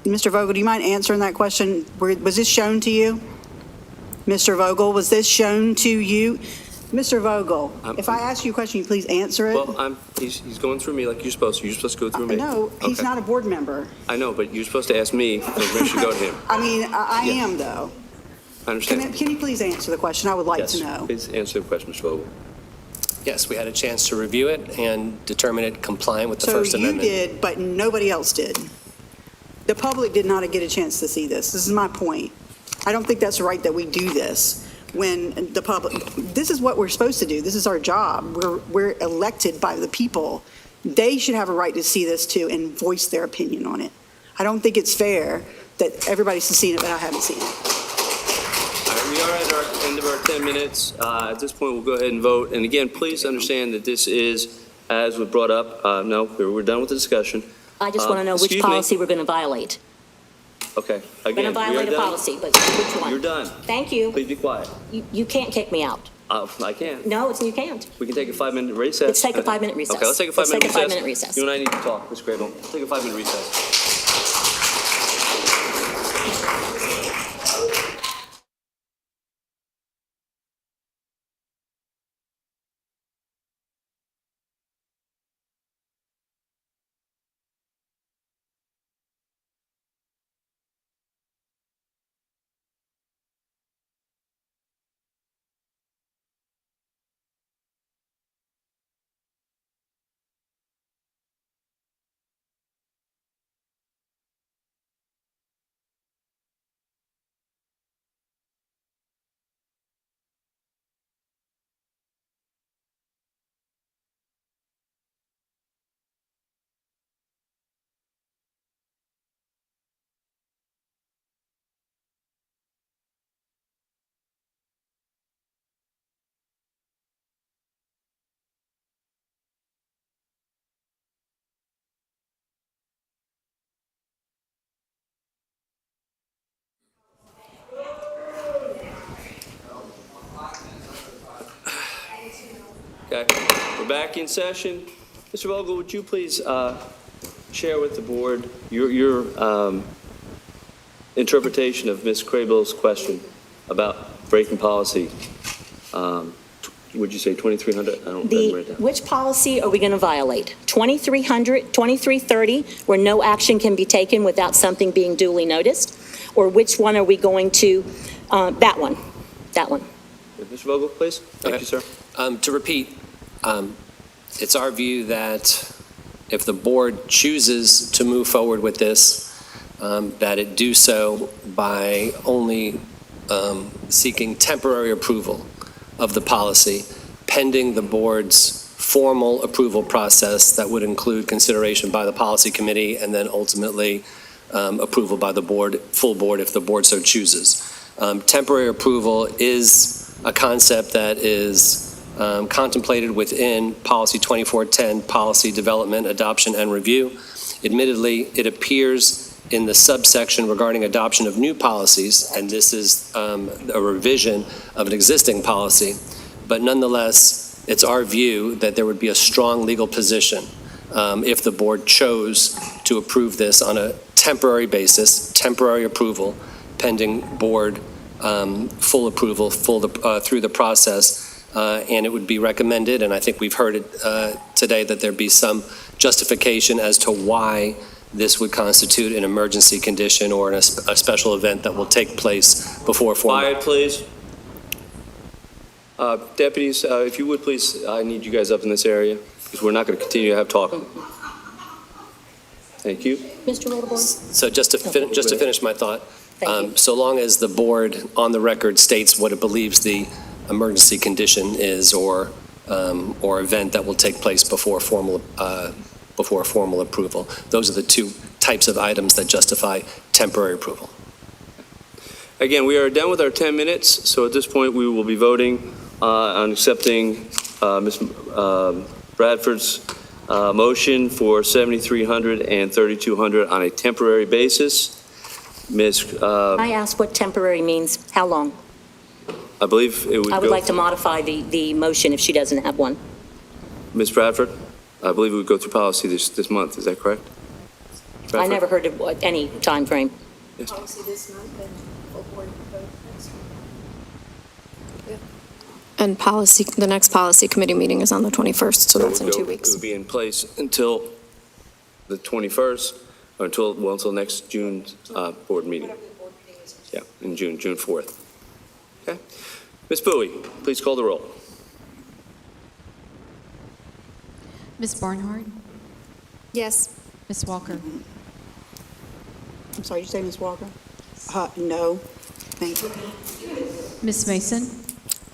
Mr. Vogel, do you mind answering that question? Was this shown to you? Mr. Vogel, was this shown to you? Mr. Vogel, if I ask you a question, you please answer it? Well, he's going through me like you're supposed to. You're supposed to go through me. No, he's not a board member. I know, but you're supposed to ask me, so we should go to him. I mean, I am, though. I understand. Can you please answer the question? I would like to know. Yes, please answer the question, Mr. Vogel. Yes, we had a chance to review it and determine it compliant with the First Amendment. So you did, but nobody else did. The public did not get a chance to see this. This is my point. I don't think that's right that we do this when the public, this is what we're supposed to do. This is our job. We're elected by the people. They should have a right to see this too and voice their opinion on it. I don't think it's fair that everybody's seen it, but I haven't seen it. All right, we are at our end of our 10 minutes. At this point, we'll go ahead and vote. And again, please understand that this is, as was brought up, no, we're done with the discussion. I just want to know which policy we're going to violate. Okay, We're again, going to we are violate a done. policy, but which one? You're done. Thank you. Please be quiet. You can't kick me out. I can. No, you can't. We can take a 5-minute recess. Let's take a 5-minute recess. Okay, let's take a 5-minute Let's take a recess. 5-minute recess. You and I need to talk, Ms. Grable. Let's take a 5-minute recess. Okay, we're back in session. Mr. Vogel, would you please share with the board your interpretation of Ms. Crabill's question about breaking policy. Would you say 2300? I don't remember it down. Which policy are we going to violate? 2300, 2330, where no action can be taken without something being duly noticed? Or which one are we going to, that one? Mr. Vogel, please. Thank you, sir. To repeat, it's our view that if the board chooses to move forward with this, that it do so by only seeking temporary approval of the policy, pending the board's formal approval process that would include consideration by the policy committee and then ultimately approval by the board, full board, if the board so chooses. Temporary approval is a concept that is contemplated within Policy 2410, Policy Development, Adoption, and Review. Admittedly, it appears in the subsection regarding adoption of new policies, and this is a revision of an existing policy, but nonetheless, it's our view that there would be a strong legal position if the board chose to approve this on a temporary basis, temporary approval, pending board full approval through the process, and it would be recommended, and I think we've heard it today, that there be some justification as to why this would constitute an emergency condition or a special event that will take place before formal. Quiet, please. Deputies, if you would please, I need you guys up in this area because we're not going to continue to have talk. Thank you. Mr. Wildebohr? So just to finish my thought, so long as the board on the record states what it believes the emergency condition is or event that will take place before formal approval. Those are the two types of items that justify temporary approval. Again, we are done with our 10 minutes, so at this point we will be voting on accepting Ms. Bradford's motion for 7,300 and 3,200 on a temporary basis. Ms. I asked what temporary means. How long? I believe it would I would go like to modify the motion if she doesn't have one. Ms. Bradford, I believe it would go through policy this month. Is that correct? I never heard of any time frame. Yes. Policy this month and full board vote next month. And the next policy committee meeting is on the 21st, so that's in 2 weeks. It would be in place until the 21st, or until next June's board meeting. Yeah, in June 4th. Okay. Ms. Bowie, please call the roll. Ms. Barnhart? Yes. Ms. Walker? I'm sorry, did you say Ms. Walker? No. Thank you. Ms. Mason?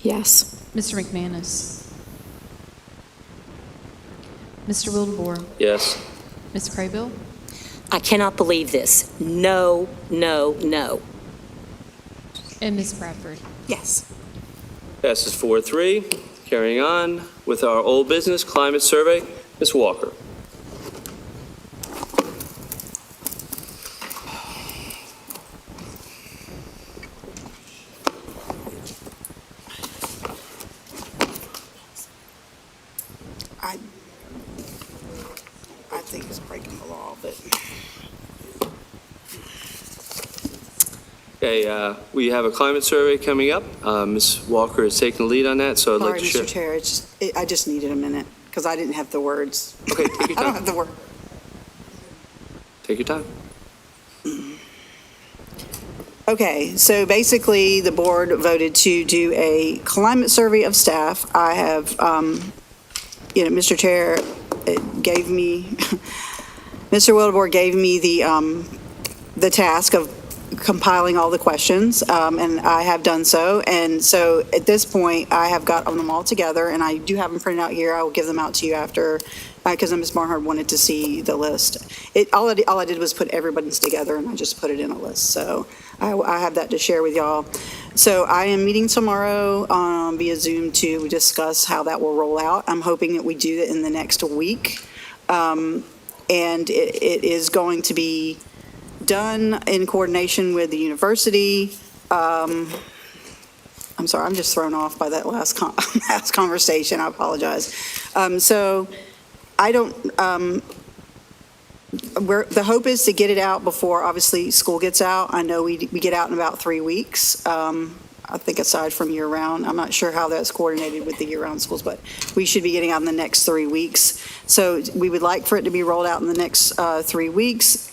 Yes. Mr. McManus? Mr. Wildebohr? Yes. Ms. Craybill? I cannot believe this. No, no, no. And Ms. Bradford? Yes. Passes 4-3. Carrying on with our old business climate survey, Ms. Walker. I think it's breaking the law, but. Okay, we have a climate survey coming up. Ms. Walker is taking the lead on that, so I'd like to share. Sorry, Mr. Chair, I just needed a minute because I didn't have the words. Okay, take your I don't time. have the word. Take your time. Okay, so basically, the board voted to do a climate survey of staff. I have, Mr. Chair, it gave me, Mr. Wildebohr gave me the task of compiling all the questions, and I have done so. And so at this point, I have got them all together, and I do have them printed out here. I will give them out to you after, because Ms. Barnhart wanted to see the list. All I did was put everybody's together, and I just put it in a list. So I have that to share with y'all. So I am meeting tomorrow via Zoom to discuss how that will roll out. I'm hoping that we do it in the next week. And it is going to be done in coordination with the university. I'm sorry, I'm just thrown off by that last conversation. I apologize. So I don't, The hope is to get it out before, obviously, school gets out. I know we get out in about 3 weeks. I think aside from year-round, I'm not sure how that's coordinated with the year-round schools, but we should be getting out in the next 3 weeks. So we would like for it to be rolled out in the next 3 weeks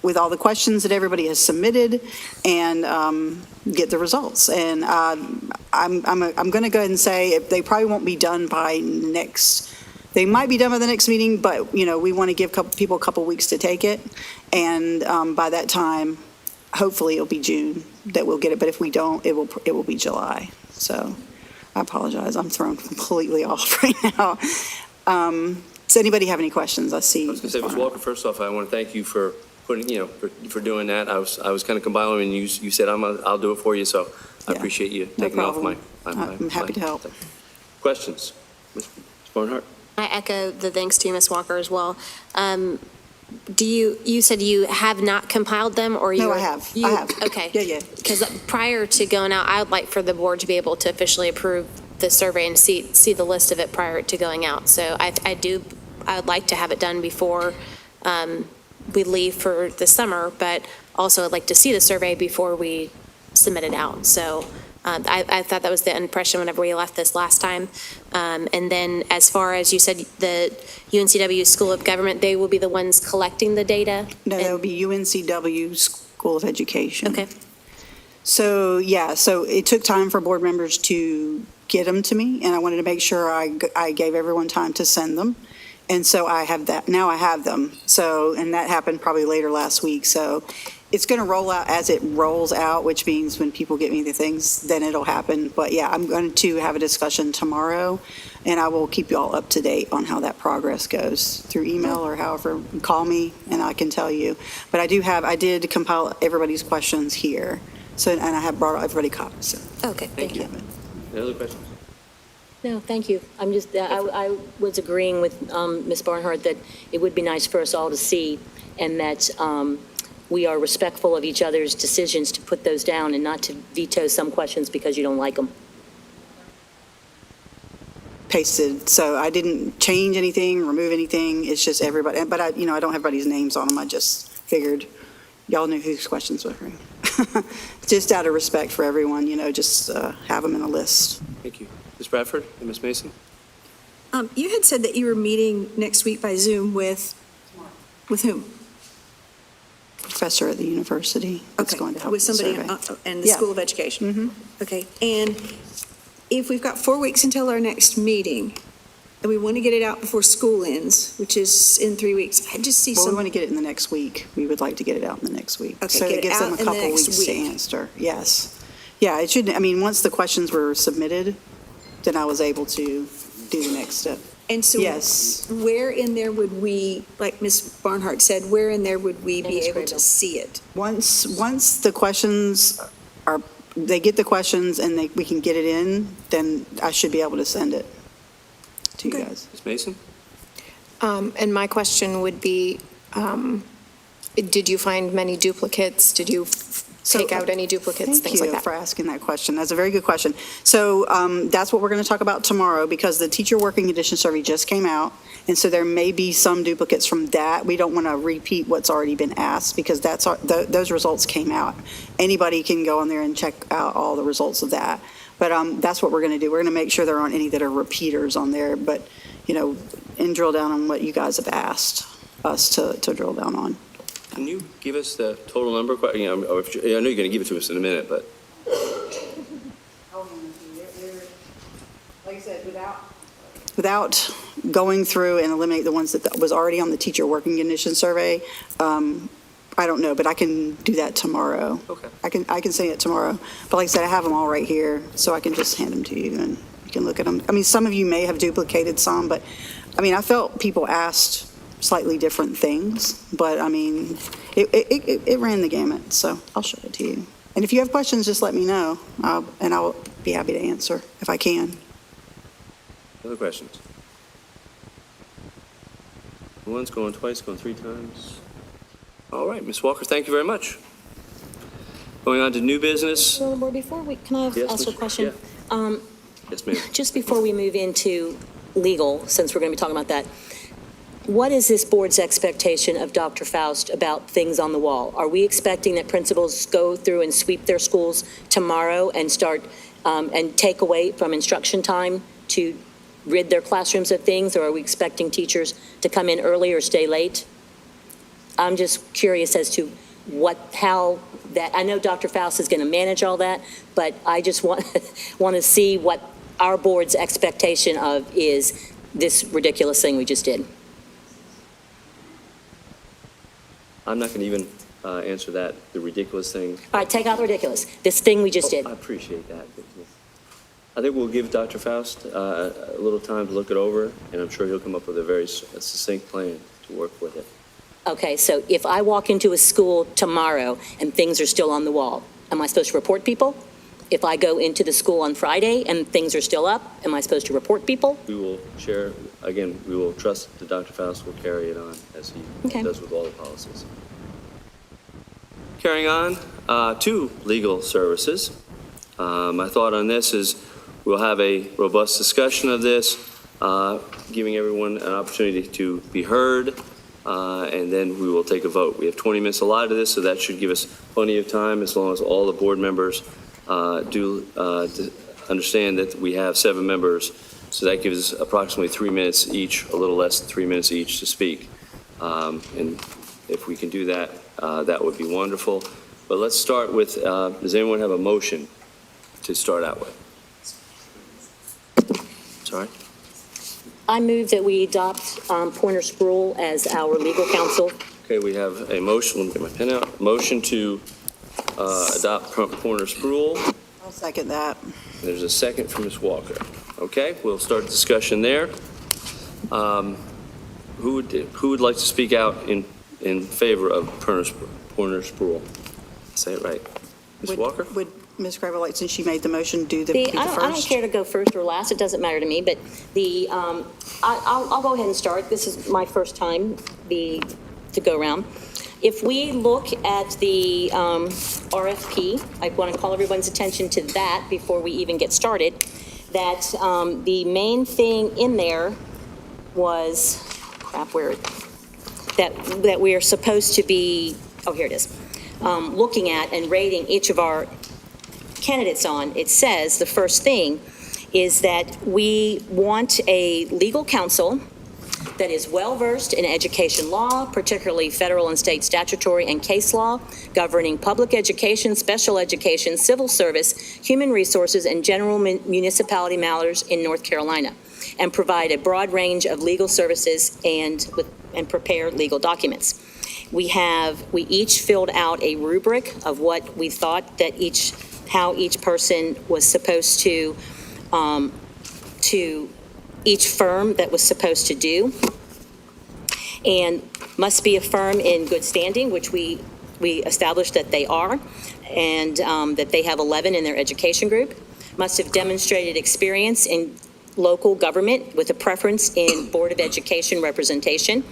with all the questions that everybody has submitted and get the results. And I'm going to go ahead and say they probably won't be done by they might be done by the next meeting, but, we want to give people a couple weeks to take it. And by that time, hopefully it'll be June that we'll get it. But if we don't, it will be July. So I apologize. I'm thrown completely off right now. Does anybody have any questions? I see. I was going to say, Ms. Walker, first off, I want to thank you for putting, for doing that. I was kind of compiling, and you said I'll do it for you, so I appreciate you taking off my. I'm happy to help. Questions, Ms. Barnhart? I echo the thanks to you, Ms. Walker, as well. You said you have not compiled them, or you? No, I have. I have. Okay. Yeah. Because prior to going out, I would like for the board to be able to officially approve the survey and see the list of it prior to going out. So I would like to have it done before we leave for the summer, but also I'd like to see the survey before we submit it out. So I thought that was the impression whenever we left this last time. And then as far as you said, the UNCW School of Government, they will be the ones collecting the data? No, that would be UNCW School of Education. Okay. So it took time for board members to get them to me, and I wanted to make sure I gave everyone time to send them. And so I have that. Now I have them. So, and that happened probably later last week. So it's going to roll out as it rolls out, which means when people get me the things, then it'll happen. But yeah, I'm going to have a discussion tomorrow, and I will keep you all up to date on how that progress goes through email or however. Call me, and I can tell you. But I did compile everybody's questions here. So, and I have brought everybody copies. So. Okay, thank you. Any other questions? No, thank you. I'm just, I was agreeing with Ms. Barnhart that it would be nice for us all to see, and that we are respectful of each other's decisions to put those down and not to veto some questions because you don't like them. Pasted, so I didn't change anything, remove anything. It's just everybody, but I don't have everybody's names on them. I just figured y'all knew whose questions were. Just out of respect for everyone, just have them in a list. Thank you. Ms. Bradford and Ms. Mason? You had said that you were meeting next week by Zoom with whom? Professor at the university. That's going to help with somebody in the School of Education. Mm-hmm. Okay, and if we've got 4 weeks until our next meeting, and we want to get it out before school ends, which is in 3 weeks, I just see we want to get it in the next week. We would like to get it out in the next week. Okay, so get it gives it them out a in the couple next weeks to week. answer. Yes. Yeah, it should. Once the questions were submitted, then I was able to do the next step. And so yes. Where in there would we, like Ms. Barnhart said, where in there would we be able to see it? Once the questions they get the questions and we can get it in, then I should be able to send it to you guys. Ms. Mason? And my question would be, did you find many duplicates? Did you take out any duplicates, things like that? Thank you for asking that question. That's a very good question. So that's what we're going to talk about tomorrow, because the teacher working condition survey just came out, and so there may be some duplicates from that. We don't want to repeat what's already been asked, because those results came out. Anybody can go on there and check out all the results of that. But that's what we're going to do. We're going to make sure there aren't any that are repeaters on there, but, and drill down on what you guys have asked us to drill down on. Can you give us the total number? I know you're going to give it to us in a minute, but. Like I said, without going through and eliminate the ones that was already on the teacher working condition survey, I don't know, but I can do that tomorrow. Okay. I can say it tomorrow. But like I said, I have them all right here, so I can just hand them to you and you can look at them. Some of you may have duplicated some, but I felt people asked slightly different things, but it ran the gamut, so I'll show it to you. And if you have questions, just let me know, and I'll be happy to answer if I can. Other questions? Once, going twice, going 3 times. All right, Ms. Walker, thank you very much. Going on to new business. Well, before can I ask a question? Yeah. Yes, ma'am. Just before we move into legal, since we're going to be talking about that, What is this board's expectation of Dr. Faust about things on the wall? Are we expecting that principals go through and sweep their schools tomorrow and start and take away from instruction time to rid their classrooms of things, or are we expecting teachers to come in early or stay late? I'm just curious as to how that, I know Dr. Faust is going to manage all that, but I just want to see what our board's expectation of is this ridiculous thing we just did. I'm not going to even answer that, the ridiculous thing. All right, take out the ridiculous. This thing we just did. I appreciate that. I think we'll give Dr. Faust a little time to look it over, and I'm sure he'll come up with a very succinct plan to work with it. Okay, so if I walk into a school tomorrow and things are still on the wall, am I supposed to report people? If I go into the school on Friday and things are still up, am I supposed to report people? We will share, again, we will trust that Dr. Faust will carry it on as he does with all the policies. Carrying on to legal services. My thought on this is we'll have a robust discussion of this, giving everyone an opportunity to be heard, and then we will take a vote. We have 20 minutes allotted to this, so that should give us plenty of time as long as all the board members do understand that we have 7 members. So that gives us approximately 3 minutes each, a little less than 3 minutes each to speak. And if we can do that, that would be wonderful. But let's start with, does anyone have a motion to start out with? Sorry? I move that we adopt Pointer Spruill as our legal counsel. Okay, we have a motion. Let me get my pen out. Motion to adopt Pointer Spruill. I'll second that. There's a second from Ms. Walker. Okay, we'll start discussion there. Who would like to speak out in favor of Pointer Spruill? Say it right. Ms. Walker? Would Ms. Grable, since she made the motion, be the first? I don't care to go first or last. It doesn't matter to me. But I'll go ahead and start. This is my first time to go around. If we look at the RFP, I want to call everyone's attention to that before we even get started. That the main thing in there was that we are supposed to be. Oh, here it is. Looking at and rating each of our candidates on, it says the first thing is that we want a legal counsel that is well-versed in education law, particularly federal and state statutory and case law, governing public education, special education, civil service, human resources, and general municipality matters in North Carolina, and provide a broad range of legal services and prepare legal documents. We each filled out a rubric of what we thought that how each person was supposed to each firm that was supposed to do, and must be a firm in good standing, which we established that they are, and that they have 11 in their education group, must have demonstrated experience in local government with a preference in Board of Education representation.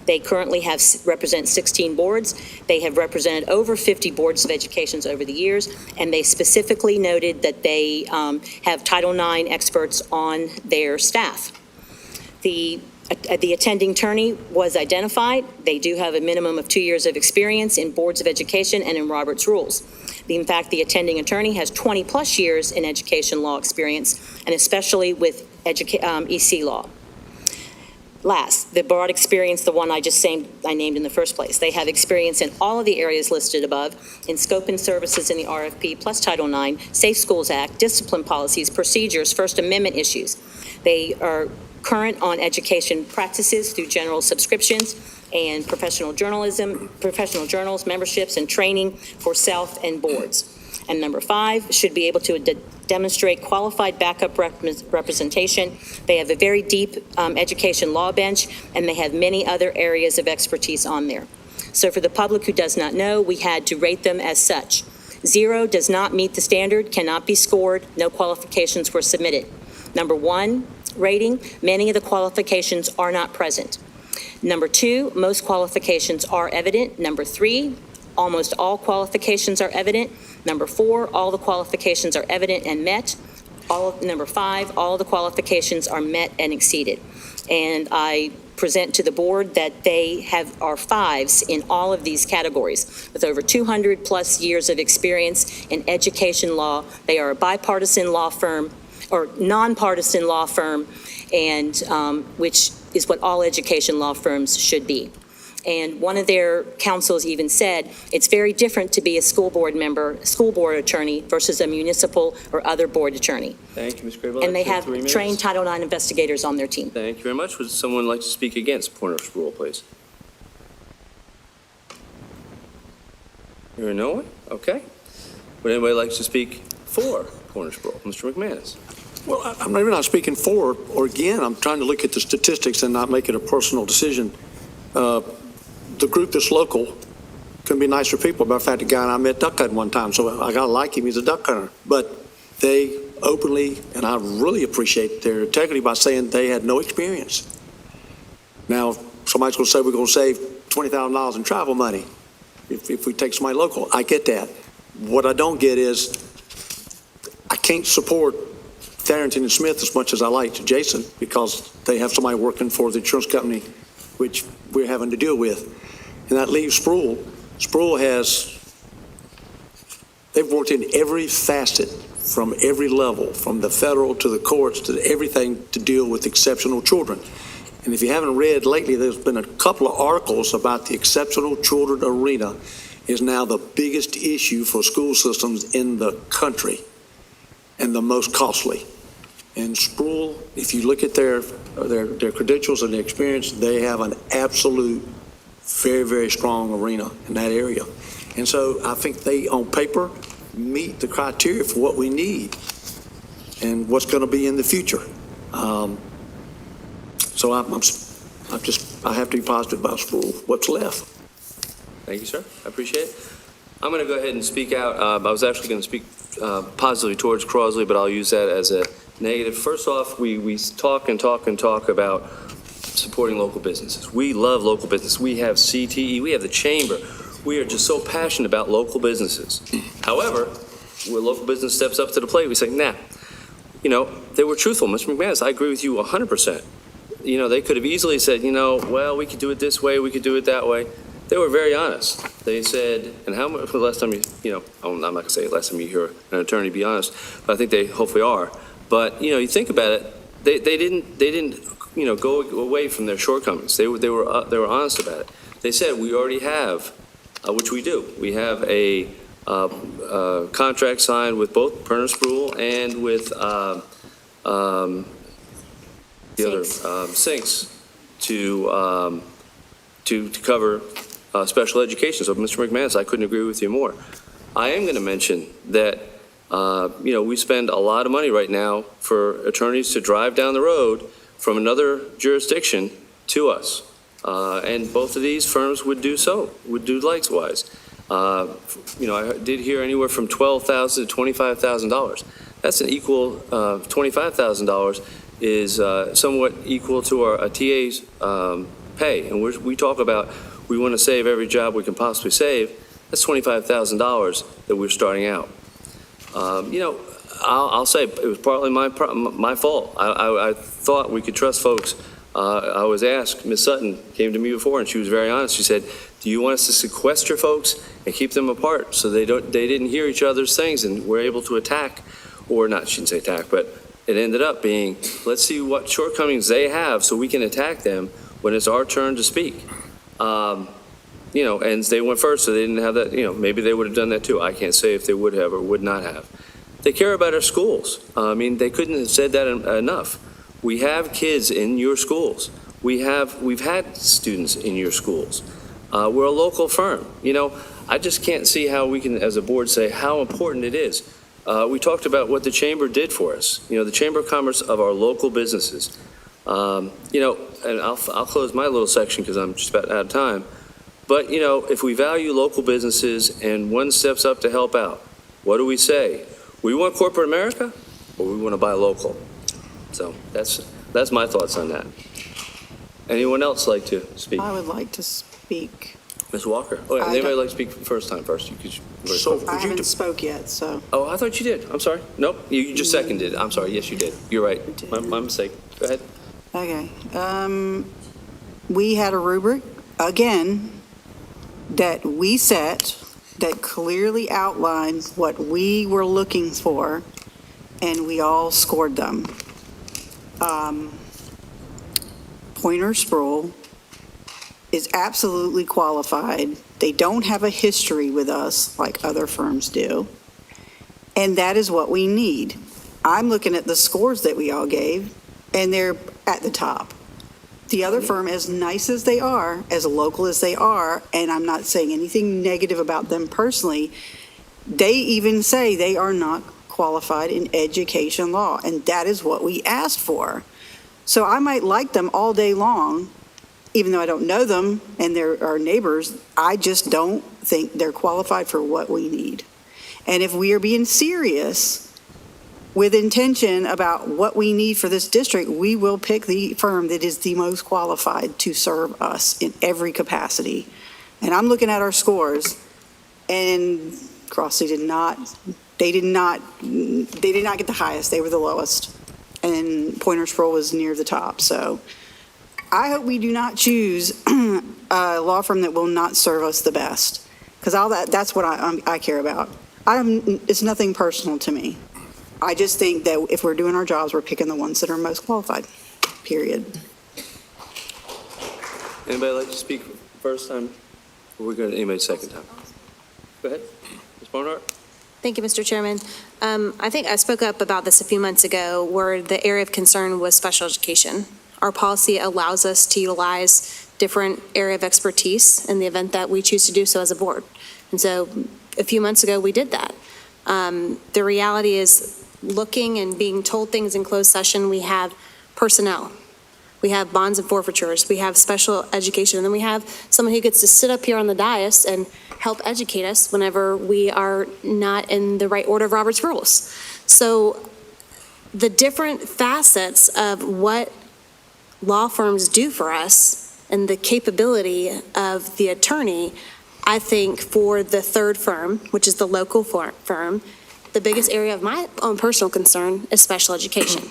They currently represent 16 boards. They have represented over 50 boards of education over the years, and they specifically noted that they have Title IX experts on their staff. The attending attorney was identified. They do have a minimum of 2 years of experience in boards of education and in Robert's rules. In fact, the attending attorney has 20 plus years in education law experience, and especially with EC law. Last, the broad experience, the one I named in the first place. They have experience in all of the areas listed above, in scope and services in the RFP, plus Title IX, Safe Schools Act, discipline policies, procedures, First Amendment issues. They are current on education practices through general subscriptions and professional journals, memberships, and training for self and boards. And number 5, should be able to demonstrate qualified backup representation. They have a very deep education law bench, and they have many other areas of expertise on there. So for the public who does not know, we had to rate them as such. 0 does not meet the standard, cannot be scored, no qualifications were submitted. Number 1 rating, many of the qualifications are not present. Number 2, most qualifications are evident. Number 3, almost all qualifications are evident. Number 4, all the qualifications are evident and met. Number 5, all the qualifications are met and exceeded. And I present to the board that they are fives in all of these categories. With over 200-plus years of experience in education law, they are a bipartisan law firm, or nonpartisan law firm, and which is what all education law firms should be. And one of their counsels even said, it's very different to be a school board member, school board attorney, versus a municipal or other board attorney. Thank you, Ms. Crable. And they That's have 3 minutes. trained Title IX investigators on their team. Thank you very much. Would someone like to speak against Pointer's rule, please? Hearing no one? Okay. Would anybody like to speak for Pointer's rule? Mr. McManus. Well, I'm maybe not speaking for or again. I'm trying to look at the statistics and not make it a personal decision. The group that's local can be nicer people. Matter of fact, the guy and I met duck hunting one time, so I gotta like him. He's a duck hunter. But they openly, and I really appreciate their integrity by saying they had no experience. Now, somebody's gonna say we're gonna save $20,000 in travel money if we take somebody local. I get that. What I don't get is I can't support Tharrington and Smith as much as I like to Jason, because they have somebody working for the insurance company, which we're having to deal with. And that leaves Sproul. Sproul they've worked in every facet, from every level, from the federal to the courts to everything, to deal with exceptional children. And if you haven't read lately, there's been a couple of articles about the exceptional children arena is now the biggest issue for school systems in the country and the most costly. And Sproul, if you look at their credentials and their experience, they have an absolute very, very strong arena in that area. And so I think they, on paper, meet the criteria for what we need and what's going to be in the future. So I have to be positive about Sproul. What's left? Thank you, sir. I appreciate it. I'm going to go ahead and speak out. I was actually going to speak positively towards Crosley, but I'll use that as a negative. First off, we talk about supporting local businesses. We love local business. We have CTE. We have the Chamber. We are just so passionate about local businesses. However, when local business steps up to the plate, we say, nah. You know, they were truthful. Mr. McManus, I agree with you 100%. You know, they could have easily said, you know, well, we could do it this way, we could do it that way. They were very honest. They said, and how much, for the last time I'm not going to say last time you hear an attorney be honest, but I think they hopefully are. But, you know, you think about it, they didn't, you know, go away from their shortcomings. They were honest about it. They said, we already have, which we do. We have a contract signed with both Perner Sproul and with the other sinks to cover special education. So, Mr. McManus, I couldn't agree with you more. I am going to mention that you know, we spend a lot of money right now for attorneys to drive down the road from another jurisdiction to us. And both of these firms would do likewise. You know, I did hear anywhere from $12,000 to $25,000. That's an equal, $25,000 is somewhat equal to our TA's pay. And we talk about we want to save every job we can possibly save. That's $25,000 that we're starting out. You know, I'll say it was partly my fault. I thought we could trust folks. I was asked, Ms. Sutton came to me before, and she was very honest. She said, do you want us to sequester folks and keep them apart so they didn't hear each other's things and we're able to attack, or not, she didn't say attack, but it ended up being, let's see what shortcomings they have so we can attack them when it's our turn to speak. You know, and they went first, so they didn't have that, you know, maybe they would have done that too. I can't say if they would have or would not have. They care about our schools. I mean, they couldn't have said that enough. We have kids in your schools. We've had students in your schools. We're a local firm. You know, I just can't see how we can, as a board, say how important it is. We talked about what the Chamber did for us. You know, the Chamber of Commerce of our local businesses. You know, and I'll close my little section because I'm just about out of time. But, you know, if we value local businesses and one steps up to help out, what do we say? We want corporate America, or we want to buy local? So that's my thoughts on that. Anyone else like to speak? I would like to speak. Ms. Walker? Oh, yeah, anybody like to speak first? I haven't spoke yet, so. Oh, I thought you did. I'm sorry. Nope, you just seconded it. I'm sorry. Yes, you did. You're right. My mistake. Go ahead. Okay. we had a rubric, again, that we set that clearly outlined what we were looking for, and we all scored them. Pointer Sproul is absolutely qualified. They don't have a history with us like other firms do, and that is what we need. I'm looking at the scores that we all gave, and they're at the top. The other firm, as nice as they are, as local as they are, and I'm not saying anything negative about them personally, they even say they are not qualified in education law, and that is what we asked for. So I might like them all day long, even though I don't know them and they're our neighbors. I just don't think they're qualified for what we need. And if we are being serious with intention about what we need for this district, we will pick the firm that is the most qualified to serve us in every capacity. And I'm looking at our scores, and Crossley did not get the highest. They were the lowest. And Pointer Sproul was near the top. So I hope we do not choose a law firm that will not serve us the best, because that's what I care about. It's nothing personal to me. I just think that if we're doing our jobs, we're picking the ones that are most qualified, period. Anybody like to speak first time? Or we're going to anybody second time? Go ahead. Ms. Barnhart? Thank you, Mr. Chairman. I think I spoke up about this a few months ago, where the area of concern was special education. Our policy allows us to utilize different area of expertise in the event that we choose to do so as a board. And so a few months ago, we did that. The reality is, looking and being told things in closed session, we have personnel, we have bonds and forfeitures, we have special education, and then we have someone who gets to sit up here on the dais and help educate us whenever we are not in the right order of Robert's rules. So the different facets of what law firms do for us and the capability of the attorney, I think for the third firm, which is the local firm, the biggest area of my own personal concern is special education.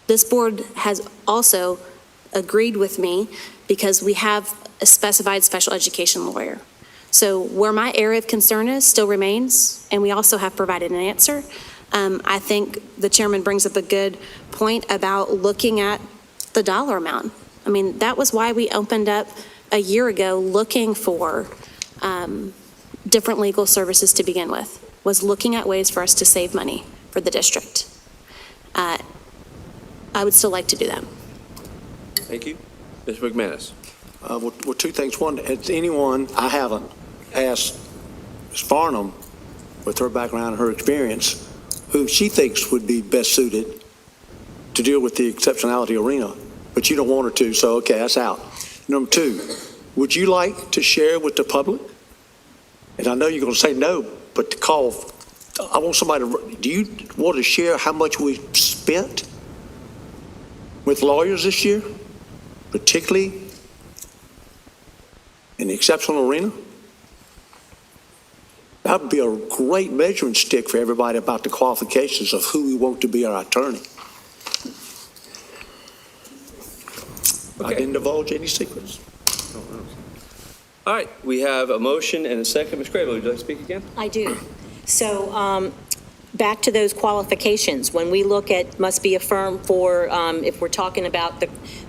This board has also agreed with me because we have a specified special education lawyer. So where my area of concern is still remains, and we also have provided an answer. I think the chairman brings up a good point about looking at the dollar amount. I mean, that was why we opened up a year ago looking for different legal services to begin with, was looking at ways for us to save money for the district. I would still like to do that. Thank you. Mr. McManus? Well, two things. One, has anyone, I haven't, asked Ms. Farnham, with her background and her experience, who she thinks would be best suited to deal with the exceptionality arena, but you don't want her to, so okay, that's out. Number two, would you like to share with the public? And I know you're going to say no, but to call, I want somebody to, do you want to share how much we spent with lawyers this year, particularly in the exceptional arena? That would be a great measuring stick for everybody about the qualifications of who we want to be our attorney. Okay. I didn't divulge any secrets. All right, we have a motion and a second. Ms. Crable, would you like to speak again? I do. So back to those qualifications. When we look at must be a firm for, if we're talking about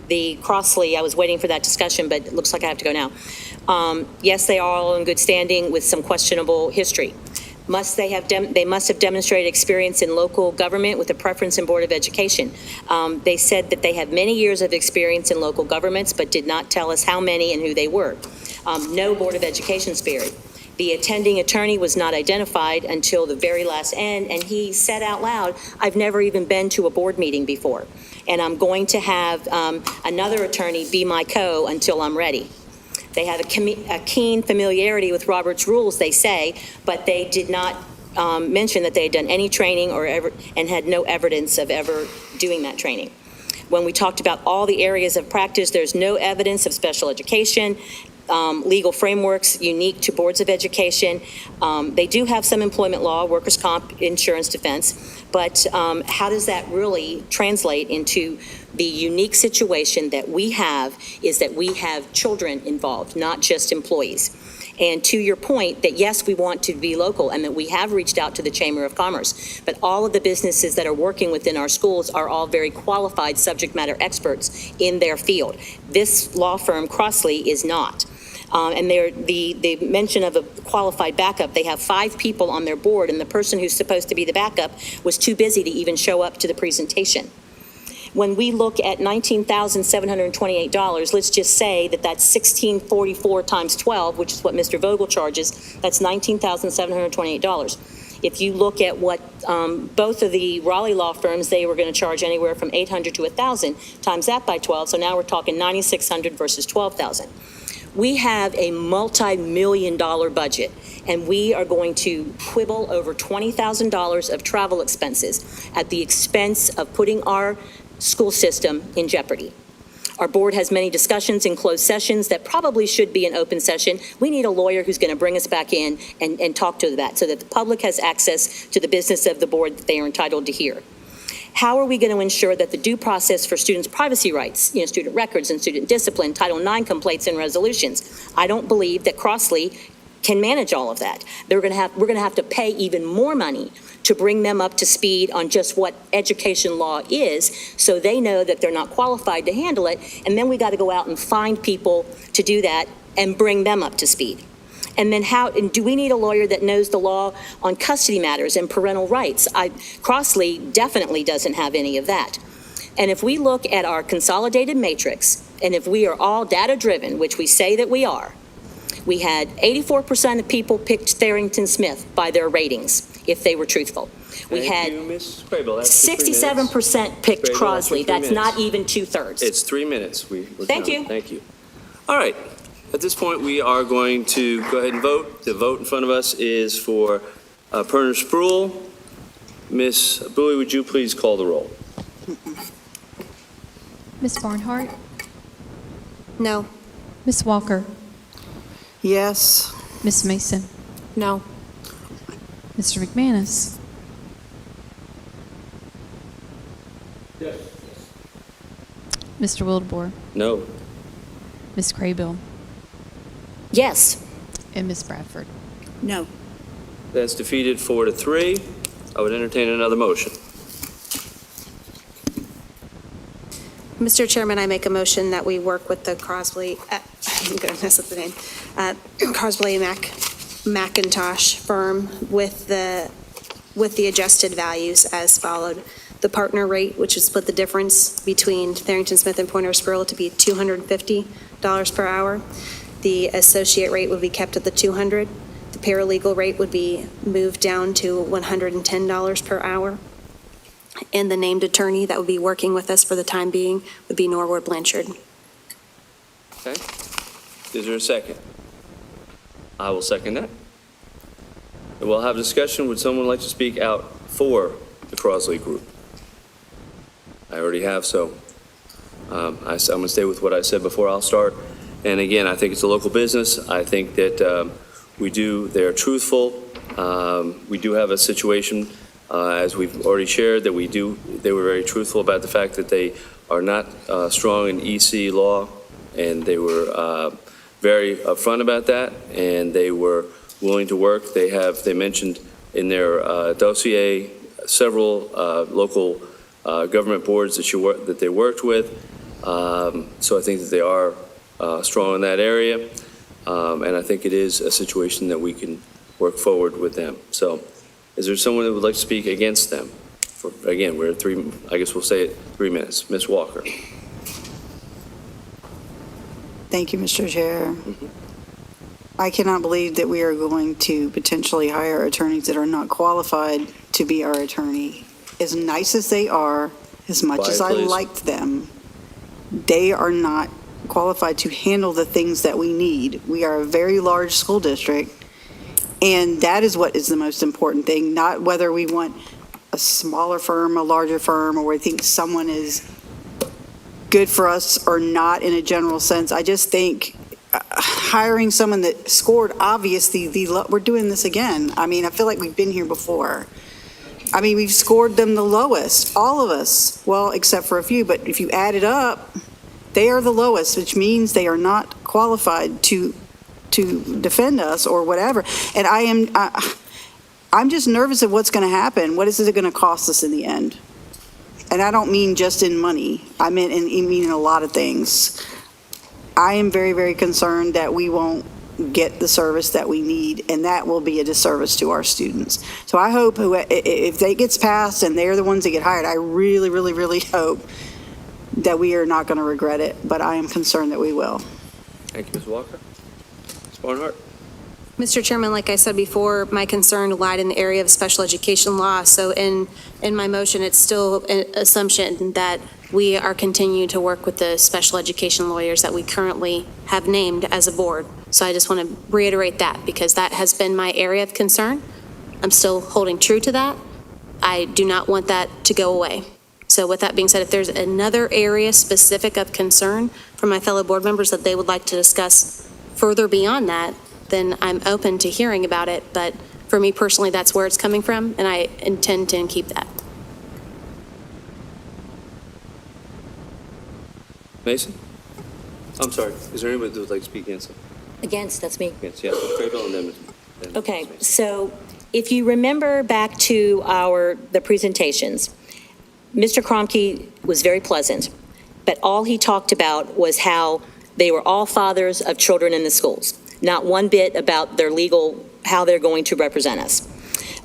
the Crossley, I was waiting for that discussion, but it looks like I have to go now. Yes, they are all in good standing with some questionable history. They must have demonstrated experience in local government with a preference in Board of Education. They said that they have many years of experience in local governments, but did not tell us how many and who they were. No Board of Education spirit. The attending attorney was not identified until the very last end, and he said out loud, I've never even been to a board meeting before, and I'm going to have another attorney be my co until I'm ready. They have a keen familiarity with Robert's rules, they say, but they did not mention that they had done any training or ever, and had no evidence of ever doing that training. When we talked about all the areas of practice, there's no evidence of special education. legal frameworks unique to boards of education. They do have some employment law, workers' comp, insurance defense, but how does that really translate into the unique situation that we have is that we have children involved, not just employees. And to your point, that yes, we want to be local and that we have reached out to the Chamber of Commerce, but all of the businesses that are working within our schools are all very qualified subject matter experts in their field. This law firm, Crossley, is not. And the mention of a qualified backup, they have 5 people on their board, and the person who's supposed to be the backup was too busy to even show up to the presentation. When we look at $19,728, let's just say that that's $1,644 times 12, which is what Mr. Vogel charges. That's $19,728. If you look at what both of the Raleigh law firms, they were going to charge anywhere from $800 to $1,000, times that by 12, so now we're talking $9,600 versus $12,000. We have a multi-million-dollar budget, and we are going to quibble over $20,000 of travel expenses at the expense of putting our school system in jeopardy. Our board has many discussions in closed sessions that probably should be an open session. We need a lawyer who's going to bring us back in and talk to that so that the public has access to the business of the board that they are entitled to hear. How are we going to ensure that the due process for students' privacy rights, student records and student discipline, Title IX complaints and resolutions? I don't believe that Crossley can manage all of that. We're going to have to pay even more money to bring them up to speed on just what education law is, so they know that they're not qualified to handle it, and then we got to go out and find people to do that and bring them up to speed. And then do we need a lawyer that knows the law on custody matters and parental rights? Crossley definitely doesn't have any of that. And if we look at our consolidated matrix, and if we are all data-driven, which we say that we are, we had 84% of people picked Tharrington Smith by their ratings, if they were truthful. We had 67% picked Crossley. That's not even 2/3. It's 3 minutes. Thank you. Thank you. All right. At this point, we are going to go ahead and vote. The vote in front of us is for Perner Spruill. Ms. Bowie, would you please call the roll? Ms. Barnhart? No. Ms. Walker? Yes. Ms. Mason? No. Mr. McManus? Yes. Mr. Wildebohr? No. Ms. Craybill? Yes. And Ms. Bradford? No. That's defeated 4-3. I would entertain another motion. Mr. Chairman, I make a motion that we work with the Crosby, I'm going to mess up the name, Crosby McIntosh firm with the adjusted values as followed. The partner rate, which is split the difference between Tharrington Smith and Pointer Spruill, to be $250 per hour. The associate rate would be kept at the $200. The paralegal rate would be moved down to $110 per hour. And the named attorney that would be working with us for the time being would be Norwood Blanchard. Okay. Is there a second? I will second that. And we'll have discussion. Would someone like to speak out for the Crossley Group? I already have, so I'm going to stay with what I said before. I'll start. And again, I think it's a local business. I think that they're truthful. We do have a situation, as we've already shared, that they were very truthful about the fact that they are not strong in EC law, and they were very upfront about that, and they were willing to work. They mentioned in their dossier several local government boards that they worked with. So I think that they are strong in that area, and I think it is a situation that we can work forward with them. So is there someone that would like to speak against them? Again, we're at 3, I guess we'll say it 3 minutes. Ms. Walker. Thank you, Mr. Chair. I cannot believe that we are going to potentially hire attorneys that are not qualified to be our attorney. As nice as they are, as much as I liked them, they are not qualified to handle the things that we need. We are a very large school district, and that is what is the most important thing, not whether we want a smaller firm, a larger firm, or we think someone is good for us or not in a general sense. I just think hiring someone that scored, obviously, we're doing this again. I mean, I feel like we've been here before. I mean, we've scored them the lowest, all of us, well, except for a few, but if you add it up, they are the lowest, which means they are not qualified to defend us or whatever. And I'm just nervous of what's going to happen. What is it going to cost us in the end? And I don't mean just in money. I mean in a lot of things. I am very, very concerned that we won't get the service that we need, and that will be a disservice to our students. So I hope if they gets passed and they're the ones that get hired, I really, really, really hope that we are not going to regret it, but I am concerned that we will. Thank you, Ms. Walker. Ms. Barnhart. Mr. Chairman, like I said before, my concern lied in the area of special education law. So in my motion, it's still an assumption that we are continuing to work with the special education lawyers that we currently have named as a board. So I just want to reiterate that because that has been my area of concern. I'm still holding true to that. I do not want that to go away. So with that being said, if there's another area specific of concern for my fellow board members that they would like to discuss further beyond that, then I'm open to hearing about it. But for me personally, that's where it's coming from, and I intend to keep that. Mason? I'm sorry. Is there anybody that would like to speak against it? Against, that's me. Against, yeah. Craybill and then Okay, so if you remember back to the presentations, Mr. Kromke was very pleasant, but all he talked about was how they were all fathers of children in the schools, not one bit about their how they're going to represent us.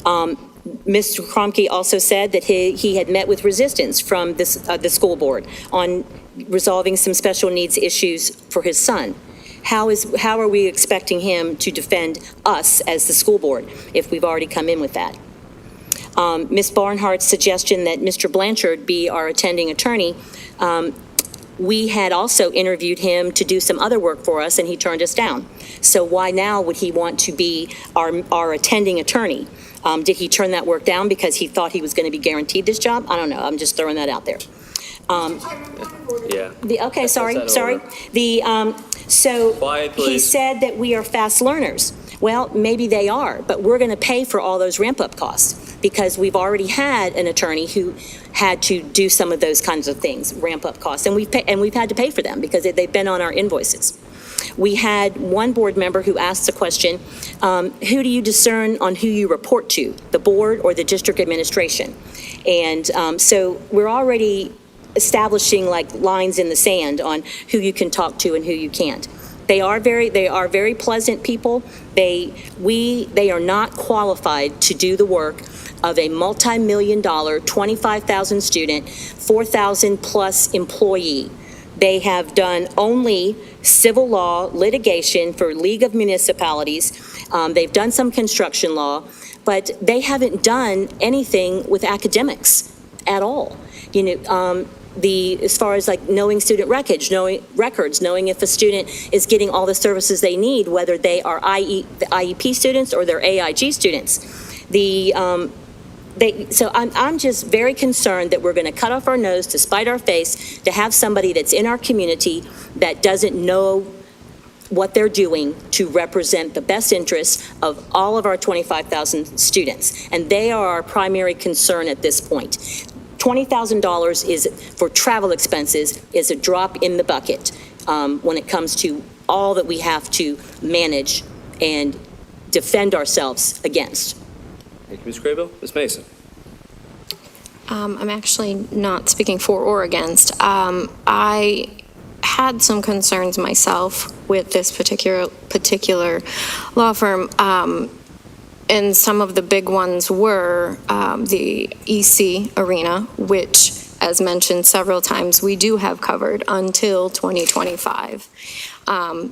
Mr. Kromke also said that he had met with resistance from the school board on resolving some special needs issues for his son. How are we expecting him to defend us as the school board if we've already come in with that? Ms. Barnhart's suggestion that Mr. Blanchard be our attending attorney, we had also interviewed him to do some other work for us, and he turned us down. So why now would he want to be our attending attorney? Did he turn that work down because he thought he was going to be guaranteed this job? I don't know. I'm just throwing that out there. Yeah. Okay, sorry. So Quiet, he please. said that we are fast learners. Well, maybe they are, but we're going to pay for all those ramp-up costs because we've already had an attorney who had to do some of those kinds of things, ramp-up costs, and we've had to pay for them because they've been on our invoices. We had one board member who asked the question, who do you discern on who you report to, the board or the district administration? And so we're already establishing like lines in the sand on who you can talk to and who you can't. They are very pleasant people. They are not qualified to do the work of a multi-million-dollar, 25,000 student, 4,000 plus employee. They have done only civil law litigation for League of Municipalities. They've done some construction law, but they haven't done anything with academics at all. As far as like knowing student records, knowing if a student is getting all the services they need, whether they are the IEP students or they're AIG students. So I'm just very concerned that we're going to cut off our nose to spite our face to have somebody that's in our community that doesn't know what they're doing to represent the best interests of all of our 25,000 students. And they are our primary concern at this point. $20,000 is for travel expenses is a drop in the bucket when it comes to all that we have to manage and defend ourselves against. Thank you, Ms. Craybill. Ms. Mason. I'm actually not speaking for or against. I had some concerns myself with this particular law firm. And some of the big ones were the EC arena, which, as mentioned several times, we do have covered until 2025.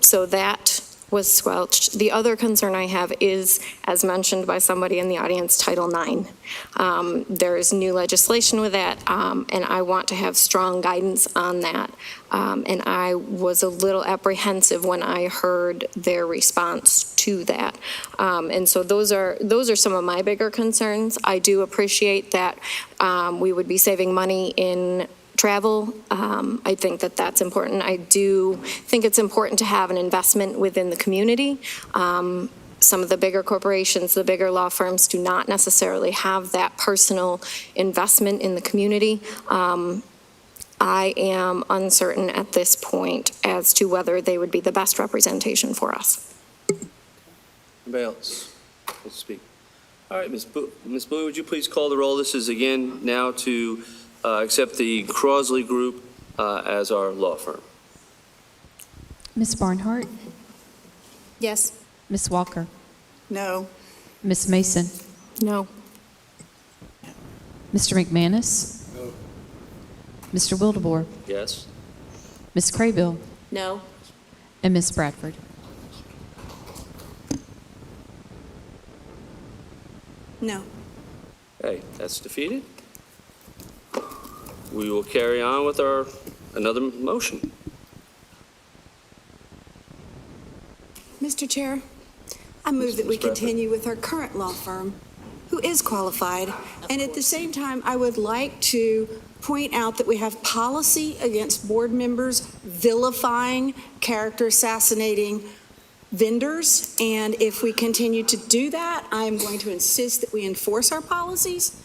So that was squelched. The other concern I have is, as mentioned by somebody in the audience, Title IX. There is new legislation with that, and I want to have strong guidance on that. And I was a little apprehensive when I heard their response to that. And so those are some of my bigger concerns. I do appreciate that we would be saving money in travel. I think that that's important. I do think it's important to have an investment within the community. Some of the bigger corporations, the bigger law firms do not necessarily have that personal investment in the community. I am uncertain at this point as to whether they would be the best representation for us. Anybody else? Let's speak. All right, Ms. Blue, would you please call the roll? This is again now to accept the Crosley Group as our law firm. Ms. Barnhart, Yes. Ms. Walker, No. Ms. Mason, No. Mr. McManus, No. Mr. Wildebohr, Yes. Ms. Craybill, No. and Ms. Bradford. No. Okay, that's defeated. We will carry on with another motion. Mr. Chair, I move that we Ms. Bradford. continue with our current law firm, who is qualified. And at the same time, I would like to point out that we have policy against board members vilifying, character assassinating vendors. And if we continue to do that, I'm going to insist that we enforce our policies.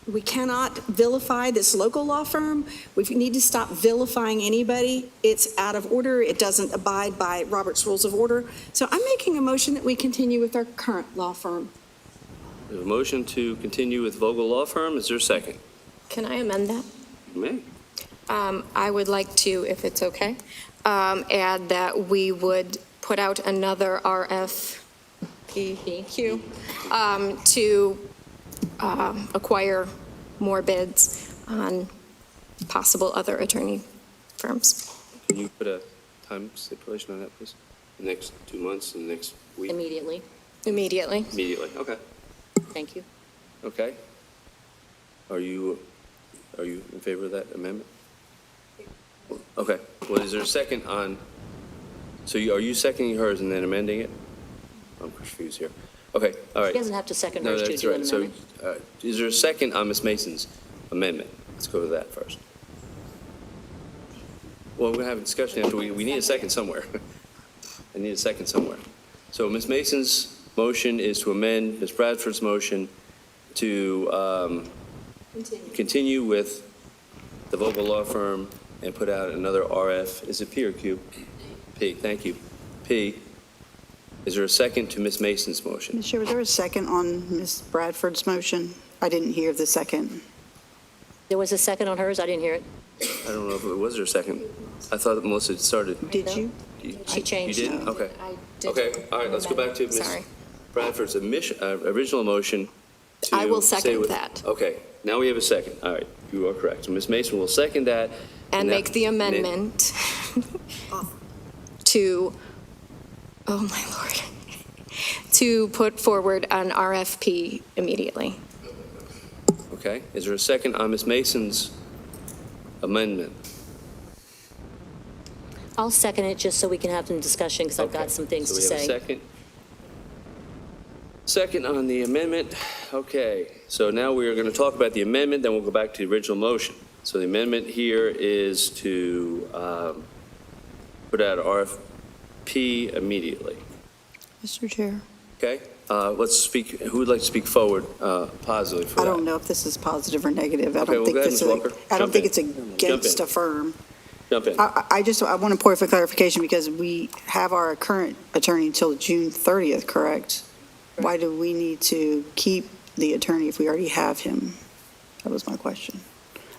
We cannot vilify this local law firm. We need to stop vilifying anybody. It's out of order. It doesn't abide by Robert's Rules of Order. So I'm making a motion that we continue with our current law firm. We have a motion to continue with Vogel Law Firm. Is there a second? Can I amend that? You may. I would like to, if it's okay, add that we would put out another RFPQ to acquire more bids on possible other attorney firms. Can you put a time stipulation on that, please? The next 2 months and the next week? Immediately. Immediately. Immediately, okay. Thank you. Okay. Are you in favor of that amendment? Okay. Well, is there a second on, so are you seconding hers and then amending it? I'm confused here. Okay, all right. He doesn't have to second No, hers to that's do an right. So, amendment. is there a second on Ms. Mason's amendment? Let's go to that first. Well, we're going to have a discussion after. We need a second somewhere. I need a second somewhere. So Ms. Mason's motion is to amend Ms. Bradford's motion to continue with the Vogel Law Firm and put out another RF. Is it P or Q? P, thank you. P. Is there a second to Ms. Mason's motion? Ms. Chair, was there a second on Ms. Bradford's motion? I didn't hear the second. There was a second on hers? I didn't hear it. I don't know if it was there a second. I thought that Melissa had started. Did you? She changed. You did? Okay. I did. Okay, all right, let's go back to Ms. Sorry. Bradford's original motion to I will say second with- that. Okay, now we have a second. All right, you are correct. So Ms. Mason will second that. And that- make the amendment to, oh my Lord, to put forward an RFP immediately. Okay, is there a second on Ms. Mason's amendment? I'll second it just so we can have some discussion because I've got some things to So we have say. a second. Second on the amendment. Okay, so now we are going to talk about the amendment, then we'll go back to the original motion. So the amendment here is to put out an RFP immediately. Mr. Chair. Okay, let's speak, who would like to speak forward positively for I that? don't know if this is positive or negative. I Okay, don't well, think go ahead, this Ms. is, Walker. I don't Jump think in. it's against a firm. Jump in. I want a point for clarification because we have our current attorney until June 30th, correct? Why do we need to keep the attorney if we already have him? That was my question.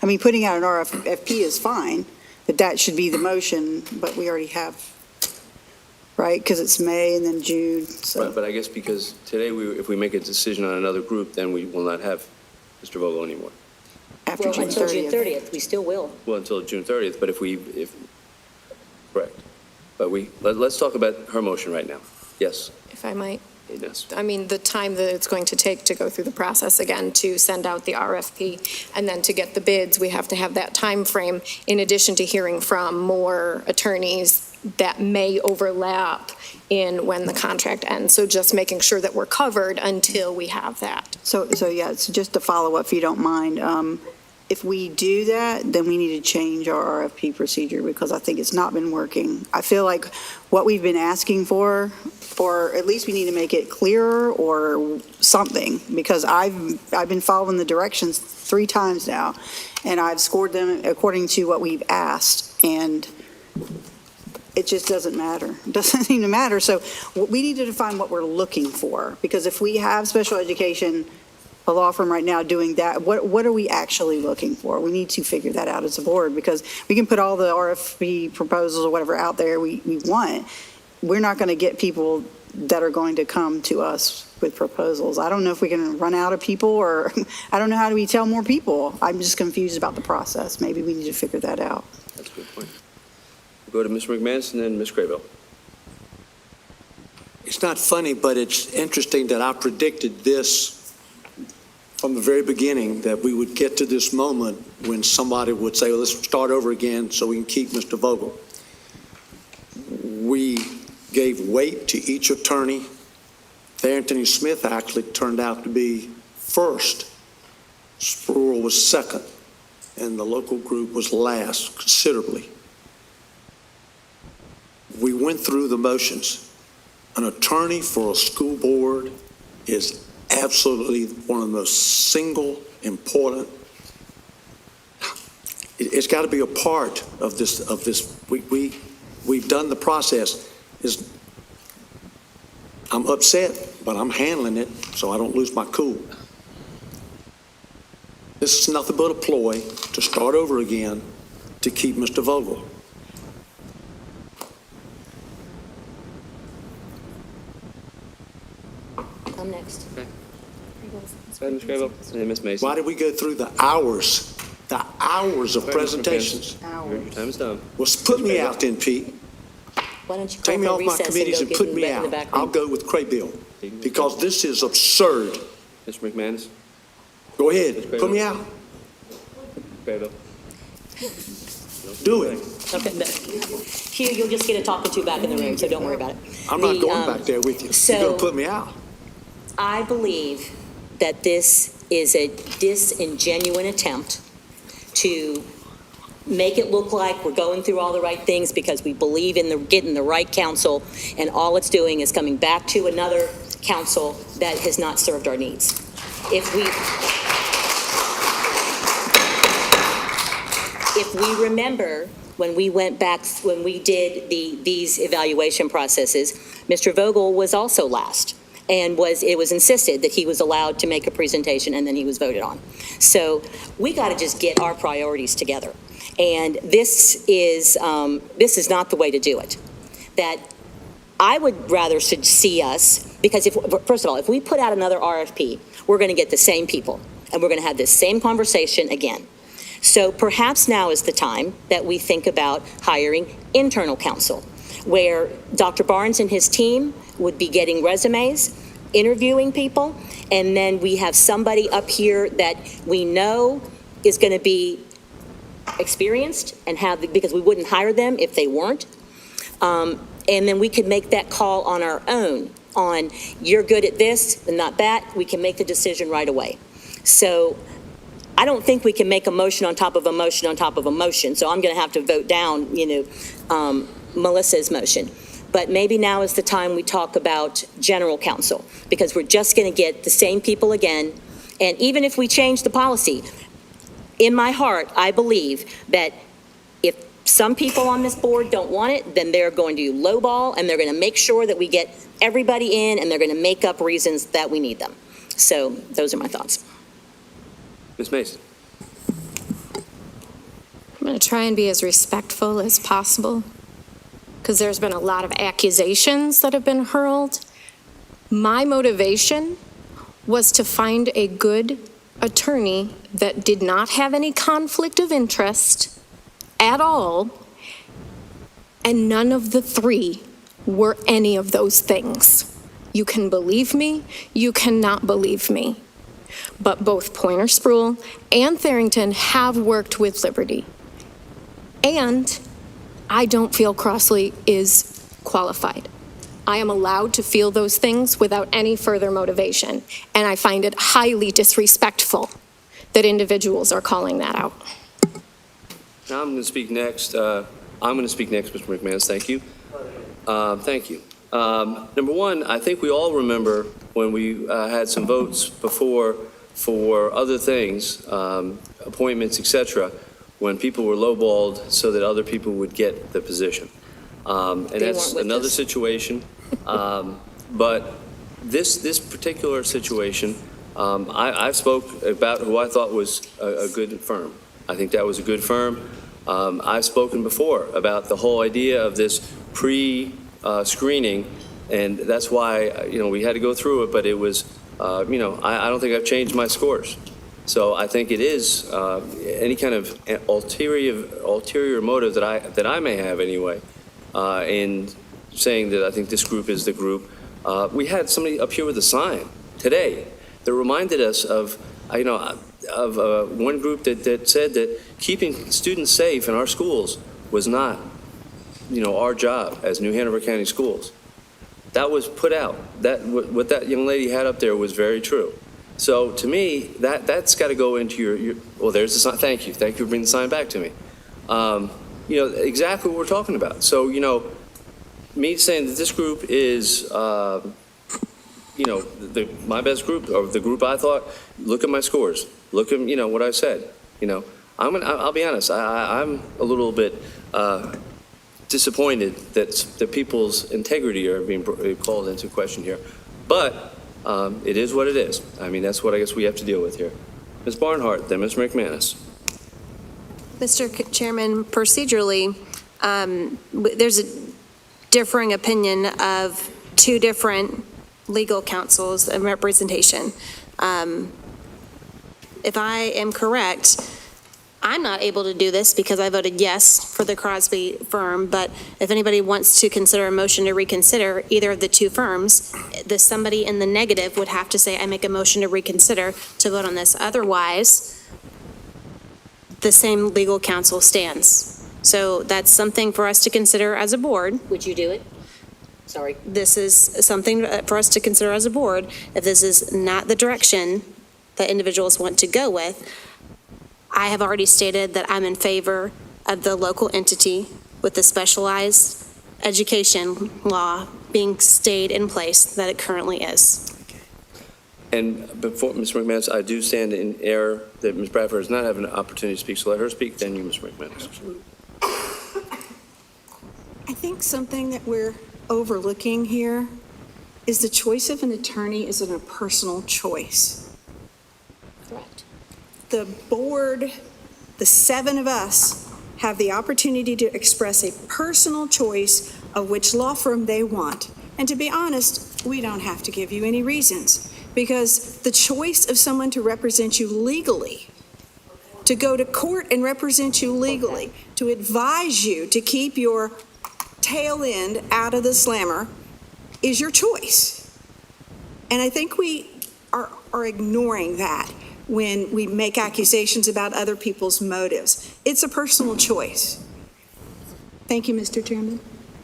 I mean, putting out an RFP is fine, but that should be the motion, but we already have, right? Because it's May and then June, so. Right, but I guess because today, if we make a decision on another group, then we will not have Mr. Vogel anymore. After June Until June 30th. 30th, we still will. Well, until June 30th, but correct. But let's talk about her motion right now. Yes, If I might. yes. I mean, the time that it's going to take to go through the process again, to send out the RFP, and then to get the bids, we have to have that time frame in addition to hearing from more attorneys that may overlap in when the contract ends. So just making sure that we're covered until we have that. So yeah, so just to follow up, if you don't mind, if we do that, then we need to change our RFP procedure because I think it's not been working. I feel like what we've been asking for, or at least we need to make it clearer or something, because I've been following the directions 3 times now, and I've scored them according to what we've asked, and it just doesn't matter. It doesn't seem to matter. So we need to define what we're looking for, because if we have special education, a law firm right now doing that, what are we actually looking for? We need to figure that out as a board, because we can put all the RFP proposals or whatever out there we want. We're not going to get people that are going to come to us with proposals. I don't know if we can run out of people, or I don't know how do we tell more people. I'm just confused about the process. Maybe we need to figure that out. That's a good point. We'll go to Mr. McManus and then Ms. Craybill. It's not funny, but it's interesting that I predicted this from the very beginning, that we would get to this moment when somebody would say, well, let's start over again so we can keep Mr. Vogel. We gave weight to each attorney. Anthony Smith actually turned out to be first. Sproul was second, and the local group was last considerably. We went through the motions. An attorney for a school board is absolutely one of the most single important. It's got to be a part of this. We've done the process. I'm upset, but I'm handling it so I don't lose my cool. This is nothing but a ploy to start over again to keep Mr. Vogel. I'm next. Okay. Go ahead, Ms. Craybill, and then Ms. Mason. Why did we go through the hours of presentations? Your time is done. Well, put me out then, Pete. Why don't you Take me call off for my recess committees and and go put get me in the out. back room? I'll go with Craybill because this is absurd. Mr. McManus. Go ahead, put me out. Craybill. Do it. Okay, no. Hugh, you'll just get a talking to back in the room, so don't worry about it. I'm not going back there with you. You're going to put me out. I believe that this is a disingenuous attempt to make it look like we're going through all the right things because we believe in getting the right counsel, and all it's doing is coming back to another council that has not served our needs. If we remember when we went back, when we did these evaluation processes, Mr. Vogel was also last. And it was insisted that he was allowed to make a presentation, and then he was voted on. So we got to just get our priorities together. And this is not the way to do it. That I would rather see us, because first of all, if we put out another RFP, we're going to get the same people, and we're going to have this same conversation again. So perhaps now is the time that we think about hiring internal counsel, where Dr. Barnes and his team would be getting resumes, interviewing people, and then we have somebody up here that we know is going to be experienced and because we wouldn't hire them if they weren't. And then we could make that call on our own on you're good at this and not that. We can make the decision right away. So I don't think we can make a motion on top of a motion on top of a motion. So I'm going to have to vote down, Melissa's motion. But maybe now is the time we talk about general counsel, because we're just going to get the same people again. And even if we change the policy, in my heart, I believe that if some people on this board don't want it, then they're going to lowball, and they're going to make sure that we get everybody in, and they're going to make up reasons that we need them. So those are my thoughts. Ms. Mason. I'm going to try and be as respectful as possible, because there's been a lot of accusations that have been hurled. My motivation was to find a good attorney that did not have any conflict of interest at all, and none of the 3 were any of those things. You can believe me, you cannot believe me. But both Pointer Sproul and Tharrington have worked with Liberty. And I don't feel Crossley is qualified. I am allowed to feel those things without any further motivation, and I find it highly disrespectful that individuals are calling that out. Now I'm going to speak next. Mr. McManus. Thank you. Thank you. Number one, I think we all remember when we had some votes before for other things, appointments, etc., when people were lowballed so that other people would get the position. And that's another situation. But this particular situation, I spoke about who I thought was a good firm. I think that was a good firm. I've spoken before about the whole idea of this pre-screening, and that's why we had to go through it. But it was, I don't think I've changed my scores. So I think it is any kind of ulterior motive that I may have anyway, in saying that I think this group is the group. We had somebody up here with a sign today that reminded us of one group that said that keeping students safe in our schools was not, our job as New Hanover County Schools. That was put out. What that young lady had up there was very true. So to me, that's got to go into your well, there's the sign. Thank you for bringing the sign back to me. Exactly what we're talking about. So, me saying that this group is, my best group, or the group I thought, look at my scores. Look at, what I said. I'll be honest, I'm a little bit disappointed that people's integrity are being called into question here. But it is what it is. I mean, that's what I guess we have to deal with here. Ms. Barnhart, then Ms. McManus. Mr. Chairman, procedurally, there's a differing opinion of two different legal counsels and representation. If I am correct, I'm not able to do this because I voted yes for the Crosby firm, but if anybody wants to consider a motion to reconsider either of the two firms, somebody in the negative would have to say, I make a motion to reconsider to vote on this. Otherwise, the same legal counsel stands. So that's something for us to consider as a board. Would you do it? Sorry. This is something for us to consider as a board. If this is not the direction that individuals want to go with, I have already stated that I'm in favor of the local entity with the specialized education law being stayed in place that it currently is. And before Ms. McManus, I do stand in error that Ms. Bradford has not had an opportunity to speak, so let her speak, then you, Ms. McManus. I think something that we're overlooking here is the choice of an attorney is a personal choice. Correct. The board, the seven of us, have the opportunity to express a personal choice of which law firm they want. And to be honest, we don't have to give you any reasons, because the choice of someone to represent you legally, to go to court and represent you legally, to advise you to keep your tail end out of the slammer, is your choice. And I think we are ignoring that when we make accusations about other people's motives. It's a personal choice. Thank you, Mr. Chairman.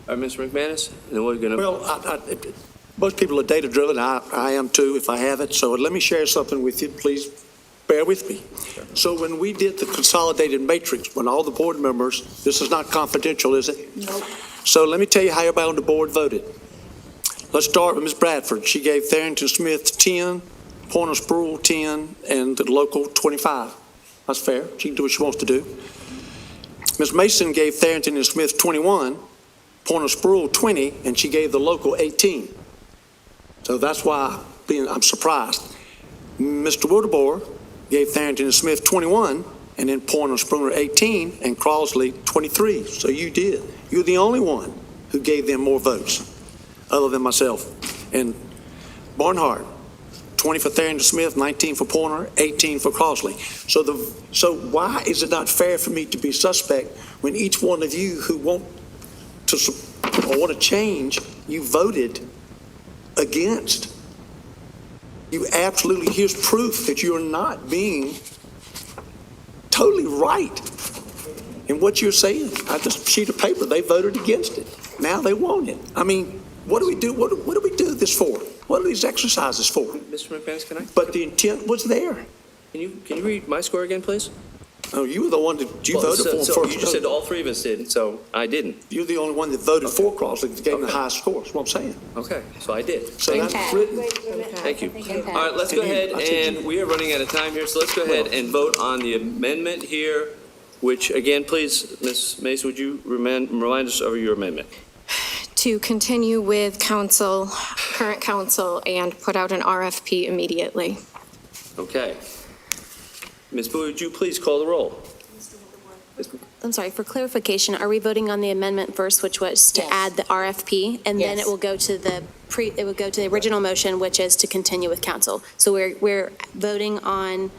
All right, Ms. McManus, and then we're going to... Well, most people are data-driven. I am too, if I have it. So let me share something with you. Please bear with me. So when we did the consolidated matrix, when all the board members, this is not confidential, is it? Nope. So let me tell you how everybody on the board voted. Let's start with Ms. Bradford. She gave Tharrington Smith 10, Pointer Spruill 10, and the local 25. That's fair. She can do what she wants to do. Ms. Mason gave Tharrington and Smith 21, Pointer Spruill 20, and she gave the local 18. So that's why I'm surprised. Mr. Wildeboer gave Tharrington and Smith 21, and then Pointer Spruill 18, and Crossley 23. So you did. You're the only one who gave them more votes, other than myself. And Barnhart, 20 for Tharrington Smith, 19 for Pointer, 18 for Crossley. So why is it not fair for me to be suspect when each one of you who want to change, you voted against? You absolutely, here's proof that you're not being totally right in what you're saying. I just sheet of paper, they voted against it. Now they want it. I mean, what do we do? What do we do this for? What are these exercises for? Mr. McManus, can I? But the intent was there. Can you read my score again, please? No, you were the one that you voted for So first. you just said all three of us did, so I didn't. You're the only one that voted for Crossley, that gave him the highest score, that's what I'm saying. Okay, so I did. So that's written. Thank you. All right, let's go ahead, and we are running out of time here, so let's go ahead and vote on the amendment here, which, again, please, Ms. Mason, would you remind us of your amendment? To continue with council, current council, and put out an RFP immediately. Okay. Ms. Bowie, would you please call the roll? I'm sorry, for clarification, are we voting on the amendment first, which was to add the RFP? And then Yes. it will go to the original motion, which is to continue with council. So we're voting on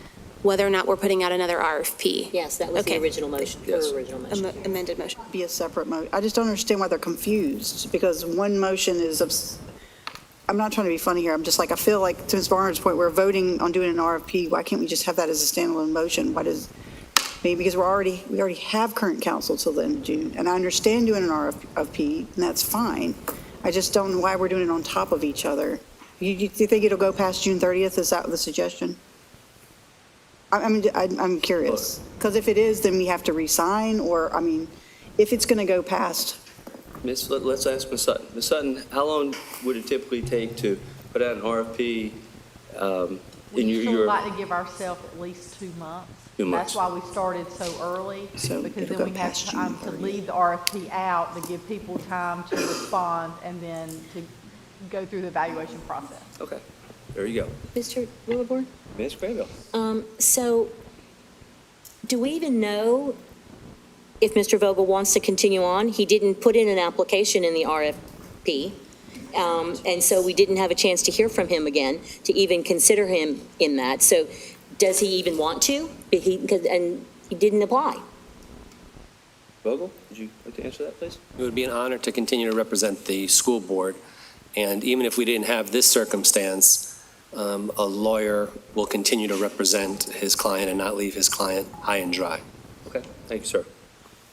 whether or not we're putting out another RFP. Yes, that was the Okay. original motion, Yes. her original motion. Amended motion. Be a separate I just don't understand why they're confused, because one motion is, I'm not trying to be funny here, I'm just like, I feel like, to Ms. Barnard's point, we're voting on doing an RFP, why can't we just have that as a standalone motion? Maybe because we already have current council till the end of June, and I understand doing an RFP, and that's fine. I just don't know why we're doing it on top of each other. You think it'll go past June 30th? Is that the suggestion? I'm curious, because if it is, then we have to re-sign, or, if it's going to go past. Let's ask Ms. Sutton. Ms. Sutton, how long would it typically take to put out an RFP We usually like to give ourselves at least 2 months. 2 months. That's why we started so early, So because it'll then go we have past time June to 30th. leave the RFP out, to give people time to respond, and then to go through the evaluation process. Okay, there you go. Mr. Willibourn? Ms. Graybill. So, do we even know if Mr. Vogel wants to continue on? He didn't put in an application in the RFP, and so we didn't have a chance to hear from him again, to even consider him in that. So, does he even want to? And he didn't apply. Vogel, would you like to answer that, please? It would be an honor to continue to represent the school board, and even if we didn't have this circumstance, a lawyer will continue to represent his client and not leave his client high and dry. Okay, thank you, sir.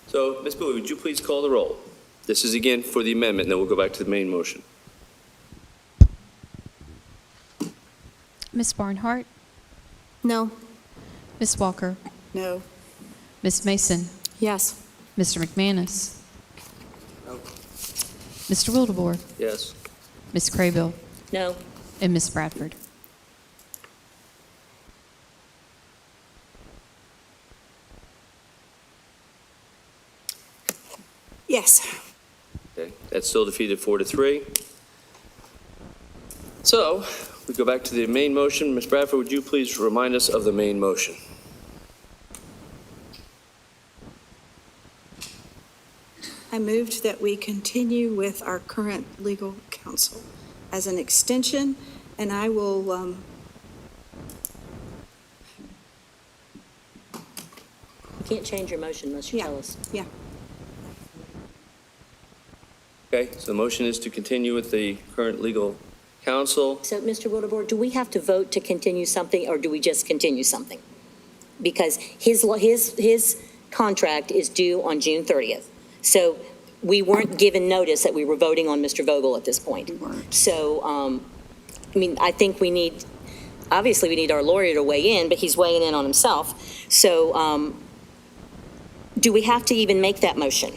So, Ms. Bowie, would you please call the roll? This is again for the amendment, and then we'll go back to the main motion. Ms. Barnhart, No. Ms. Walker, No. Ms. Mason, Yes. Mr. McManus, Mr. Wildebohr, Yes. Ms. Craybill, No. and Ms. Bradford. Yes. Okay, that's still defeated 4-3. So, we go back to the main motion. Ms. Bradford, would you please remind us of the main motion? I moved that we continue with our current legal counsel as an extension, and I will, You can't change your motion unless you tell us. Yeah. Okay, so the motion is to continue with the current legal counsel. So, Mr. Wildebohr, do we have to vote to continue something, or do we just continue something? Because his contract is due on June 30th. So we weren't given notice that we were voting on Mr. Vogel at this point. So, I think obviously we need our lawyer to weigh in, but he's weighing in on himself. So, do we have to even make that motion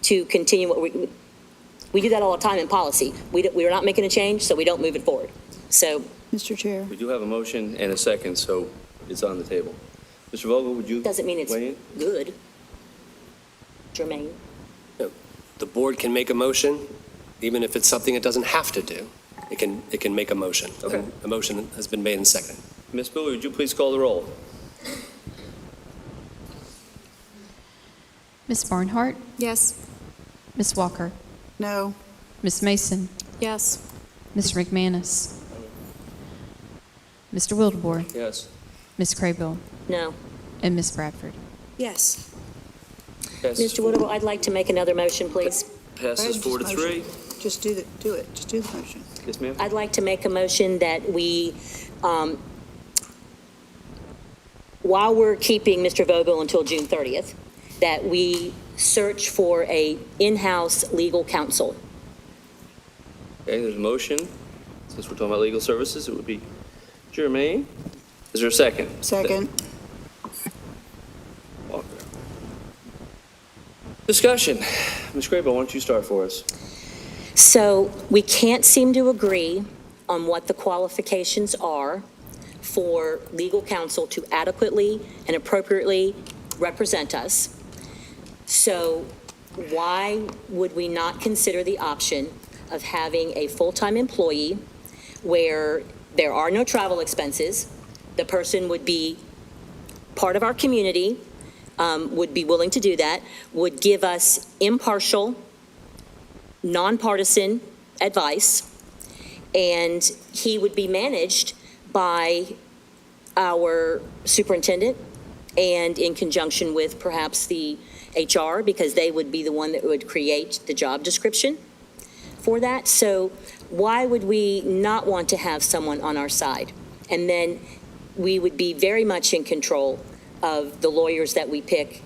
to continue what we do that all the time in policy. We are not making a change, so we don't move it forward. So, Mr. Chair. We do have a motion and a second, so it's on the table. Mr. Vogel, would you doesn't mean it's weigh in? good. Jermaine? The board can make a motion, even if it's something it doesn't have to do. It can make a motion. Okay. And a motion has been made and seconded. Ms. Bowie, would you please call the roll? Ms. Barnhart, Yes. Ms. Walker, No. Ms. Mason, Yes. Mr. McManus, Mr. Wildebohr, Yes. Ms. Craybill, No. and Ms. Bradford. yes. Mr. Woodable, I'd like to make another motion, please. Passes 4-3. Just do it. Just do the motion. Yes, ma'am? I'd like to make a motion that we, while we're keeping Mr. Vogel until June 30th, that we search for a in-house legal counsel. Okay, there's a motion. Since we're talking about legal services, it would be Jermaine. Is there a second? Second. Walker. Discussion. Ms. Grable, why don't you start for us? So we can't seem to agree on what the qualifications are for legal counsel to adequately and appropriately represent us. So why would we not consider the option of having a full-time employee where there are no travel expenses? The person would be part of our community, would be willing to do that, would give us impartial, nonpartisan advice, and he would be managed by our superintendent and in conjunction with perhaps the HR, because they would be the one that would create the job description for that. So why would we not want to have someone on our side? And then we would be very much in control of the lawyers that we pick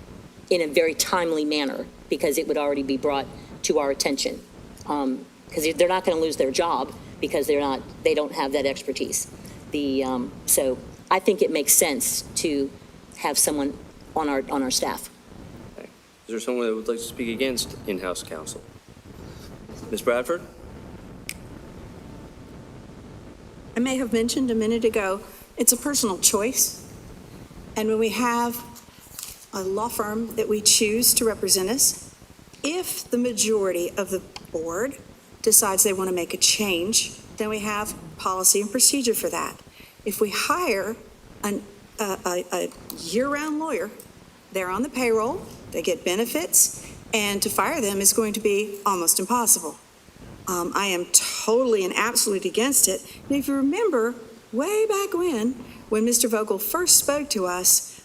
in a very timely manner, because it would already be brought to our attention. Because they're not going to lose their job because they don't have that expertise. So I think it makes sense to have someone on our staff. Okay. Is there someone that would like to speak against in-house counsel? Ms. Bradford? I may have mentioned a minute ago, it's a personal choice. And when we have a law firm that we choose to represent us, if the majority of the board decides they want to make a change, then we have policy and procedure for that. If we hire a year-round lawyer, they're on the payroll, they get benefits, and to fire them is going to be almost impossible. I am totally and absolutely against it. And if you remember, way back when Mr. Vogel first spoke to us,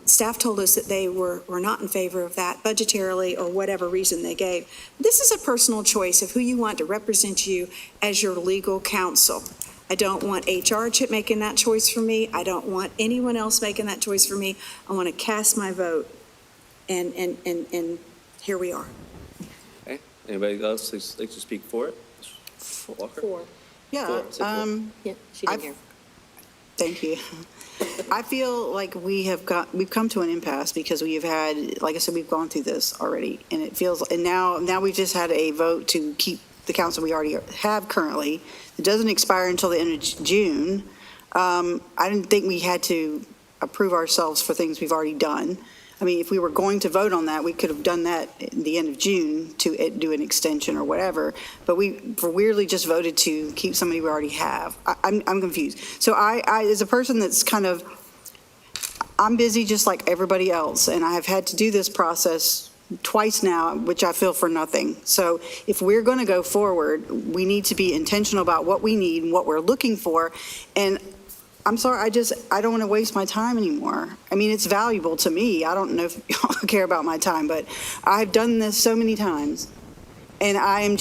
staff told us that they were not in favor of that budgetarily or whatever reason they gave. This is a personal choice of who you want to represent you as your legal counsel. I don't want HR making that choice for me. I don't want anyone else making that choice for me. I want to cast my vote, and here we are. Okay. Anybody else like to speak for it? Ms. Walker? Yeah. Yeah, she didn't hear. Thank you. I feel like we've come to an impasse because we have had, like I said, we've gone through this already, and it feels, and now we've just had a vote to keep the council we already have currently. It doesn't expire until the end of June. I didn't think we had to approve ourselves for things we've already done. I mean, if we were going to vote on that, we could have done that in the end of June to do an extension or whatever. But we weirdly just voted to keep somebody we already have. I'm confused. So I, as a person that's I'm busy just like everybody else, and I have had to do this process twice now, which I feel for nothing. So if we're going to go forward, we need to be intentional about what we need and what we're looking for. And I'm sorry, I don't want to waste my time anymore. I mean, it's valuable to me. I don't know if y'all care about my time, but I've done this so many times. And I am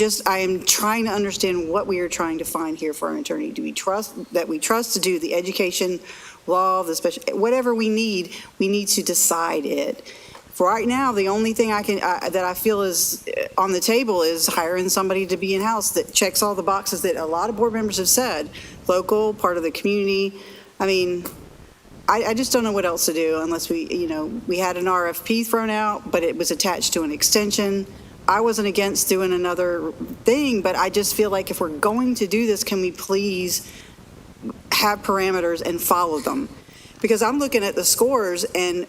trying to understand what we are trying to find here for our attorney. Do we trust to do the education law, the special, whatever we need to decide it. For right now, the only thing that I feel is on the table is hiring somebody to be in-house that checks all the boxes that a lot of board members have said, local, part of the community. I mean, I just don't know what else to do unless we had an RFP thrown out, but it was attached to an extension. I wasn't against doing another thing, but I just feel like if we're going to do this, can we please have parameters and follow them? Because I'm looking at the scores and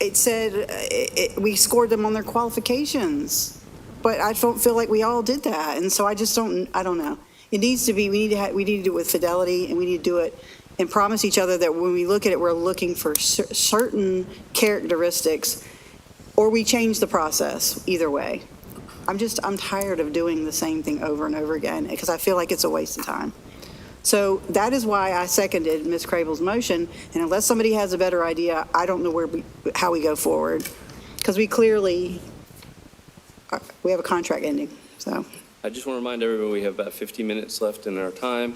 it said we scored them on their qualifications, but I don't feel like we all did that. And so I don't know. It needs to be, we need to do it with fidelity, and we need to do it and promise each other that when we look at it, we're looking for certain characteristics, or we change the process either way. I'm tired of doing the same thing over and over again because I feel like it's a waste of time. So that is why I seconded Ms. Crable's motion, and unless somebody has a better idea, I don't know how we go forward, because we clearly have a contract ending. So I just want to remind everyone we have about 50 minutes left in our time.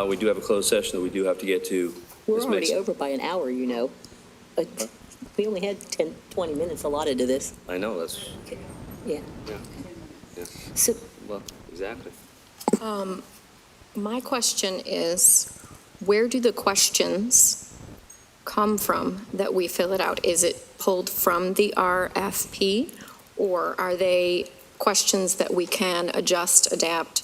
We do have a closed session that we do have to get to. We're already over by an hour, But we only had 20 minutes allotted to this. I know, that's. Yeah. Yeah. So, well, exactly. My question is, where do the questions come from that we fill it out? Is it pulled from the RFP, or are they questions that we can adjust, adapt,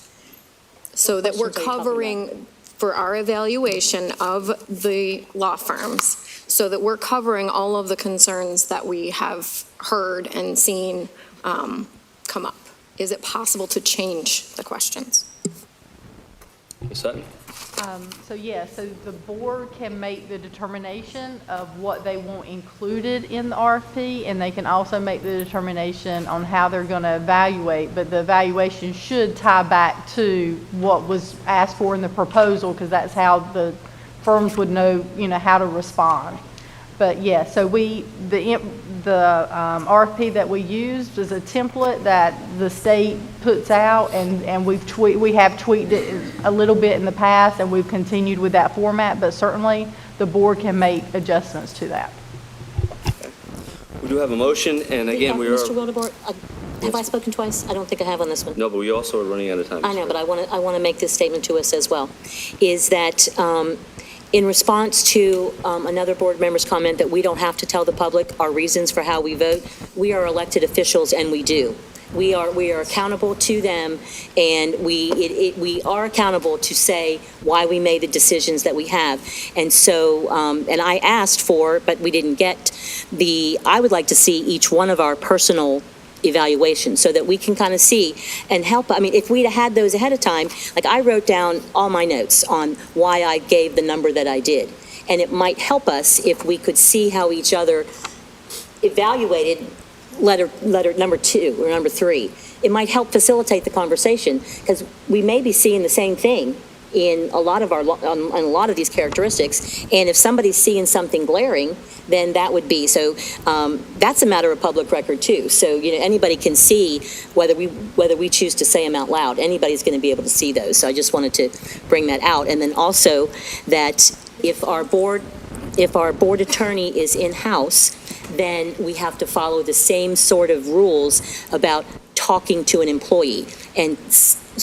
so that we're covering for our evaluation of the law firms, so that we're covering all of the concerns that we have heard and seen come up? Is it possible to change the questions? Ms. Sutton? So the board can make the determination of what they want included in the RFP, and they can also make the determination on how they're going to evaluate, but the evaluation should tie back to what was asked for in the proposal, because that's how the firms would know, how to respond. But yeah, so the RFP that we used is a template that the state puts out, and we have tweaked it a little bit in the past, and we've continued with that format, but certainly the board can make adjustments to that. We do have a motion, and again, we are... Mr. Wildebohr, have I spoken twice? I don't think I have on this one. No, but we also are running out of time. I know, but I want to make this statement to us as well, is that in response to another board member's comment that we don't have to tell the public our reasons for how we vote, we are elected officials and we do. We are accountable to them, and we are accountable to say why we made the decisions that we have. And so, and I asked for, but we didn't get I would like to see each one of our personal evaluation so that we can kind of see and help. I mean, if we'd had those ahead of time, like I wrote down all my notes on why I gave the number that I did. And it might help us if we could see how each other evaluated letter number 2 or number 3. It might help facilitate the conversation, because we may be seeing the same thing in a lot of on a lot of these characteristics. And if somebody's seeing something glaring, then that would be, so that's a matter of public record too. So, anybody can see whether we choose to say them out loud. Anybody's going to be able to see those. So I just wanted to bring that out. And then also that if our board attorney is in-house, then we have to follow the same sort of rules about talking to an employee. And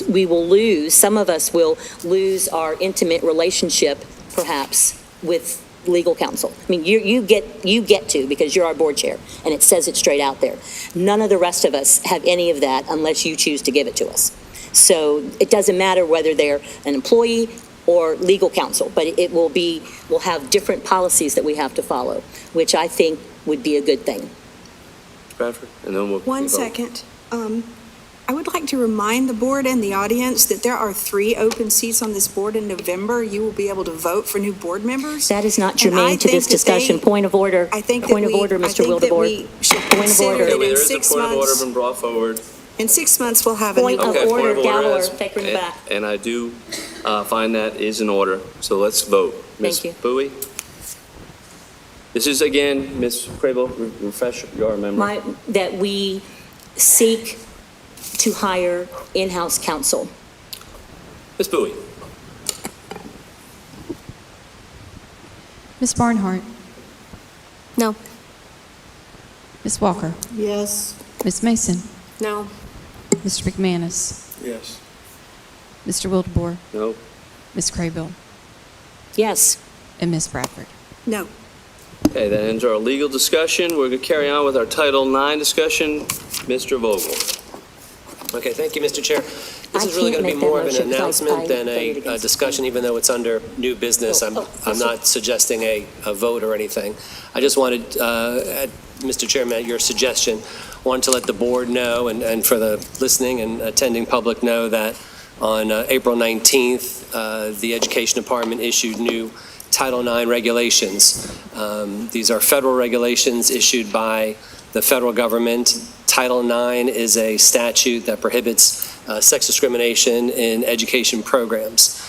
we will lose, some of us will lose our intimate relationship, perhaps, with legal counsel. I mean, you get to, because you're our board chair, and it says it straight out there. None of the rest of us have any of that unless you choose to give it to us. So it doesn't matter whether they're an employee or legal counsel, but we'll have different policies that we have to follow, which I think would be a good thing. Bradford, and then we'll... One second. I would like to remind the board and the audience that there are 3 open seats on this board in November. You will be able to vote for new board members. That is not germane to this discussion. Point of order. Point of order, Mr. Wildebohr. Point of order. Okay, there is a point of order been brought forward. In 6 months, we'll have a Point new... of order, Gavel, take her back. And I do find that is in order. So let's vote. Thank you. Ms. Bowie? This is, again, Ms. Crable, refresh your memory. That we seek to hire in-house counsel. Ms. Bowie? Ms. Barnhart. No. Ms. Walker. Yes. Ms. Mason. No. Mr. McManus. Yes. Mr. Wildebohr. No. Ms. Craybill. Yes. And Ms. Bradford. No. Okay, that ends our legal discussion. We're going to carry on with our Title IX discussion. Mr. Vogel. Okay, thank you, Mr. Chair. This is really going to be more of an announcement than a discussion, even though it's under new business. I'm not suggesting a vote or anything. I just wanted, Mr. Chairman, at your suggestion, wanted to let the board know and for the listening and attending public know that on April 19th, the Education Department issued new Title IX regulations. These are federal regulations issued by the federal government. Title IX is a statute that prohibits sex discrimination in education programs.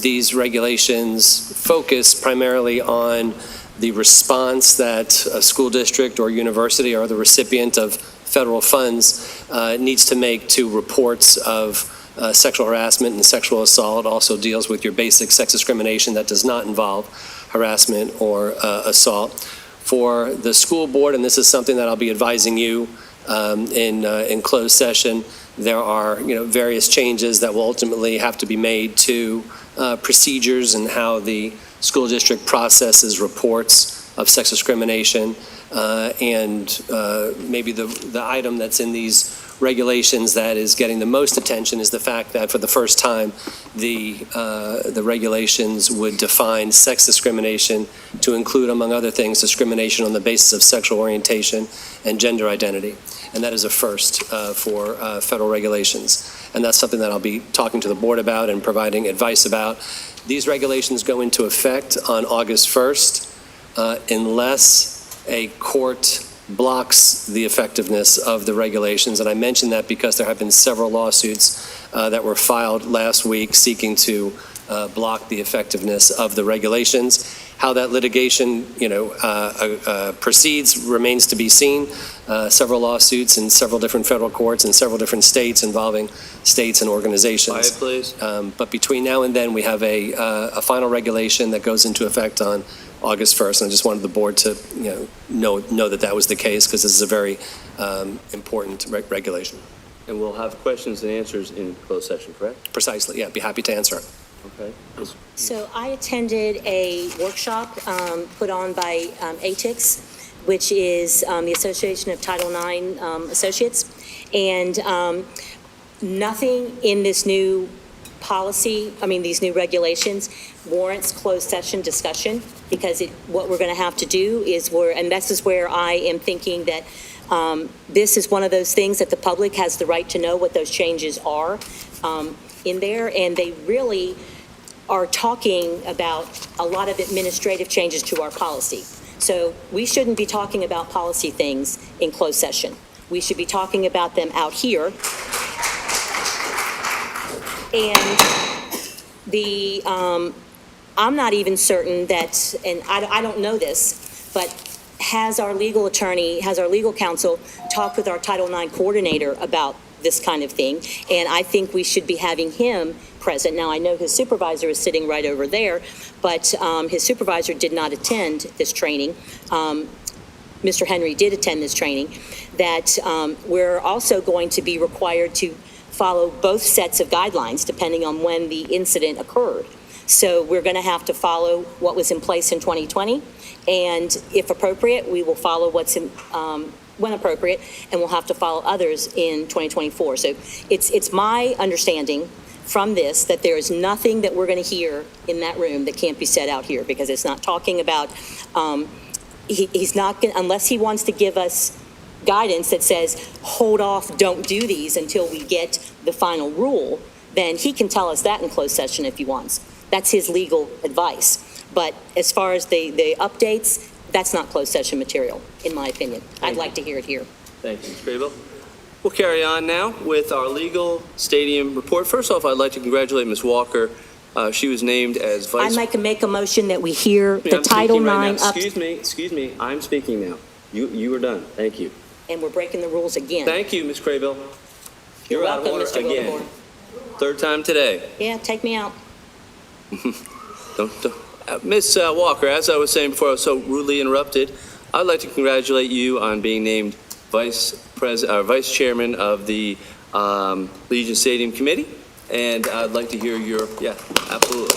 These regulations focus primarily on the response that a school district or university or the recipient of federal funds needs to make to reports of sexual harassment and sexual assault. It also deals with your basic sex discrimination that does not involve harassment or assault. For the school board, and this is something that I'll be advising you in closed session, there are various changes that will ultimately have to be made to procedures and how the school district processes reports of sex discrimination. And maybe the item that's in these regulations that is getting the most attention is the fact that for the first time, the regulations would define sex discrimination to include, among other things, discrimination on the basis of sexual orientation and gender identity. And that is a first for federal regulations. And that's something that I'll be talking to the board about and providing advice about. These regulations go into effect on August 1st unless a court blocks the effectiveness of the regulations. And I mention that because there have been several lawsuits that were filed last week seeking to block the effectiveness of the regulations. How that litigation, proceeds remains to be seen. Several lawsuits in several different federal courts in several different states involving states and organizations. Quiet, please. But between now and then, we have a final regulation that goes into effect on August 1st, and I just wanted the board to know that that was the case, because this is a very important regulation. And we'll have questions and answers in closed session, correct? Precisely, yeah, be happy to answer. Okay. So I attended a workshop put on by ATICS, which is the Association of Title IX Associates, and nothing in this new policy, these new regulations, warrants closed session discussion, because what we're going to have to do is and this is where I am thinking that this is one of those things that the public has the right to know what those changes are in there, and they really are talking about a lot of administrative changes to our policy. So we shouldn't be talking about policy things in closed session. We should be talking about them out here. And I'm not even certain that, and I don't know this, but has our legal counsel talked with our Title IX coordinator about this kind of thing? And I think we should be having him present. Now, I know his supervisor is sitting right over there, but his supervisor did not attend this training. Mr. Henry did attend this training, that we're also going to be required to follow both sets of guidelines depending on when the incident occurred. So we're going to have to follow what was in place in 2020, and if appropriate, we will follow what's in, when appropriate, and we'll have to follow others in 2024. So it's my understanding from this that there is nothing that we're going to hear in that room that can't be said out here, because it's not talking about, he's not going, unless he wants to give us guidance that says, hold off, don't do these until we get the final rule, then he can tell us that in closed session if he wants. That's his legal advice. But as far as the updates, that's not closed session material, in my opinion. I'd like to hear it here. Thank you, Ms. Graybill. We'll carry on now with our legal stadium report. First off, I'd like to congratulate Ms. Walker. She was named as vice. I'd like to make a motion that we hear the Title IX up. Excuse me. I'm speaking now. You are done. Thank you. And we're breaking the rules again. Thank you, Ms. Craybill. You're out of welcome, order Mr. again. Wilmore. Third time today. Yeah, take me out. Don't. Ms. Walker, as I was saying before I was so rudely interrupted, I'd like to congratulate you on being named vice chairman of the Legion Stadium Committee, and I'd like to hear your, absolutely.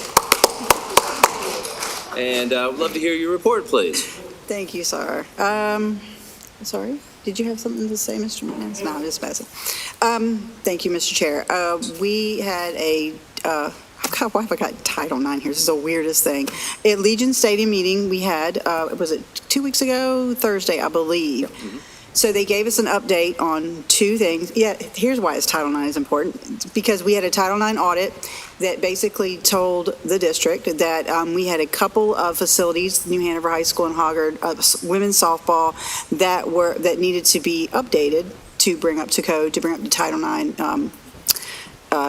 And I'd love to hear your report, please. Thank you, sir. Sorry, did you have something to say, Mr. McManus? No, I'm just messing. Thank you, Mr. Chair. We had a, God, why have I got Title IX here? This is the weirdest thing. At Legion Stadium meeting we had, was it 2 weeks ago? Thursday, I believe. Yep. Mm-hmm. So they gave us an update on two things. Yeah, here's why Title IX is important. Because we had a Title IX audit that basically told the district that we had a couple of facilities, New Hanover High School and Hoggard, women's softball, that needed to be updated to bring up to code, to bring up to Title IX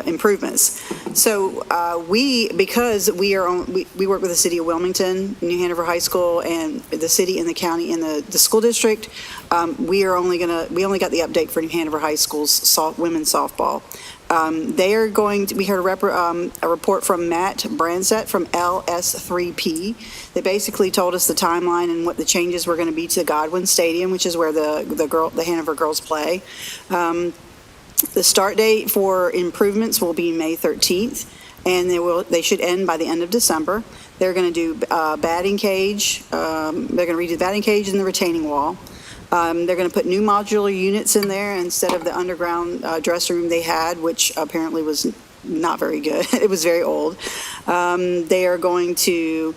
improvements. So because we work with the city of Wilmington, New Hanover High School, and the city and the county and the school district, we only got the update for New Hanover High School's women's softball. We heard a report from Matt Bransett from LS3P that basically told us the timeline and what the changes were going to be to Godwin Stadium, which is where the Hanover girls play. The start date for improvements will be May 13th. and they should end by the end of December. They're going to do batting cage. They're going to redo the batting cage and the retaining wall. They're going to put new modular units in there instead of the underground dressing room they had, which apparently was not very good. It was very old. They are going to,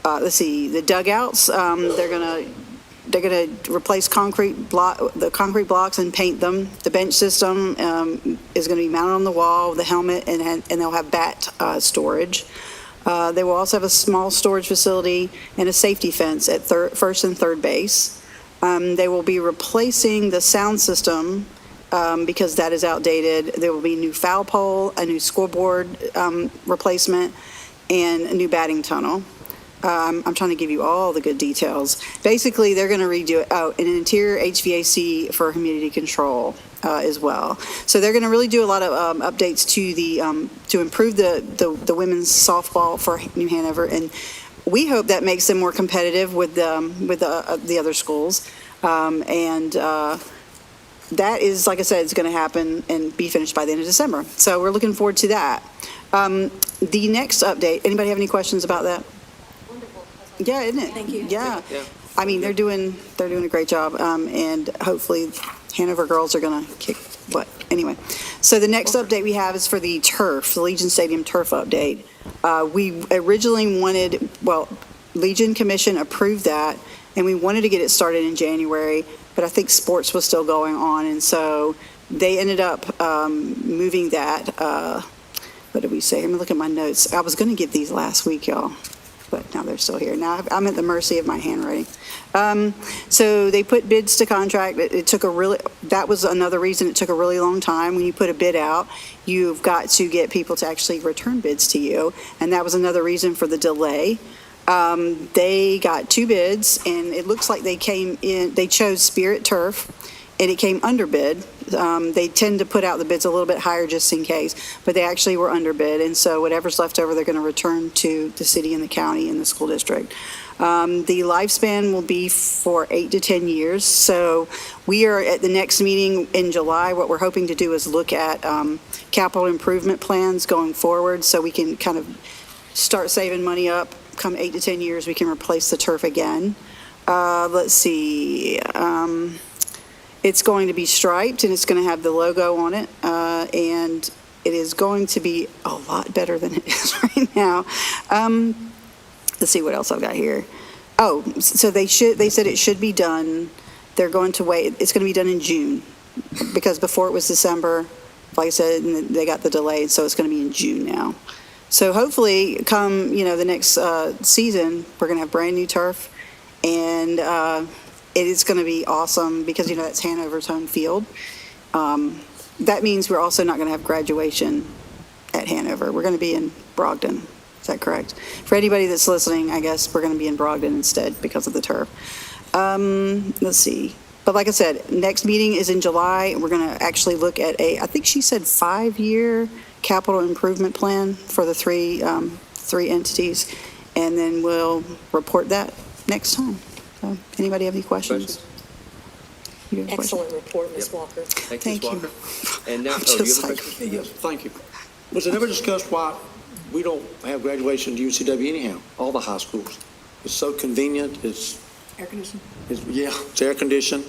the dugouts. They're going to replace the concrete blocks and paint them. The bench system is going to be mounted on the wall with a helmet, and they'll have bat storage. They will also have a small storage facility and a safety fence at first and third base. They will be replacing the sound system because that is outdated. There will be a new foul pole, a new scoreboard replacement, and a new batting tunnel. I'm trying to give you all the good details. Basically, they're going to redo it. Oh, and an interior HVAC for humidity control as well. So they're going to really do a lot of updates to to improve the women's softball for New Hanover, and we hope that makes them more competitive with the other schools. That is, like I said, it's going to happen and be finished by the end of December. So we're looking forward to that. The next update. Anybody have any questions about that? Yeah, isn't it? Thank you. Yeah. I mean, they're doing a great job, and hopefully Hanover girls are going to kick butt. Anyway, so the next update we have is for the turf, the Legion Stadium turf update. We originally wanted, Legion Commission approved that, and we wanted to get it started in January, but I think sports was still going on, and so they ended up moving that. What did we say? Let me look at my notes. I was going to give these last week, y'all, but now they're still here. Now I'm at the mercy of my handwriting. So they put bids to contract. That was another reason it took a really long time. When you put a bid out, you've got to get people to actually return bids to you, and that was another reason for the delay. They got 2 bids, and it looks like they chose Spirit Turf, and it came under bid. They tend to put out the bids a little bit higher just in case, but they actually were under bid, and so whatever's left over, they're going to return to the city and the county and the school district. The lifespan will be for 8 to 10 years, so we are at the next meeting in July. What we're hoping to do is look at capital improvement plans going forward, so we can kind of start saving money up. Come 8 to 10 years, we can replace the turf again. Let's see. It's going to be striped, and it's going to have the logo on it, and it is going to be a lot better than it is right now. Let's see what else I've got here. Oh, so they said it should be done. They're going to wait. It's going to be done in June, because before it was December, like I said, and they got the delay, so it's going to be in June now. So hopefully, come the next season, we're going to have brand new turf, and it is going to be awesome because that's Hanover's home field. That means we're also not going to have graduation at Hanover. We're going to be in Brogdon. Is that correct? For anybody that's listening, I guess we're going to be in Brogdon instead because of the turf. Let's see. But like I said, next meeting is in July. We're going to actually look at I think she said 5-year capital improvement plan for the three entities, and then we'll report that next time. So, anybody have any questions? Excellent report, Ms. Walker. Thank you, Ms. Walker. And now, do you have a question? Yes, thank you. Was it ever discussed why we don't have graduation at UCW anyhow? All the high schools. It's so convenient. It's Air conditioning? It's air conditioned.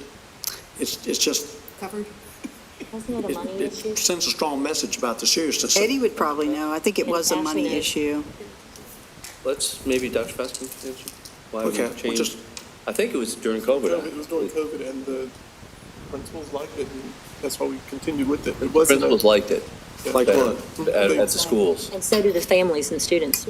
It's just Covered? Wasn't it a money issue? it sends a strong message about the seriousness. Eddie would probably know. I think it was a money issue. Let's maybe Dr. Feston answer. Why Okay, we changed? I think it was during COVID. No, it was during COVID, and the principals liked it, and that's why we continued with it. It wasn't Principals liked it. Yeah. Like what? At the schools. And so do the families and students.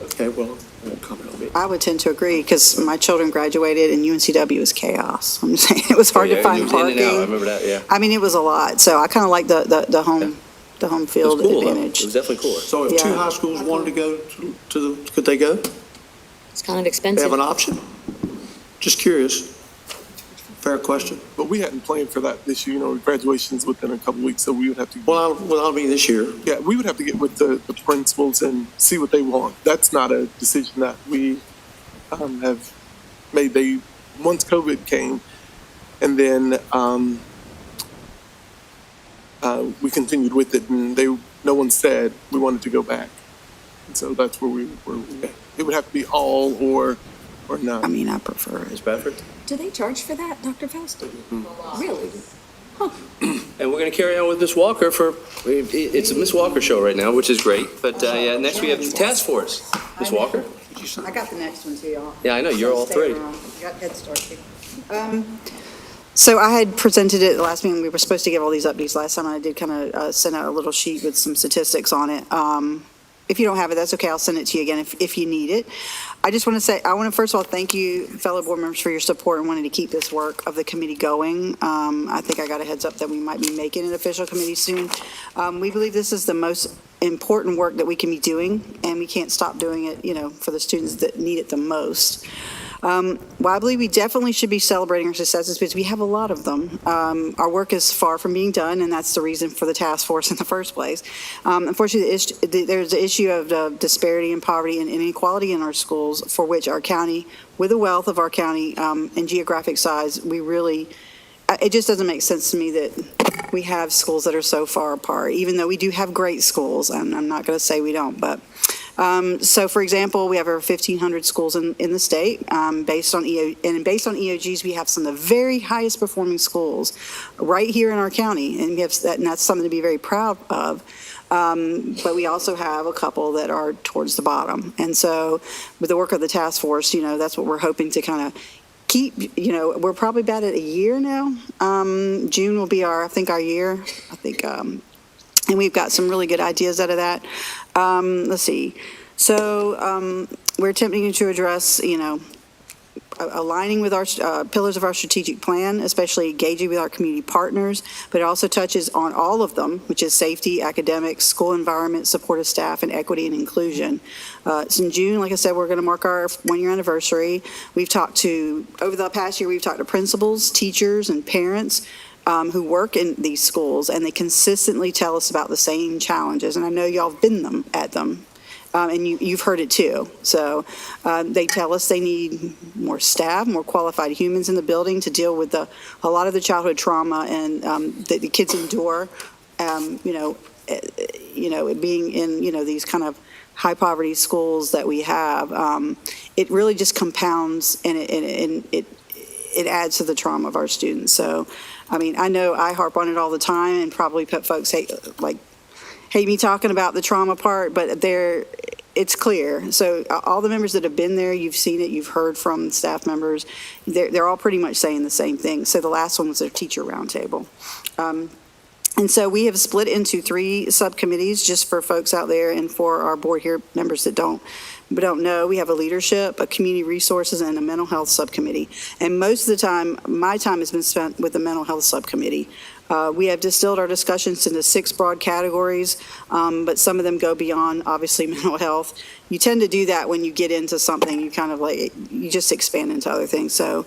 Okay, well, I won't comment on it. I would tend to agree because my children graduated and UNCW was chaos. I'm saying it was hard to find It was in and out. I parking. remember that, yeah. I mean, it was a lot. So I kind of like the home field It was cool, though. advantage. It was definitely cooler. So if 2 Yeah. high schools wanted to go to the, could they go? It's kind of They expensive. have an option? Just curious. Fair question. But we hadn't planned for that this year. Graduation's within a couple weeks, so we would have to. Well, I'll be this year. Yeah, we would have to get with the principals and see what they want. That's not a decision that we have made. Once COVID came, and then we continued with it, and no one said we wanted to go back. And so that's where it would have to be all or none. I mean, I prefer it. Ms. Bradford? Do they charge for that, Dr. Faust? Really? And we're going to carry on with Ms. Walker it's a Ms. Walker show right now, which is great. But next we have the task force. Ms. Walker? I got the next one too, y'all. Yeah, I know, you're all three. I got Head Start too. So I had presented it the last meeting. We were supposed to give all these updates last time. I did kind of send out a little sheet with some statistics on it. If you don't have it, that's okay. I'll send it to you again if you need it. I just want to say, I want to first of all thank you, fellow board members, for your support and wanting to keep this work of the committee going. I think I got a heads up that we might be making an official committee soon. We believe this is the most important work that we can be doing, and we can't stop doing it, for the students that need it the most. Well, I believe we definitely should be celebrating our successes because we have a lot of them. Our work is far from being done, and that's the reason for the task force in the first place. Unfortunately, there's the issue of disparity and poverty and inequality in our schools, for which our county, with the wealth of our county and geographic size, it just doesn't make sense to me that we have schools that are so far apart, even though we do have great schools. I'm not going to say we don't, but so, for example, we have over 1,500 schools in the state. Based on EOGs, we have some of the very highest performing schools right here in our county, and that's something to be very proud of. But we also have a couple that are towards the bottom. And so, with the work of the task force, that's what we're hoping to kind of keep. We're probably about at a year now. June will be our year. And we've got some really good ideas out of that. Let's see. So we're attempting to address, aligning with our pillars of our strategic plan, especially engaging with our community partners, but it also touches on all of them, which is safety, academics, school environment, supportive staff, and equity and inclusion. So in June, like I said, we're going to mark our 1-year anniversary. Over the past year, we've talked to principals, teachers, and parents who work in these schools, and they consistently tell us about the same challenges. And I know y'all have been at them, and you've heard it too. So they tell us they need more staff, more qualified humans in the building to deal with a lot of the childhood trauma and that the kids endure. Being in these kind of high poverty schools that we have, it really just compounds and it adds to the trauma of our students. So. I know I harp on it all the time, and probably folks hate me talking about the trauma part, but it's clear. So all the members that have been there, you've seen it, you've heard from staff members, they're all pretty much saying the same thing. So the last one was their teacher roundtable. And so we have split into 3 subcommittees just for folks out there and for our board here members that don't know. We have a leadership, a community resources, and a mental health subcommittee. And most of the time, my time has been spent with the mental health subcommittee. We have distilled our discussions into 6 broad categories, but some of them go beyond, obviously, mental health. You tend to do that when you get into something, you just expand into other things. So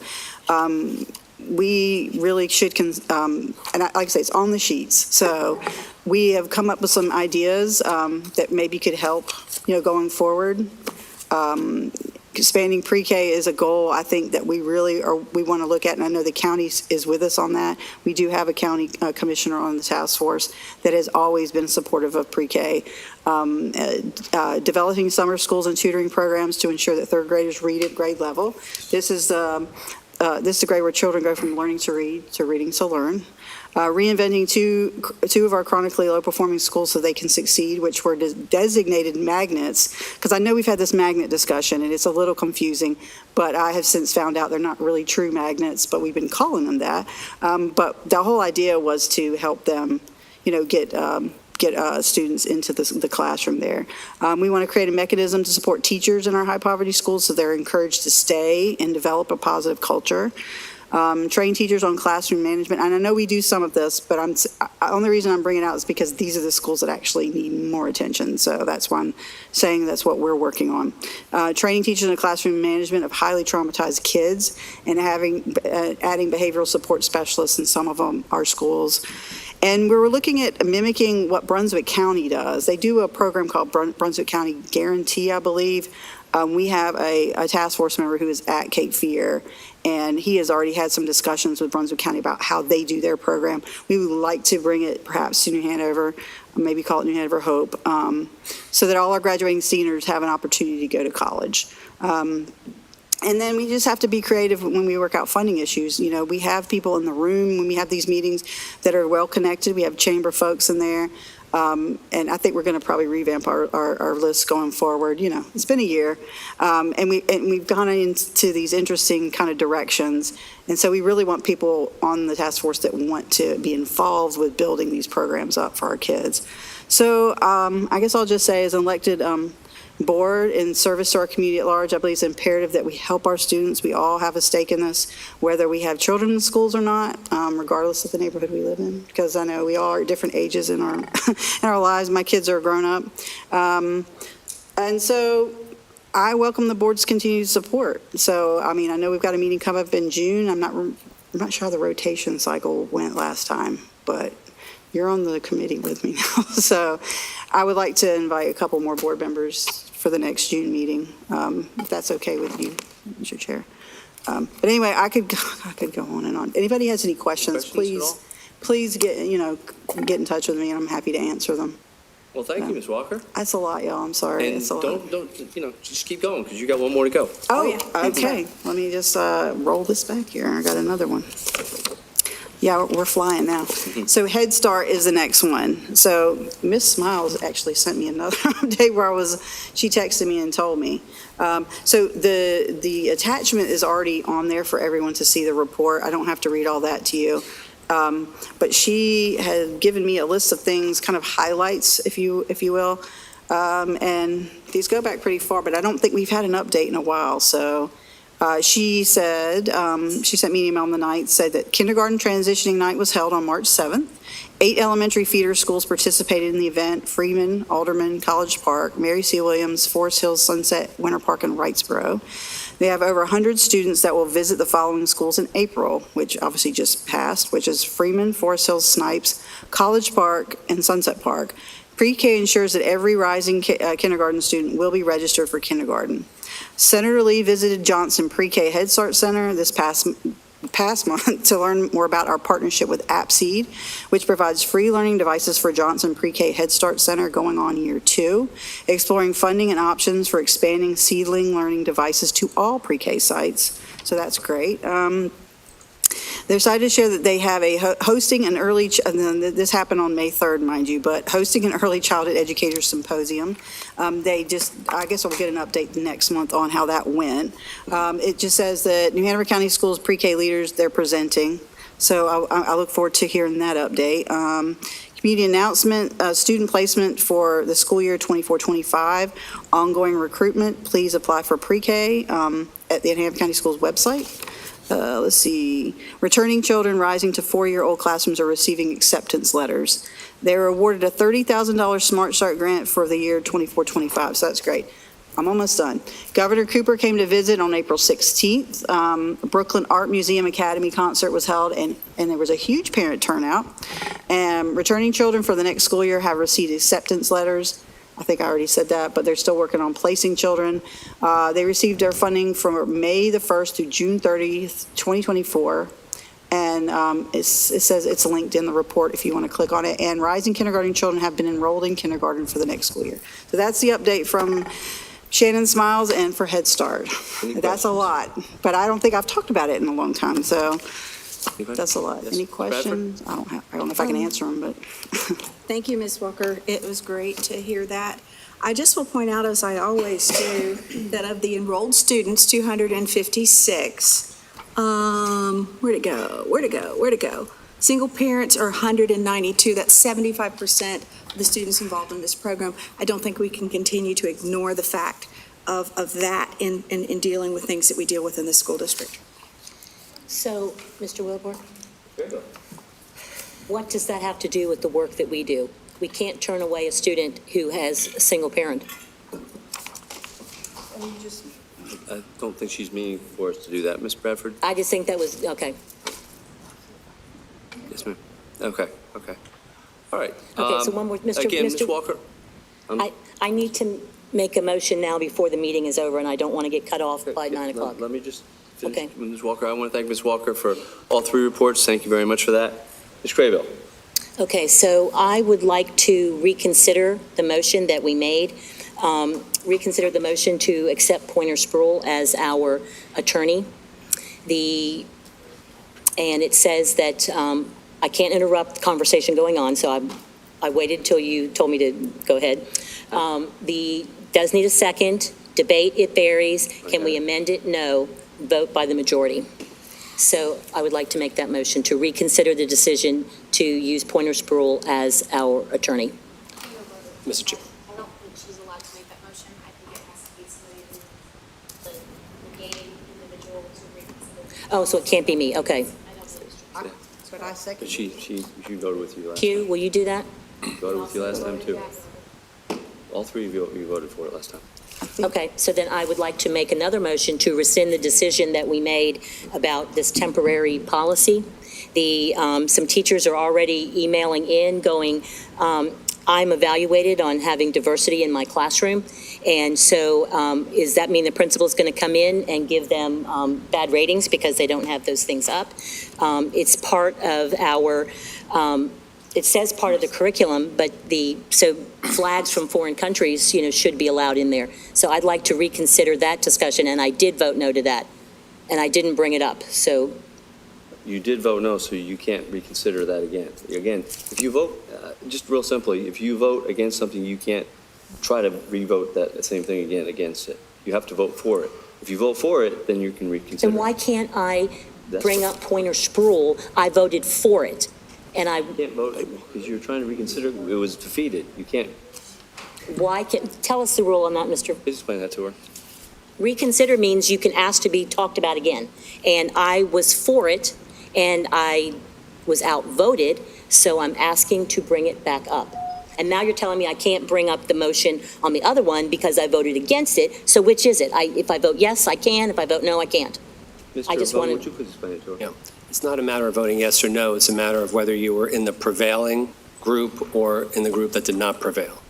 we really should, and like I say, it's on the sheets. So we have come up with some ideas that maybe could help, going forward. Expanding pre-K is a goal I think that we want to look at, and I know the county is with us on that. We do have a county commissioner on the task force that has always been supportive of pre-K. Developing summer schools and tutoring programs to ensure that 3rd graders read at grade level. This is the grade where children go from learning to read to reading to learn. Reinventing two of our chronically low-performing schools so they can succeed, which were designated magnets, because I know we've had this magnet discussion, and it's a little confusing, but I have since found out they're not really true magnets, but we've been calling them that. But the whole idea was to help them, get students into the classroom there. We want to create a mechanism to support teachers in our high-poverty schools so they're encouraged to stay and develop a positive culture. Train teachers on classroom management. And I know we do some of this, but the only reason I'm bringing it out is because these are the schools that actually need more attention. So that's why I'm saying that's what we're working on. Training teachers in classroom management of highly traumatized kids and adding behavioral support specialists in some of our schools. And we were looking at mimicking what Brunswick County does. They do a program called Brunswick County Guarantee, I believe. We have a task force member who is at Cape Fear, and he has already had some discussions with Brunswick County about how they do their program. We would like to bring it perhaps to New Hanover, maybe call it New Hanover Hope, so that all our graduating seniors have an opportunity to go to college. And then we just have to be creative when we work out funding issues. You know, we have people in the room when we have these meetings that are well connected. We have chamber folks in there. And I think we're going to probably revamp our list going forward. You know, it's been a year. And we've gone into these interesting kind of directions. And so we really want people on the task force that want to be involved with building these programs up for our kids. So I guess I'll just say, as an elected board in service to our community at large, I believe it's imperative that we help our students. We all have a stake in this, whether we have children in schools or not, regardless of the neighborhood we live in, because I know we all are at different ages in our in our lives. My kids are grown up. And so I welcome the board's continued support. So, I mean, I know we've got a meeting come up in June. I'm not sure how the rotation cycle went last time, but you're on the committee with me now. So I would like to invite a couple more board members for the next June meeting, if that's okay with you, Mr. Chair. But anyway, I could go on and on. Anybody has any questions, please get in touch with me, and I'm happy to answer them. Well, thank you, Ms. Walker. That's a lot, y'all. I'm sorry. And It's a lot. don't, just keep going, because you got one more to go. Oh, yeah. Okay. Let me just roll this back here. I got another one. Yeah, we're flying now. So Head Start is the next one. So Miss Smiles actually sent me another update where she texted me and told me. So the attachment is already on there for everyone to see the report. I don't have to read all that to you. But she had given me a list of things, kind of highlights, if you will. And these go back pretty far, but I don't think we've had an update in a while. So she said, she sent me an email on the night, said that kindergarten transitioning night was held on March 7th. 8 elementary feeder schools participated in the event: Freeman, Alderman, College Park, Mary C. Williams, Forest Hills, Sunset, Winter Park, and Wrightsboro. They have over 100 students that will visit the following schools in April, which obviously just passed, which is Freeman, Forest Hills, Snipes, College Park, and Sunset Park. Pre-K ensures that every rising kindergarten student will be registered for kindergarten. Senator Lee visited Johnson Pre-K Head Start Center this past month to learn more about our partnership with AppSeed, which provides free learning devices for Johnson Pre-K Head Start Center going on year 2, exploring funding and options for expanding seedling learning devices to all pre-K sites. So that's great. They're excited to share that they have a hosting an early, this happened on May 3rd, mind you, but hosting an early childhood educator symposium. I guess we'll get an update next month on how that went. It just says that New Hanover County Schools pre-K leaders, they're presenting. So I look forward to hearing that update. Community announcement, student placement for the school year 24-25, ongoing recruitment. Please apply for pre-K at the Hanover County Schools website. Let's see, returning children rising to 4-year-old classrooms are receiving acceptance letters. They were awarded a $30,000 Smart Start grant for the year 24-25, so that's great. I'm almost done. Governor Cooper came to visit on April 16th. Brooklyn Art Museum Academy concert was held, and there was a huge parent turnout. And returning children for the next school year have received acceptance letters. I think I already said that, but they're still working on placing children. They received their funding from May the 1st through June 30th, 2024. And it says it's linked in the report if you want to click on it. And rising kindergarten children have been enrolled in kindergarten for the next school year. So that's the update from Shannon Smiles and for Head Start. That's a lot, but I don't think I've talked about it in a long time. So that's a lot. Any questions? I don't know if I can answer them, but. Thank you, Ms. Walker. It was great to hear that. I just will point out, as I always do, that of the enrolled students, 256, where'd it go? Single parents are 192. That's 75% of the students involved in this program. I don't think we can continue to ignore the fact of that in dealing with things that we deal with in the school district. So, Mr. Wilbur, what does that have to do with the work that we do? We can't turn away a student who has a single parent. I don't think she's meaning for us to do that, Ms. Bradford. I just think that was, okay. Yes, ma'am. Okay. Okay. All right. Okay, so one more, Mr. Again, Ms. Mr. Walker. I need to make a motion now before the meeting is over, and I don't want to get cut off by 9 o'clock. Let me just finish. Okay. Ms. Walker, I want to thank Ms. Walker for all 3 reports. Thank you very much for that. Ms. Craybill. Okay, so I would like to reconsider the motion that we made, reconsider the motion to accept Pointer Sproul as our attorney. And it says that I can't interrupt the conversation going on, so I waited until you told me to go ahead. Does need a second. Debate, it varies. Can we amend it? No. Vote by the majority. So I would like to make that motion to reconsider the decision to use Pointer Sproul as our attorney. Mr. Chair. I don't think she's allowed to make that motion. I think it has to be somebody who's the negating individual to reconsider. Oh, so it can't be me. Okay. That's what I second. She voted with you last Q, will you do that? time. She voted with you last time, too. All 3 of you voted for it last time. Okay, so then I would like to make another motion to rescind the decision that we made about this temporary policy. Some teachers are already emailing in going, I'm evaluated on having diversity in my classroom. And so does that mean the principal's going to come in and give them bad ratings because they don't have those things up? It's part of our, it says part of the curriculum, but so flags from foreign countries, should be allowed in there. So I'd like to reconsider that discussion, and I did vote no to that. And I didn't bring it up, so. You did vote no, so you can't reconsider that again. Again, if you vote, just real simply, if you vote against something, you can't try to re-vote that same thing again against it. You have to vote for it. If you vote for it, then you can reconsider. Then why can't I bring up Pointer Sproul? I voted for it, and I. You can't vote because you're trying to reconsider. It was defeated. You can't. Tell us the rule on that, Mr. Please explain that to her. Reconsider means you can ask to be talked about again. And I was for it, and I was outvoted, so I'm asking to bring it back up. And now you're telling me I can't bring up the motion on the other one because I voted against it. So which is it? If I vote yes, I can. If I vote no, I can't. Mr. Bowman, would you please explain it to her? Yeah. It's not a matter of voting yes or no. It's a matter of whether you were in the prevailing group or in the group that did not prevail.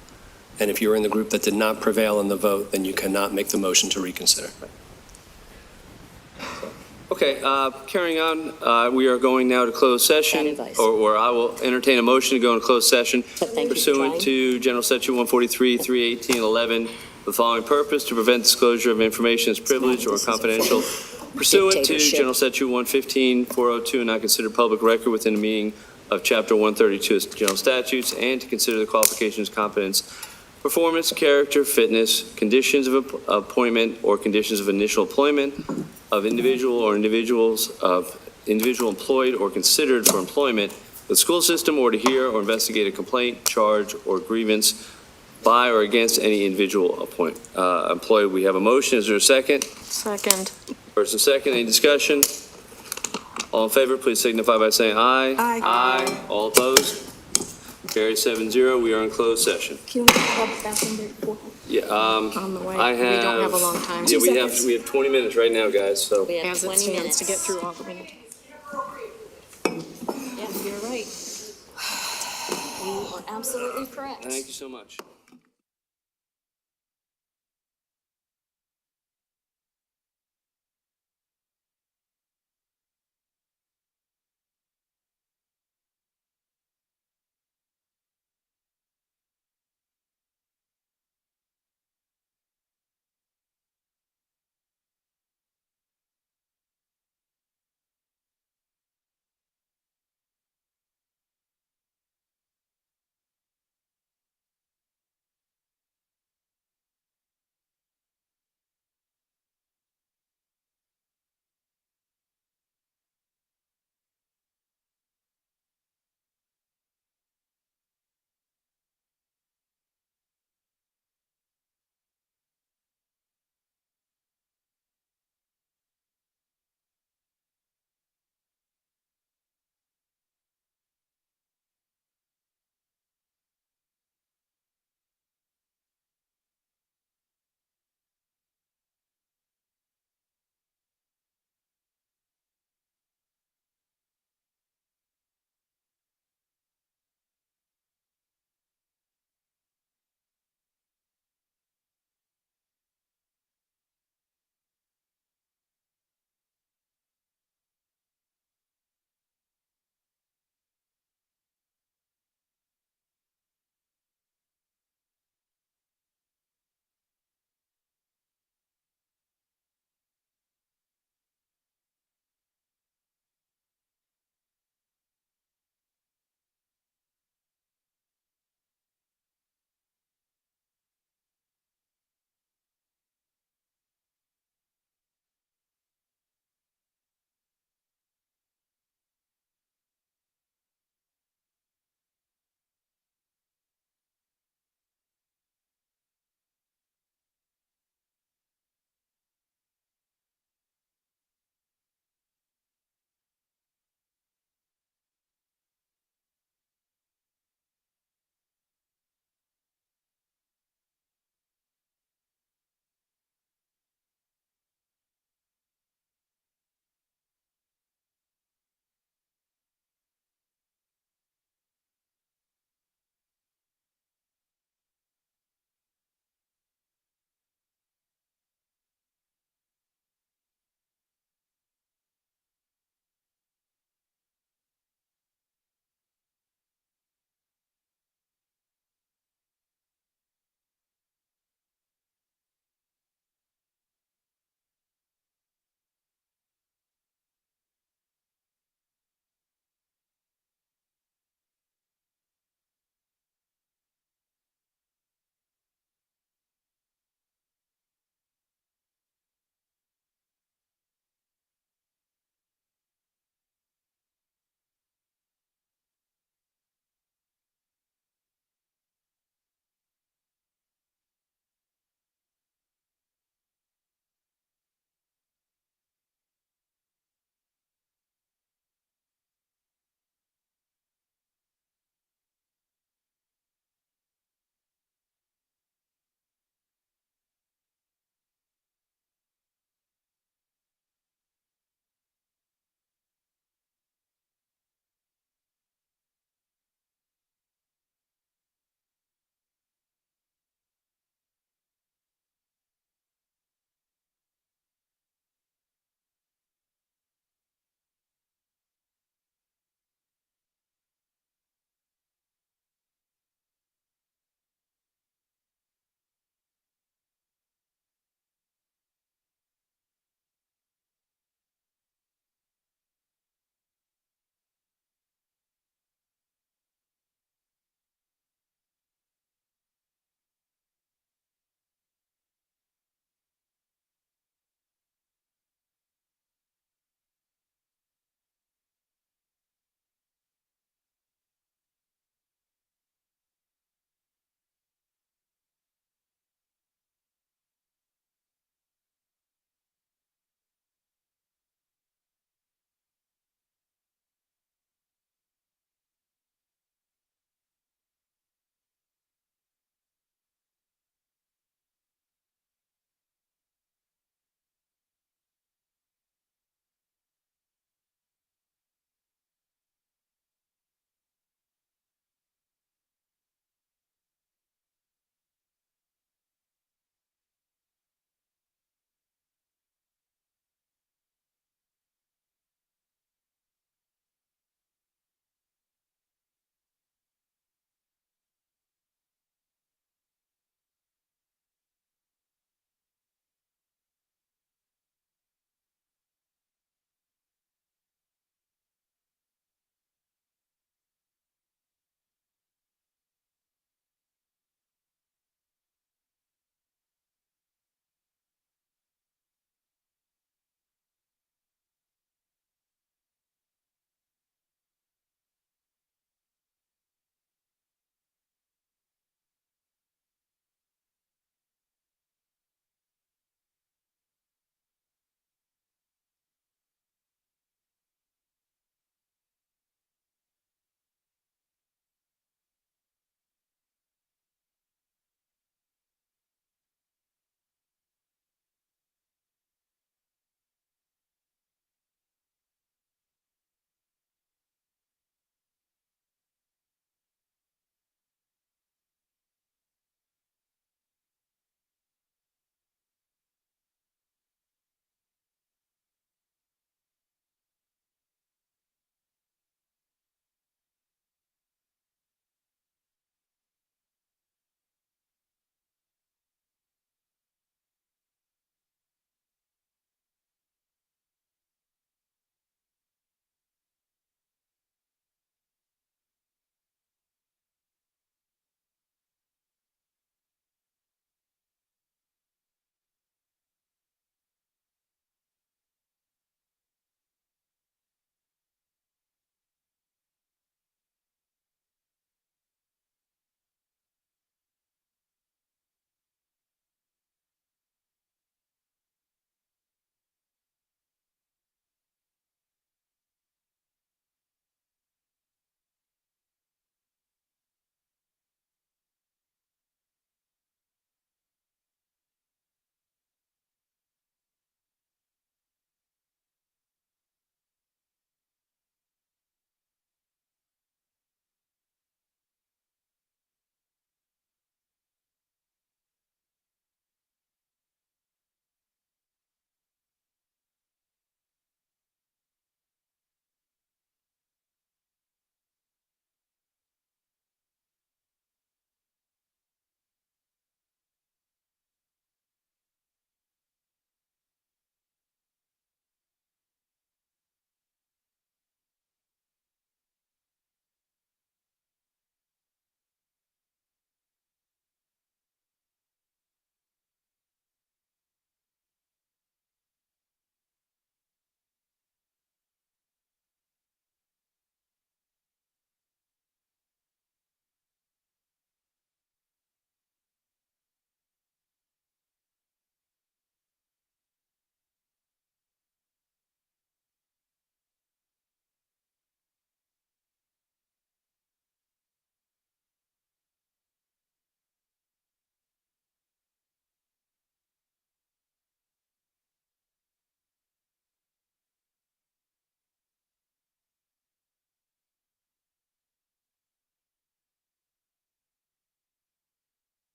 And if you're in the group that did not prevail in the vote, then you cannot make the motion to reconsider. Okay, carrying on, we are going now to closed session, or I will entertain a motion to go into closed session pursuant to General Statute 143, 318, 11, the following purpose: to prevent disclosure of information as privileged or confidential pursuant to General Statute 115, 402, and not considered public record within the meaning of Chapter 132 of General Statutes, and to consider the qualifications, competence, performance, character, fitness, conditions of appointment or conditions of initial employment of individual or individuals of individual employed or considered for employment with the school system, or to hear or investigate a complaint, charge, or grievance by or against any individual employed. We have a motion. Is there a second? Second. First and second, any discussion? All in favor, please signify by saying aye. Aye. Aye. All opposed? Carried 7-0. We are in closed session. Can we have back in there before? Yeah, On the way. I have. We don't have a long time. Yeah, 2 we have seconds. 20 minutes right now, guys, so. We have As it 20 stands minutes to get through all that we need to. Yeah, you're right. You are absolutely correct. Thank you so much.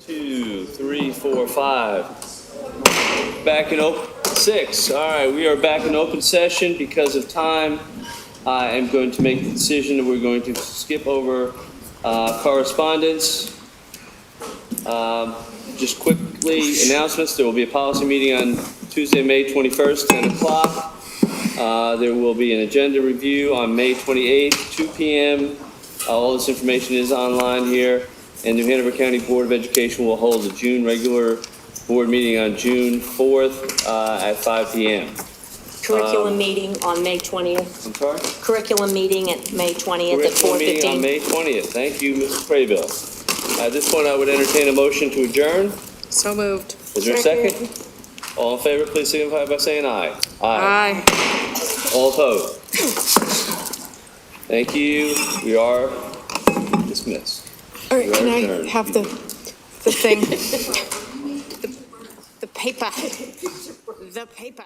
2, 3, 4, 5. Back in open, 6. All right, we are back in open session. Because of time, I am going to make the decision that we're going to skip over correspondence. Just quickly, announcements. There will be a policy meeting on Tuesday, May 21st, 10 o'clock. There will be an agenda review on May 28th, 2 p.m. All this information is online here. And New Hanover County Board of Education will hold a June regular board meeting on June 4th at 5 p.m. Curriculum meeting on May 20th. I'm sorry? Curriculum meeting at May 20th at Curriculum meeting on 4:15. May 20th. Thank you, Mrs. Craybill. At this point, I would entertain a motion to adjourn. So moved. Is there a second? All in favor, please signify by saying aye. Aye. All opposed? Thank you. We are dismissed. All right, We are can I adjourned. have the thing? The paper. The paper.